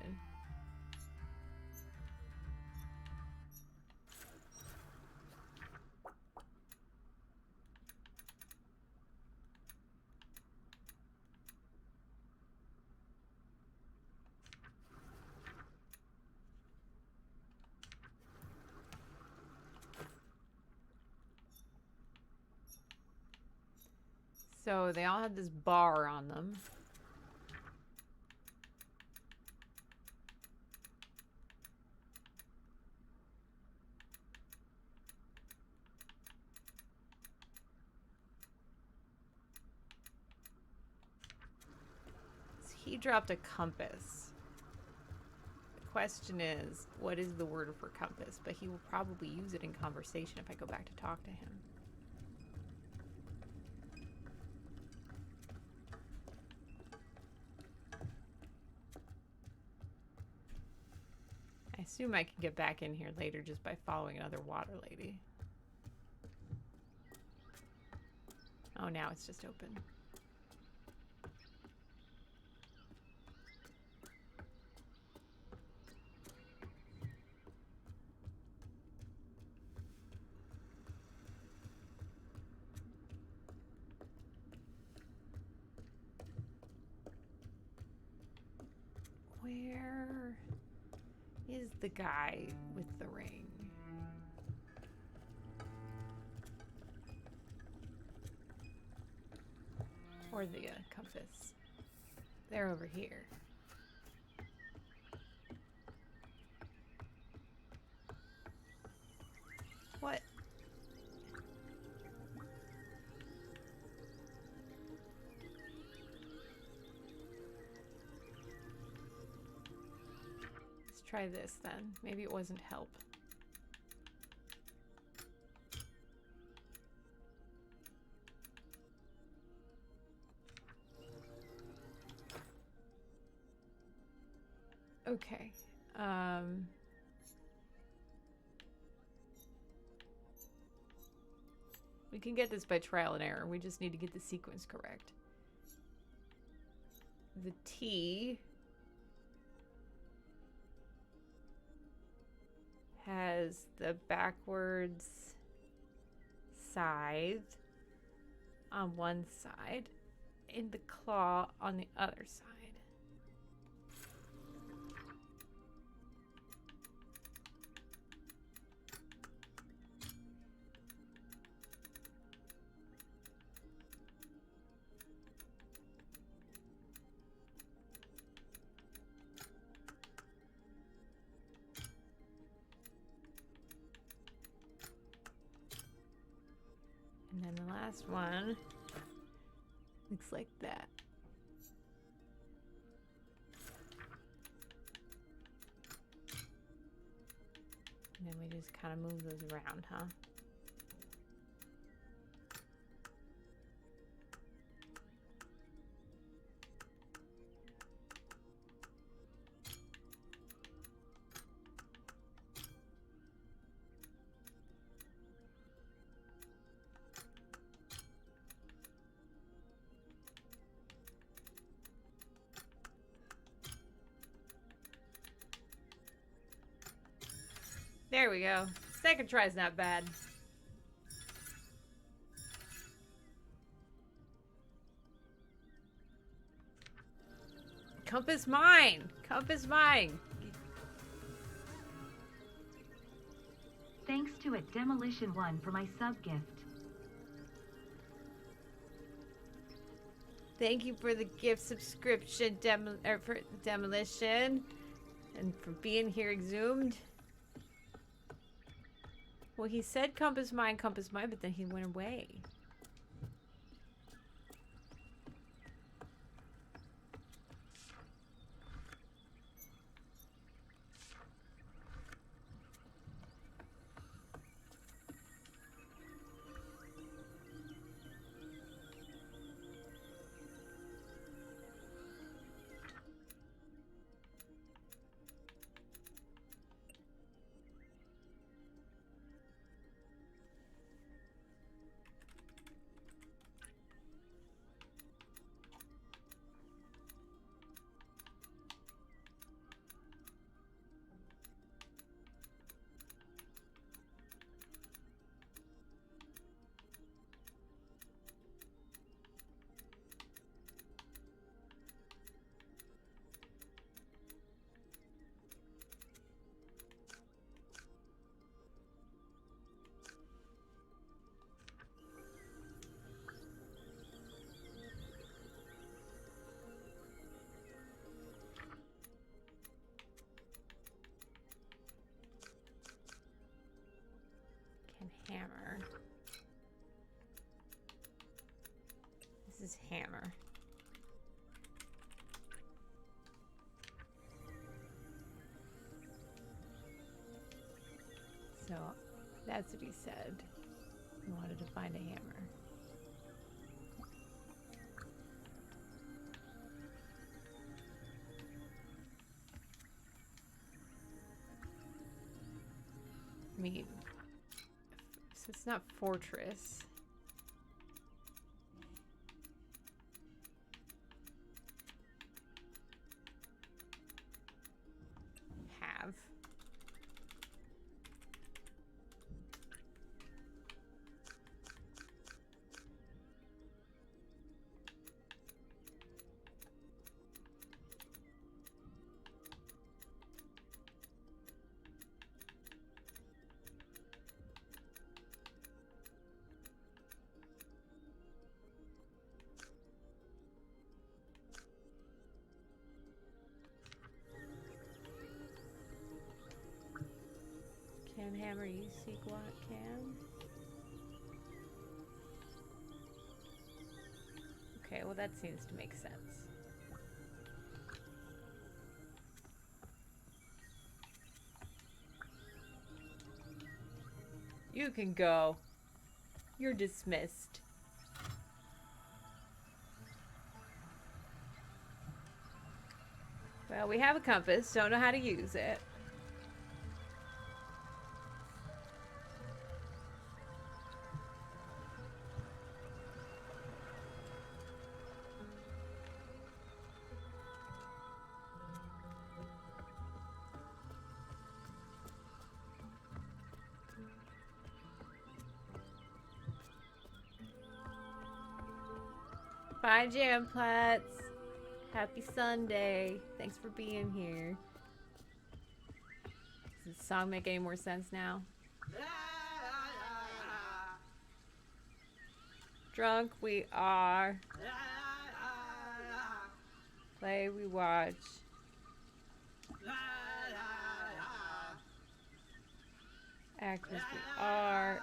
Speaker 2: So they all had this bar on them. So he dropped a compass. The question is, what is the word for compass? But he will probably use it in conversation if I go back to talk to him. I assume I can get back in here later just by following another water lady. Oh, now it's just open. Where is the guy with the ring? Or the compass? They're over here. What? Let's try this then. Maybe it wasn't help. Okay. We can get this by trial and error. We just need to get the sequence correct. The T has the backwards scythe on one side and the claw on the other side. And then the last one looks like that. And then we just kind of move those around, huh? There we go. Second try's not bad. Compass mine! Compass mine!
Speaker 4: Thanks to it Demolition 1 for my sub-gift.
Speaker 2: Thank you for the gift subscription, for Demolition. And for being here exhumed. Well, he said compass mine, but then he went away. Hammer. This is hammer. So that's what he said. He wanted to find a hammer. I mean, so it's not fortress. Have. Can hammer you seek what can? Okay, well that seems to make sense. You can go. You're dismissed. Well, we have a compass, don't know how to use it. Bye, Jam Plats. Happy Sunday. Thanks for being here. Does the song make any more sense now? Drunk we are. Play we watch. Actors we are.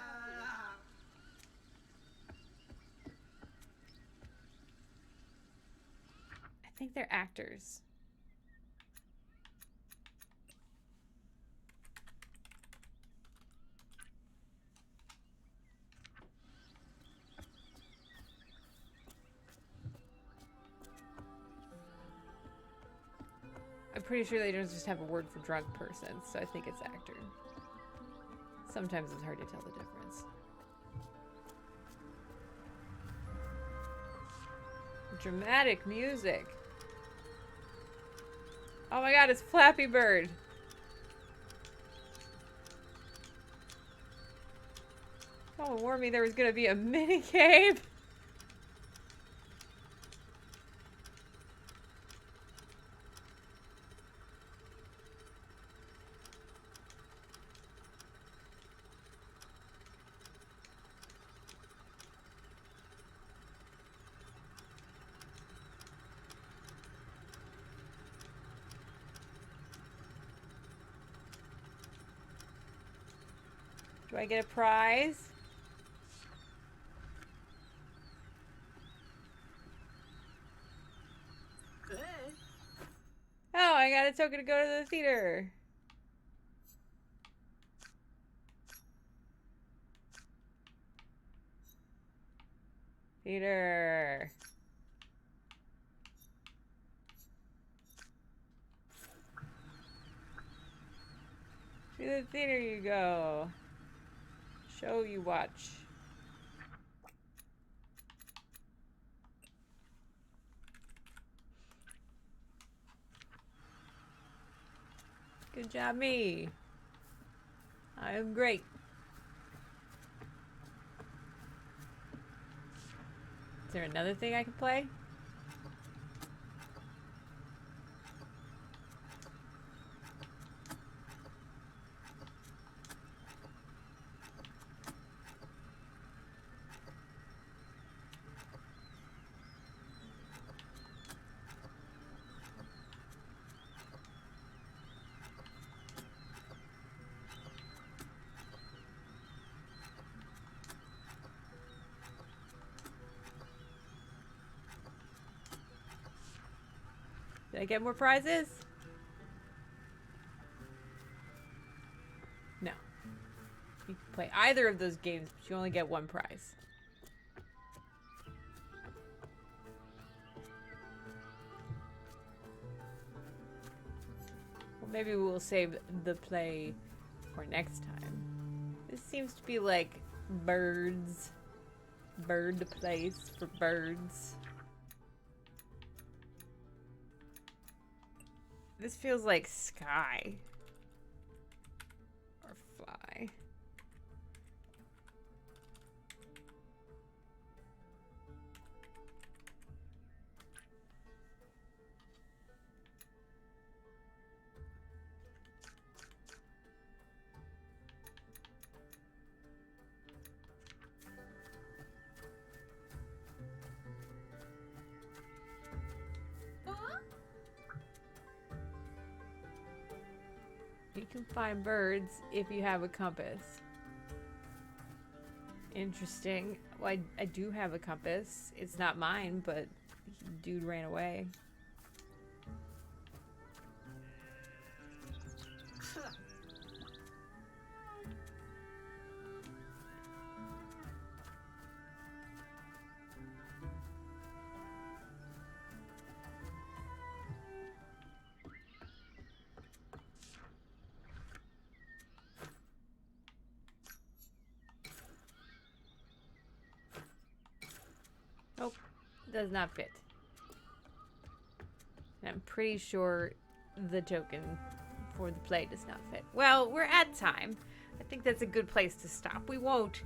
Speaker 2: I think they're actors. I'm pretty sure they don't just have a word for drunk person, so I think it's actor. Sometimes it's hard to tell the difference. Dramatic music. Oh my god, it's Flappy Bird. Someone warned me there was gonna be a mini game. Do I get a prize? Oh, I got a token to go to the theater. Theater. To the theater you go. Show you watch. Good job, me. I am great. Is there another thing I can play? Did I get more prizes? No. You can play either of those games, but you only get one prize. Well, maybe we'll save the play for next time. This seems to be like birds. Bird place for birds. This feels like sky. Or fly. You can find birds if you have a compass. Interesting. Well, I do have a compass. It's not mine, but dude ran away. Nope, does not fit. And I'm pretty sure the token for the play does not fit. Well, we're at time. I think that's a good place to stop. We won't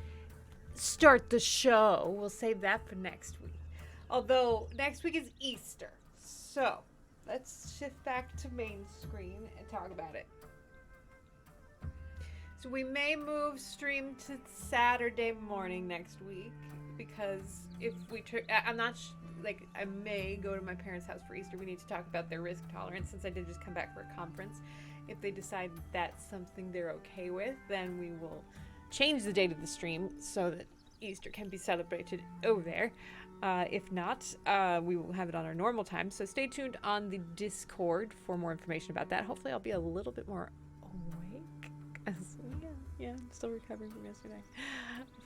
Speaker 2: start the show. We'll save that for next week. Although, next week is Easter. So, let's shift back to main screen and talk about it. So we may move stream to Saturday morning next week. Because if we I'm not like I may go to my parents' house for Easter. We need to talk about their risk tolerance since I did just come back for a conference. If they decide that's something they're okay with, then we will change the date of the stream so that Easter can be celebrated over there. If not, we will have it on our normal time. So stay tuned on the Discord for more information about that. Hopefully I'll be a little bit more awake. Yeah, I'm still recovering from yesterday,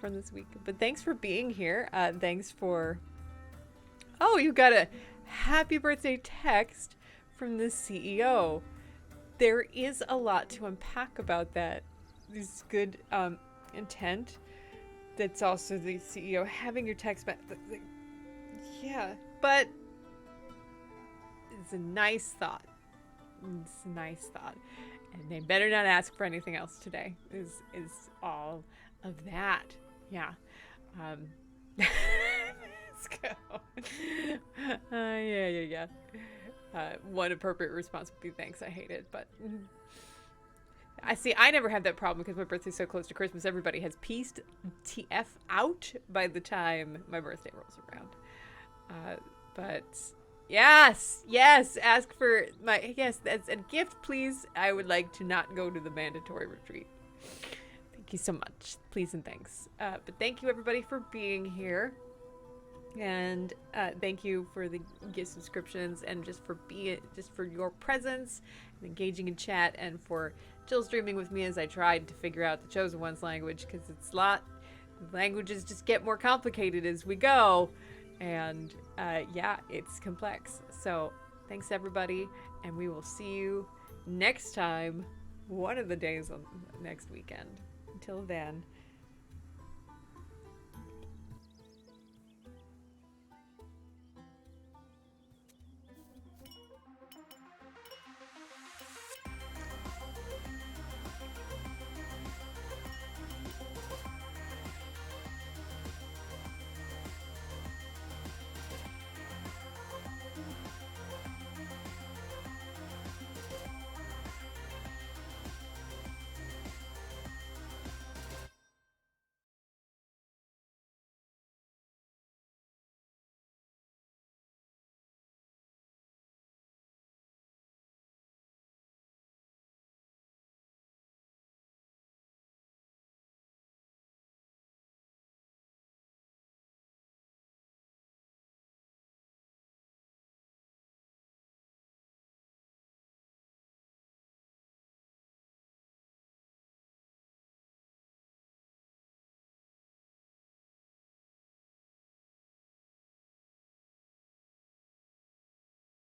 Speaker 2: from this week. But thanks for being here. Thanks for... Oh, you got a happy birthday text from the CEO. There is a lot to unpack about that. This good intent. That's also the CEO having your text back. Yeah, but it's a nice thought. It's a nice thought. And they better not ask for anything else today. Is all of that. Yeah. Let's go. Yeah. One appropriate response would be thanks. I hate it, but I see. I never have that problem because my birthday's so close to Christmas. Everybody has pieced TF out by the time my birthday rolls around. But yes, ask for as a gift, please. I would like to not go to the mandatory retreat. Thank you so much. Please and thanks. But thank you everybody for being here. And thank you for the gift subscriptions and just for your presence and engaging in chat, and for Jill streaming with me as I tried to figure out the Chosen One's language, because it's a lot. Languages just get more complicated as we go, and yeah, it's complex. So thanks everybody, and we will see you next time, one of the days on next weekend. Until then,